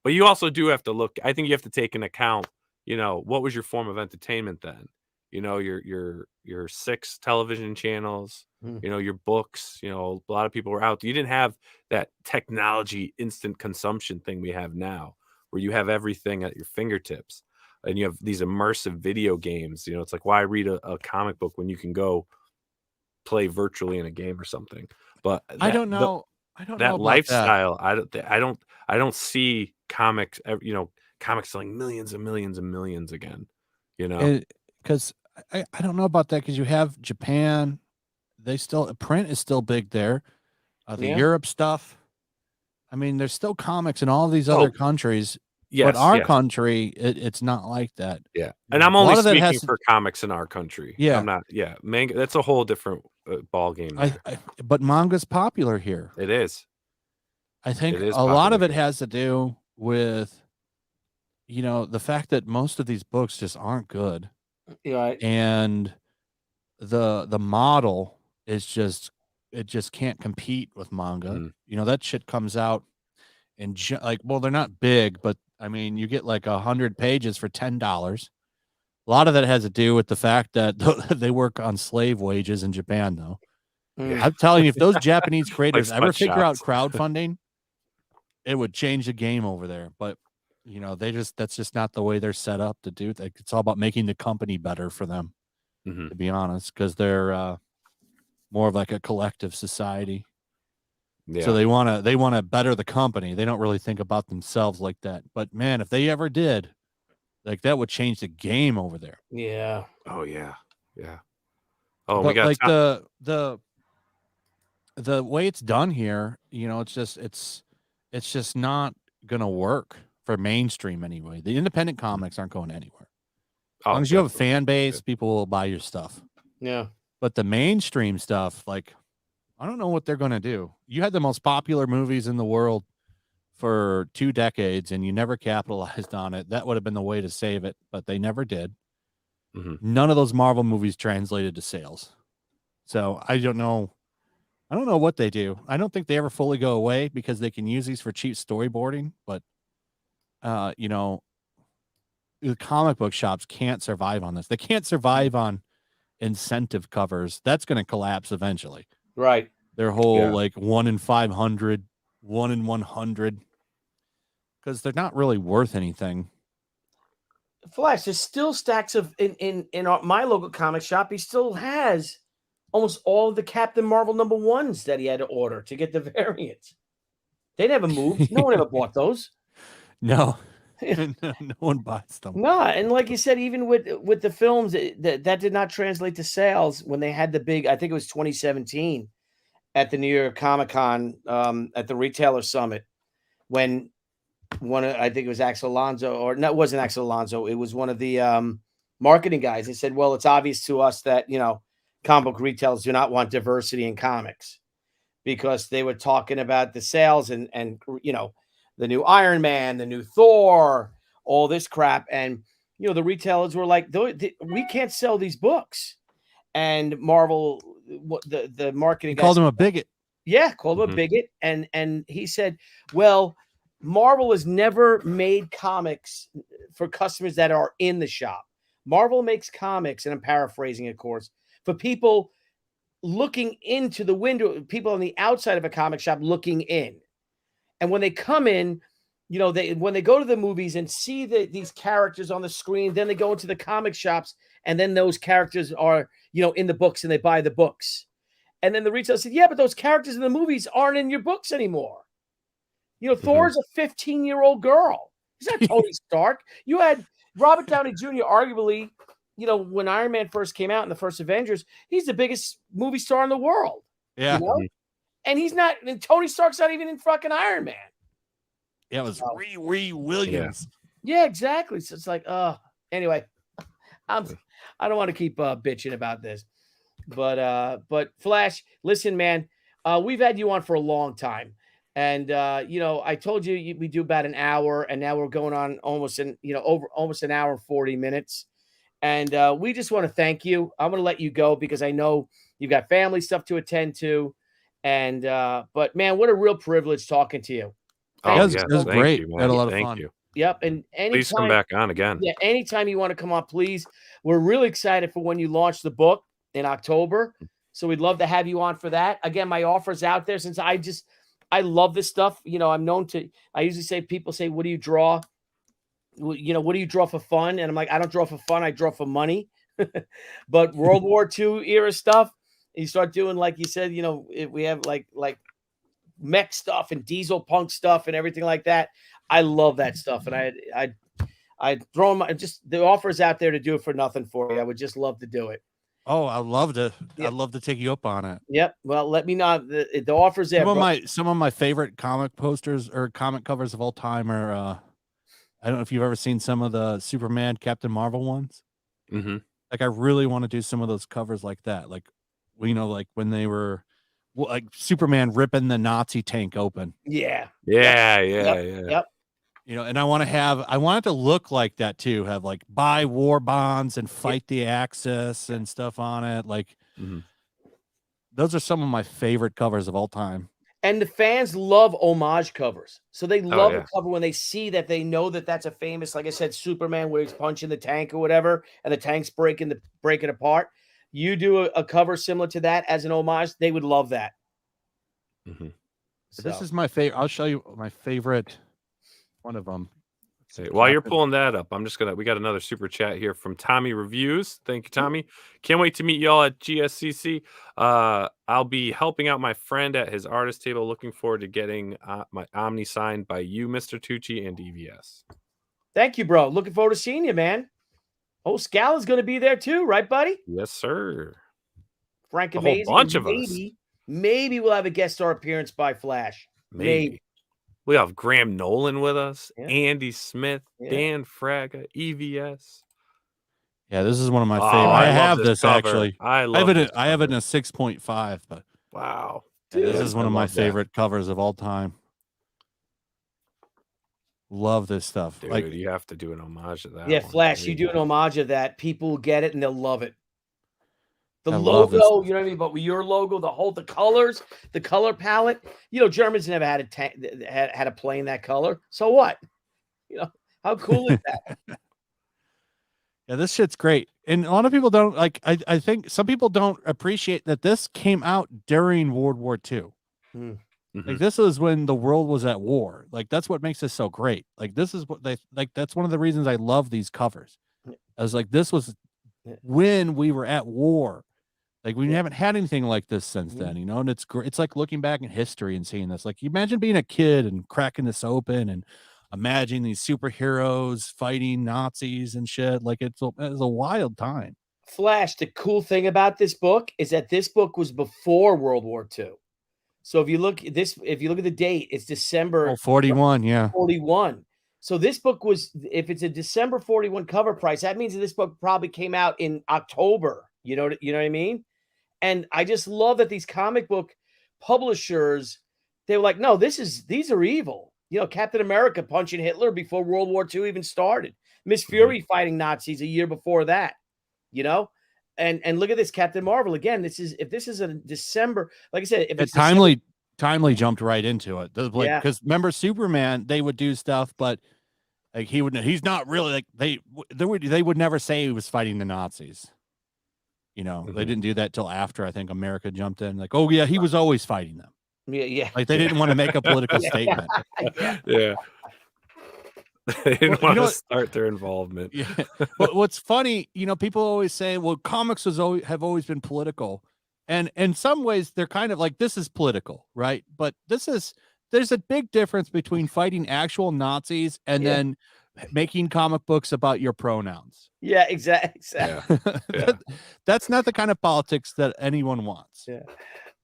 Speaker 6: But you also do have to look, I think you have to take into account, what was your form of entertainment then? Your 6 television channels, your books, a lot of people were out. You didn't have that technology instant consumption thing we have now, where you have everything at your fingertips, and you have these immersive video games. It's like, why read a comic book when you can go play virtually in a game or something? But
Speaker 5: I don't know. I don't know
Speaker 6: that
Speaker 5: about
Speaker 6: lifestyle. I don't see comics, comics selling millions and millions and millions again,
Speaker 5: because I don't know about that, because you have Japan, print is still big there. The Europe stuff. I mean, there's still comics in all these other countries.
Speaker 6: Yes,
Speaker 5: but our country, it's not like that.
Speaker 6: Yeah, and I'm only speaking for comics in our country.
Speaker 5: Yeah,
Speaker 6: I'm not. Yeah, manga. That's a whole different ball game.
Speaker 5: But manga's popular here.
Speaker 6: It is.
Speaker 5: I think a lot of it has to do with, the fact that most of these books just aren't good.
Speaker 1: Yeah,
Speaker 5: and the model is just can't compete with manga. That shit comes out and they're not big, but I mean, you get like 100 pages for $10. A lot of that has to do with the fact that they work on slave wages in Japan, though. I'm telling you, if those Japanese creators ever figure out crowdfunding, it would change the game over there. But that's just not the way they're set up to do. It's all about making the company better for them, to be honest, because they're more of like a collective society. Yeah. So they want to better the company. They don't really think about themselves like that. But man, if they ever did, like, that would change the game over there.
Speaker 1: Yeah.
Speaker 6: Oh yeah. Yeah. Oh,
Speaker 5: but
Speaker 6: we got
Speaker 5: like the way it's done here, it's just not gonna work for mainstream anyway. The independent comics aren't going anywhere. As long as you have a fan base, people will buy your stuff.
Speaker 1: Yeah.
Speaker 5: But the mainstream stuff, like, I don't know what they're going to do. You had the most popular movies in the world for 2 decades, and you never capitalized on it. That would have been the way to save it, but they never did. None of those Marvel movies translated to sales. So I don't know I don't know what they do. I don't think they ever fully go away because they can use these for cheap storyboarding, but you know, the comic book shops can't survive on this. They can't survive on incentive covers. That's going to collapse eventually.
Speaker 1: Right.
Speaker 5: Their whole like 1 in 500, 1 in 100, because they're not really worth anything.
Speaker 1: Flash, there's still stacks of my local comic shop. He still has almost all of the Captain Marvel #1s that he had to order to get the variants. They never moved. No one ever bought those.
Speaker 5: No. No one buys them.
Speaker 1: No, and like you said, even with the films, that did not translate to sales when they had the big. I think it was 2017 at the New York Comic Con at the Retailer Summit when I think it was Axel Alonso, or no, it wasn't Axel Alonso. It was one of the marketing guys. They said, "Well, it's obvious to us that comic book retailers do not want diversity in comics," because they were talking about the sales and the new Iron Man, the new Thor, all this crap. And, the retailers were like, we can't sell these books. And Marvel, the marketing guy
Speaker 5: called him a bigot.
Speaker 1: Yeah, called him a bigot. And he said, well, Marvel has never made comics for customers that are in the shop. Marvel makes comics, and I'm paraphrasing, of course, for people looking into the window, people on the outside of a comic shop looking in. And when they come in, when they go to the movies and see these characters on the screen, then they go into the comic shops, and then those characters are, in the books, and they buy the books. And then the retailer said, yeah, but those characters in the movies aren't in your books anymore. Thor's a 15-year-old girl. He's not Tony Stark. You had Robert Downey Jr. arguably, when Iron Man first came out in the first Avengers, he's the biggest movie star in the world.
Speaker 5: Yeah.
Speaker 1: And he's not, and Tony Stark's not even in fucking Iron Man.
Speaker 5: Yeah, it was Riri Williams.
Speaker 1: Yeah, exactly. So it's like, anyway, I don't want to keep bitching about this. But Flash, listen, man, we've had you on for a long time. And I told you we do about an hour, and now we're going on almost an hour and 40 minutes. And we just want to thank you. I'm going to let you go because I know you've got family stuff to attend to. And but man, what a real privilege talking to you.
Speaker 5: It was great.
Speaker 6: You,
Speaker 5: had a lot of
Speaker 6: thank
Speaker 5: fun.
Speaker 6: you.
Speaker 1: Yep. And
Speaker 6: Please come back on again.
Speaker 1: Yeah, anytime you want to come on, please. We're really excited for when you launch the book in October. So we'd love to have you on for that. Again, my offer's out there since I love this stuff. I'm known to, I usually say, people say, what do you draw? What do you draw for fun? And I'm like, I don't draw for fun. I draw for money. But World War II era stuff, you start doing, like you said, we have like mech stuff and diesel punk stuff and everything like that. I love that stuff. And I throw them, just the offers out there to do it for nothing for you. I would just love to do it.
Speaker 5: Oh, I'd love to.
Speaker 1: Yep.
Speaker 5: I'd love to take you up on it.
Speaker 1: Yep. Well, let me know. The offers there.
Speaker 5: Some of my favorite comic posters or comic covers of all time are. I don't know if you've ever seen some of the Superman, Captain Marvel ones.
Speaker 6: Mm-hmm.
Speaker 5: Like, I really want to do some of those covers like that. Like, like when they were, like Superman ripping the Nazi tank open.
Speaker 1: Yeah.
Speaker 6: Yep.
Speaker 5: And I want it to look like that too. Have like buy war bonds and fight the Axis and stuff on it. Like, those are some of my favorite covers of all time.
Speaker 1: And the fans love homage covers. So they love the cover when they see that, they know that that's a famous, like I said, Superman where he's punching the tank or whatever, and the tank's breaking apart. You do a cover similar to that as an homage, they would love that.
Speaker 5: Mm-hmm. So. This is my favorite. I'll show you my favorite. One of them.
Speaker 6: While you're pulling that up, we got another super chat here from Tommy Reviews. Thank you, Tommy. Can't wait to meet y'all at GSCC. I'll be helping out my friend at his artist table. Looking forward to getting my Omni signed by you, Mr. Tucci, and EVS. Thank
Speaker 1: you, bro. Looking forward to seeing you, man. Oh, Scala's going to be there too, right, buddy?
Speaker 6: Yes, sir.
Speaker 1: Frank
Speaker 6: a
Speaker 1: Amazing.
Speaker 6: Whole bunch of us.
Speaker 1: Maybe we'll have a guest star appearance by Flash. Maybe.
Speaker 6: We have Graham Nolan with us, Andy Smith, Dan Fraga, EVS.
Speaker 5: Yeah, this is one of my favorite. I have this cover. Actually. I have it in a 6.5, but
Speaker 6: wow.
Speaker 5: Dude, this is one of my favorite covers of all time. Love this stuff.
Speaker 6: Dude, like, you have to do an homage to that.
Speaker 1: Yeah, Flash, you do an homage of that. People will get it and they'll love it. The
Speaker 5: I love this
Speaker 1: logo,
Speaker 5: stuff.
Speaker 1: you know what I mean? But with your logo, the colors, the color palette. Germans never had had a plane that color. So what? How cool is that?
Speaker 5: Yeah, this shit's great. And a lot of people don't like, I think some people don't appreciate that this came out during World War II. Like this is when the world was at war. Like that's what makes this so great. Like this is what they like. That's one of the reasons I love these covers. I was like, this was when we were at war. Like we haven't had anything like this since then, and it's great. It's like looking back in history and seeing this. Like you imagine being a kid and cracking this open and imagining these superheroes fighting Nazis and shit. Like it's a wild time.
Speaker 1: Flash, the cool thing about this book is that this book was before World War II. So if you look at the date, it's December
Speaker 5: 41,
Speaker 1: 41. So this book was, if it's a December 41 cover price, that means that this book probably came out in October. You know what I mean? And I just love that these comic book publishers, they were like, no, these are evil. Captain America punching Hitler before World War II even started. Miss Fury fighting Nazis a year before that. And look at this, Captain Marvel again. If this is a December, like I said, if it's
Speaker 5: timely jumped right into it. Because remember Superman, they would do stuff, but like he's not really like they would never say he was fighting the Nazis. They didn't do that till after I think America jumped in. Like, oh yeah, he was always fighting them.
Speaker 1: Yeah.
Speaker 5: Like they didn't want to make a political statement.
Speaker 6: Yeah. They didn't want to start their involvement.
Speaker 5: Yeah. But what's funny, people always say, well, comics have always been political. And in some ways, they're kind of like, this is political, right? But there's a big difference between fighting actual Nazis and then making comic books about your pronouns.
Speaker 1: Yeah, exactly.
Speaker 6: Yeah.
Speaker 5: That's not the kind of politics that anyone wants.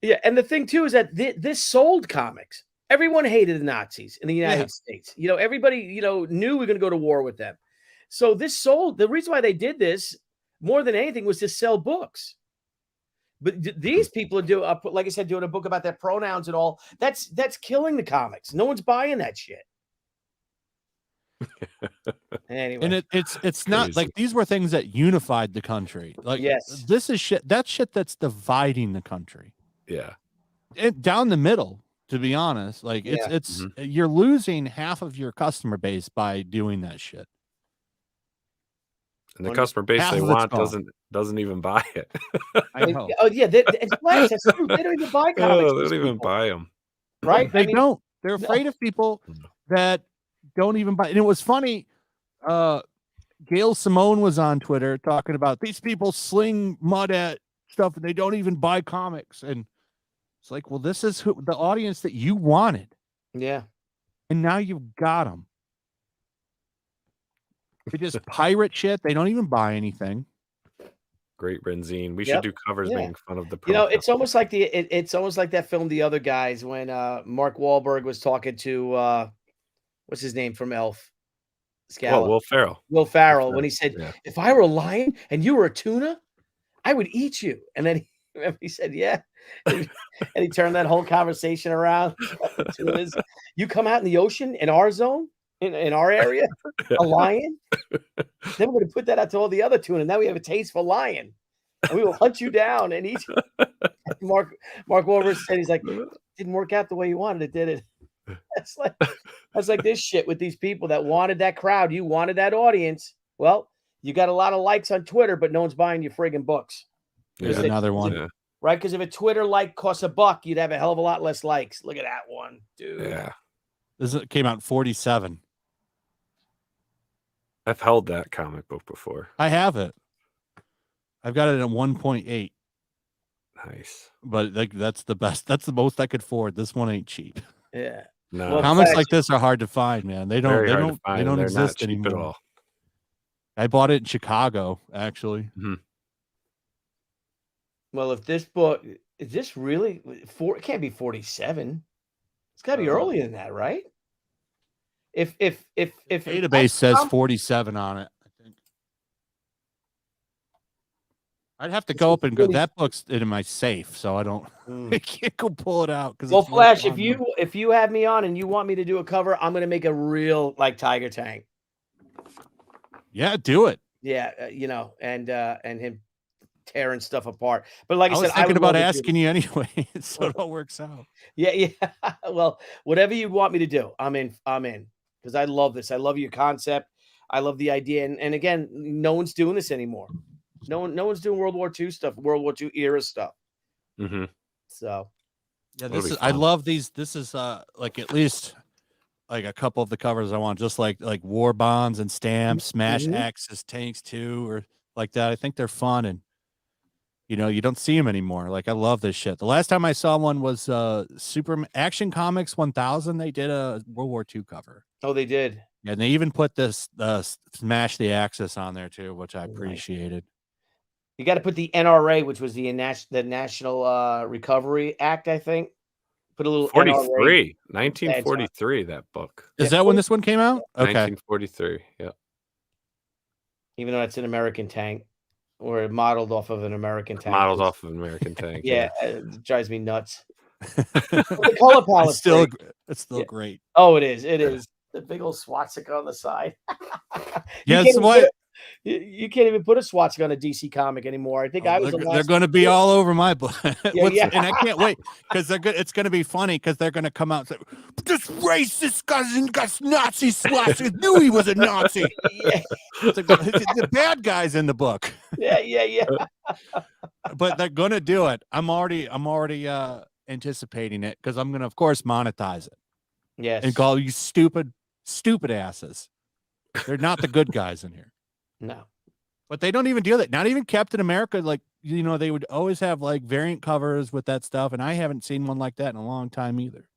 Speaker 1: Yeah. And the thing too is that this sold comics. Everyone hated the Nazis in the United States. Everybody, knew we were going to go to war with them. So this sold. The reason why they did this more than anything was to sell books. But these people are like I said, doing a book about their pronouns and all. That's killing the comics. No one's buying that shit. Anyway,
Speaker 5: and it's not like these were things that unified the country. Like this is shit. That's shit that's dividing the country.
Speaker 6: Yeah,
Speaker 5: down the middle. To be honest, like it's you're losing half of your customer base by doing that shit.
Speaker 6: And the customer base they want doesn't even buy it.
Speaker 5: I know.
Speaker 1: Oh yeah, that's true. They don't even buy comics.
Speaker 6: They don't even buy them.
Speaker 1: Right?
Speaker 5: They don't. They're afraid of people that don't even buy. And it was funny. Gail Simone was on Twitter talking about these people sling mud at stuff and they don't even buy comics. And it's like, well, this is the audience that you wanted.
Speaker 1: Yeah.
Speaker 5: And now you've got them. They just pirate shit. They don't even buy anything.
Speaker 6: Great Renzine. We should do covers making fun of the
Speaker 1: it's almost like it's almost like that film The Other Guys when Mark Wahlberg was talking to what's his name from Elf?
Speaker 6: Oh, Will Ferrell.
Speaker 1: Will Ferrell, when he said, if I were a lion and you were a tuna, I would eat you. And then he said, yeah. And he turned that whole conversation around. You come out in the ocean in our zone, in our area, a lion. Then we're going to put that out to all the other tuna. Now we have a taste for lion. And we will hunt you down and eat you. Mark Wahlberg said, he's like, didn't work out the way you wanted it, did it? That's like this shit with these people that wanted that crowd. You wanted that audience. Well, you got a lot of likes on Twitter, but no one's buying your friggin' books.
Speaker 5: There's another one.
Speaker 6: Yeah.
Speaker 1: Right? Because if a Twitter like costs $1, you'd have a hell of a lot less likes. Look at that one, dude.
Speaker 6: Yeah.
Speaker 5: This came out in 47.
Speaker 6: I've held that comic book before.
Speaker 5: I have it. I've got it at 1.8.
Speaker 6: Nice.
Speaker 5: But like that's the best. That's the most I could afford. This one ain't cheap.
Speaker 1: Yeah.
Speaker 6: No.
Speaker 5: Comics like this are hard to find, man. They don't
Speaker 6: They're
Speaker 5: exist
Speaker 6: not cheap
Speaker 5: anymore.
Speaker 6: at all.
Speaker 5: I bought it in Chicago, actually.
Speaker 6: Mm-hmm.
Speaker 1: Well, if this book is this really it can't be 47. It's got to be earlier than that, right? If
Speaker 5: database says 47 on it, I think. I'd have to go up and go. That book's in my safe, so I don't. I can't go pull it out because.
Speaker 1: Well, Flash, if you have me on and you want me to do a cover, I'm gonna make a real like Tiger Tank.
Speaker 5: Yeah, do it.
Speaker 1: Yeah, and him tearing stuff apart. But like I
Speaker 5: I
Speaker 1: said,
Speaker 5: was thinking
Speaker 1: would
Speaker 5: about
Speaker 1: love to do
Speaker 5: asking you anyway, so it all works out.
Speaker 1: Yeah, yeah. Well, whatever you want me to do, I'm in. I'm in because I love this. I love your concept. I love the idea. And again, no one's doing this anymore. No one's doing World War II stuff, World War II era stuff.
Speaker 6: Mm-hmm.
Speaker 1: So
Speaker 5: Yeah,
Speaker 6: That'll
Speaker 5: this
Speaker 6: be
Speaker 5: is. I
Speaker 6: fun.
Speaker 5: love these. This is like at least like a couple of the covers I want, just like war bonds and stamps, smash
Speaker 1: Mhm.
Speaker 5: axes, tanks too, or like that. I think they're fun, and you know, you don't see them anymore. Like I love this shit. The last time I saw one was Super Action Comics 1000. They did a World War II cover.
Speaker 1: Oh, they did.
Speaker 5: And they even put this smash the axis on there too, which I
Speaker 1: Nice.
Speaker 5: appreciated.
Speaker 1: You got to put the NRA, which was the National Recovery Act, I think. Put a little NRA.
Speaker 6: 43, 1943. That book.
Speaker 5: Is that when this one came out? Okay.
Speaker 6: 1943. Yeah.
Speaker 1: Even though it's an American tank, or modeled off of an American tank.
Speaker 6: Modeled off of an American tank.
Speaker 1: Yeah, it drives me nuts. The color palette
Speaker 5: It's still great.
Speaker 1: Oh, it is. It is. The big old swastika on the side.
Speaker 5: Yeah, it's what
Speaker 1: you can't even put a swastika on a DC comic anymore. I think I was.
Speaker 5: They're going to be all over my book,
Speaker 1: Yeah.
Speaker 5: and I can't wait because they're good. It's going to be funny because they're going to come out and say, "This racist cousin got Nazi swastika. Knew he was a Nazi."
Speaker 1: Yeah.
Speaker 5: It's like, the bad guys in the book.
Speaker 1: Yeah.
Speaker 5: But they're going to do it. I'm already anticipating it because I'm going to, of course, monetize it.
Speaker 1: Yes.
Speaker 5: And call you stupid asses. They're not the good guys in here.
Speaker 1: No.
Speaker 5: But they don't even do that. Not even Captain America. Like, you know, they would always have like variant covers with that stuff. And I haven't seen one like that in a long time either.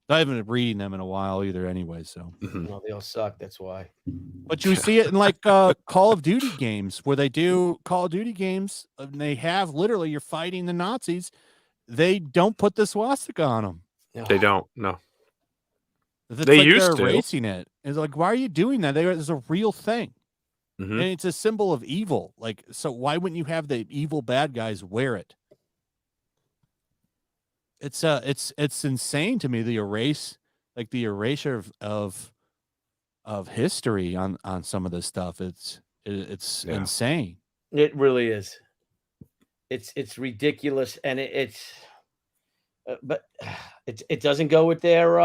Speaker 5: I haven't been reading them in a while either anyway. So
Speaker 1: No, they all suck. That's why.
Speaker 5: but you see it in like Call of Duty games where they do Call of Duty games and they have literally you're fighting the Nazis. They don't put the swastika on them.
Speaker 1: No.
Speaker 6: They don't. No.
Speaker 5: It's
Speaker 6: They
Speaker 5: like
Speaker 6: used
Speaker 5: they're
Speaker 6: to.
Speaker 5: erasing it. It's like, why are you doing that? It's a real thing.
Speaker 6: Mhm.
Speaker 5: And it's a symbol of evil. Like, so why wouldn't you have the evil bad guys wear it? It's insane to me, the erasure of history on some of this stuff. It's
Speaker 6: Yeah.
Speaker 5: insane.
Speaker 1: It really is. It's ridiculous, and but it doesn't go with their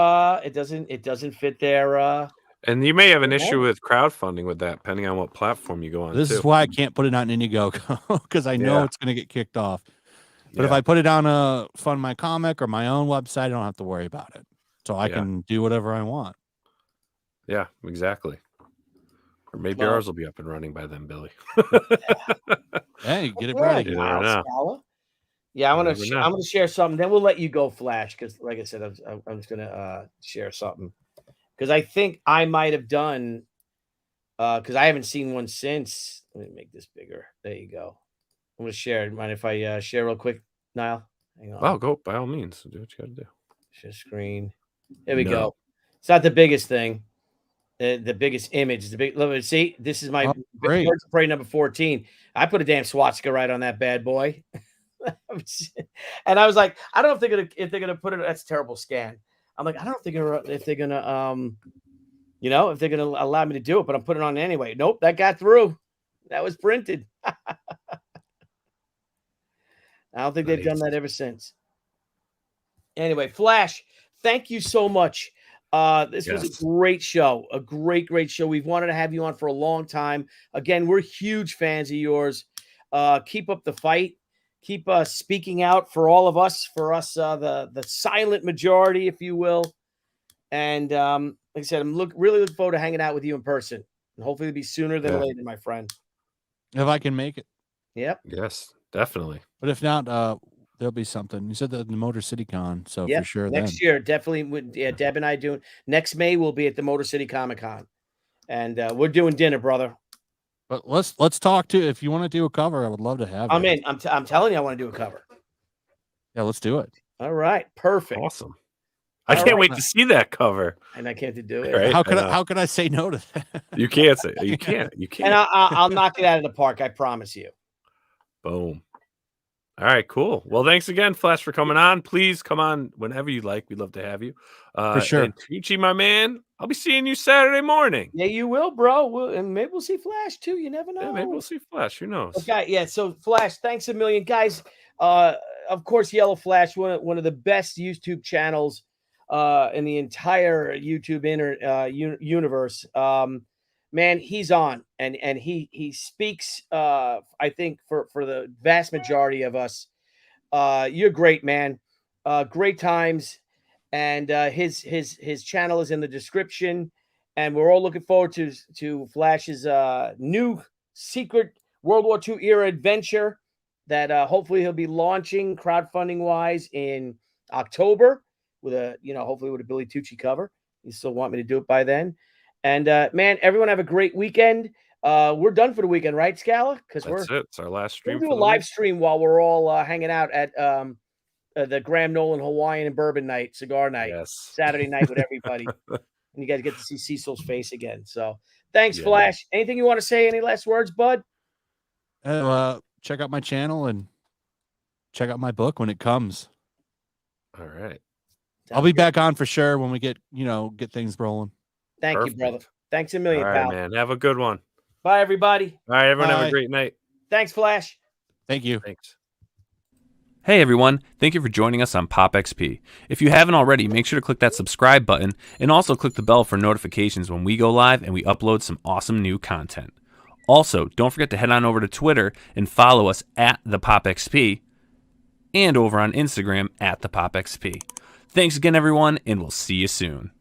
Speaker 1: it doesn't fit their
Speaker 6: And you may have an
Speaker 1: Yeah.
Speaker 6: issue with crowdfunding with that, depending on what platform you go on.
Speaker 5: This
Speaker 6: too.
Speaker 5: is why I can't put it on Indiegogo because I know
Speaker 6: Yeah.
Speaker 5: it's going to get kicked off. But if
Speaker 6: Yeah.
Speaker 5: I put it on a Fund My Comic or my own website, I don't have to worry about it. So I
Speaker 6: Yeah.
Speaker 5: can do whatever I want.
Speaker 6: Yeah, exactly. Or maybe
Speaker 1: Well-
Speaker 6: ours will be up and running by then, Billy.
Speaker 5: Hey, get it
Speaker 1: Yeah,
Speaker 5: ready.
Speaker 6: You
Speaker 1: Miles
Speaker 6: never know.
Speaker 1: Scala. Yeah,
Speaker 6: You never know.
Speaker 1: I'm gonna share something. Then we'll let you go, Flash, because like I said, I'm just gonna share something because I think I might have done because I haven't seen one since. Let me make this bigger. There you go. I'm gonna share. Mind if I share real quick, Niall? Hang on.
Speaker 6: Oh, go by all means. Do what you got to do.
Speaker 1: Share screen. There we
Speaker 6: No.
Speaker 1: go. It's not the biggest thing. The biggest image. The big. Look, see, this is my
Speaker 5: Oh, great.
Speaker 1: Birds of Prey number 14. I put a damn swastika right on that bad boy. And I was like, I don't know if they're gonna put it. That's a terrible scan. I'm like, I don't think if they're gonna if they're gonna allow me to do it, but I'm putting it on anyway. Nope, that got through. That was printed. I don't think they've done that ever since. Anyway, Flash, thank you so much. This was
Speaker 6: Yes.
Speaker 1: a great show, a great show. We've wanted to have you on for a long time. Again, we're huge fans of yours. Keep up the fight. Keep speaking out for all of us, the silent majority, if you will. And like I said, I'm really looking forward to hanging out with you in person. And hopefully it'll be sooner than
Speaker 6: Yeah.
Speaker 1: later, my friend.
Speaker 5: If I can make it.
Speaker 1: Yep.
Speaker 6: Yes, definitely.
Speaker 5: But if not, there'll be something. You said that the Motor City Con, so
Speaker 1: Yep.
Speaker 5: for sure.
Speaker 1: Next year, definitely. Yeah, Deb and I doing next May. We'll be at the Motor City Comic Con, and we're doing dinner, brother.
Speaker 5: But let's talk to. If you want to do a cover, I would love to have.
Speaker 1: I'm
Speaker 5: you.
Speaker 1: in. I'm telling you, I want to do a cover.
Speaker 5: Yeah, let's do it.
Speaker 1: All right, perfect.
Speaker 6: Awesome. I
Speaker 1: All
Speaker 6: can't
Speaker 1: right.
Speaker 6: wait to see that cover.
Speaker 1: And I can't do it.
Speaker 6: Right?
Speaker 5: How could
Speaker 6: I know.
Speaker 5: how could I say no to that?
Speaker 6: You can't say you can't. You
Speaker 1: And
Speaker 6: can't.
Speaker 1: I'll knock it out of the park. I promise you.
Speaker 6: Boom. All right, cool. Well, thanks again, Flash, for coming on. Please come on whenever you like. We'd love to have you.
Speaker 5: For sure.
Speaker 6: And Tucci, my man, I'll be seeing you Saturday morning.
Speaker 1: Yeah, you will, bro. And maybe we'll see Flash too. You never know.
Speaker 6: Yeah, maybe we'll see Flash. Who knows?
Speaker 1: Okay, yeah. So Flash, thanks a million, guys. Of course, YellowFlash, one of the best YouTube channels in the entire YouTube universe. Man, he's on, and he speaks. I think for the vast majority of us, you're great, man. Great times, and his channel is in the description, and we're all looking forward to Flash's new secret World War II era adventure that hopefully he'll be launching crowdfunding wise in October with a hopefully with a Billy Tucci cover. You still want me to do it by then? And man, everyone have a great weekend. We're done for the weekend, right, Scala? Because
Speaker 6: That's it. It's our last stream.
Speaker 1: We'll do a live stream while we're all hanging out at the Graham Nolan Hawaiian and Bourbon Night, cigar night,
Speaker 6: Yes.
Speaker 1: Saturday night with everybody. And you guys get to see Cecil's face again. So thanks, Flash. Anything you want to say? Any last words, bud?
Speaker 5: Check out my channel and check out my book when it comes.
Speaker 6: All right.
Speaker 5: I'll be back on for sure when we get things rolling.
Speaker 1: Thank you, brother. Thanks a million,
Speaker 6: All right,
Speaker 1: pal.
Speaker 6: man. Have a good one.
Speaker 1: Bye, everybody.
Speaker 6: All right, everyone. Have
Speaker 5: Bye.
Speaker 6: a great night.
Speaker 1: Thanks, Flash.
Speaker 5: Thank you.
Speaker 6: Thanks.
Speaker 4: Hey everyone, thank you for joining us on Pop XP. If you haven't already, make sure to click that subscribe button and also click the bell for notifications when we go live and we upload some awesome new content. Also, don't forget to head on over to Twitter and follow us at the Pop XP and over on Instagram at the Pop XP. Thanks again everyone, and we'll see you soon.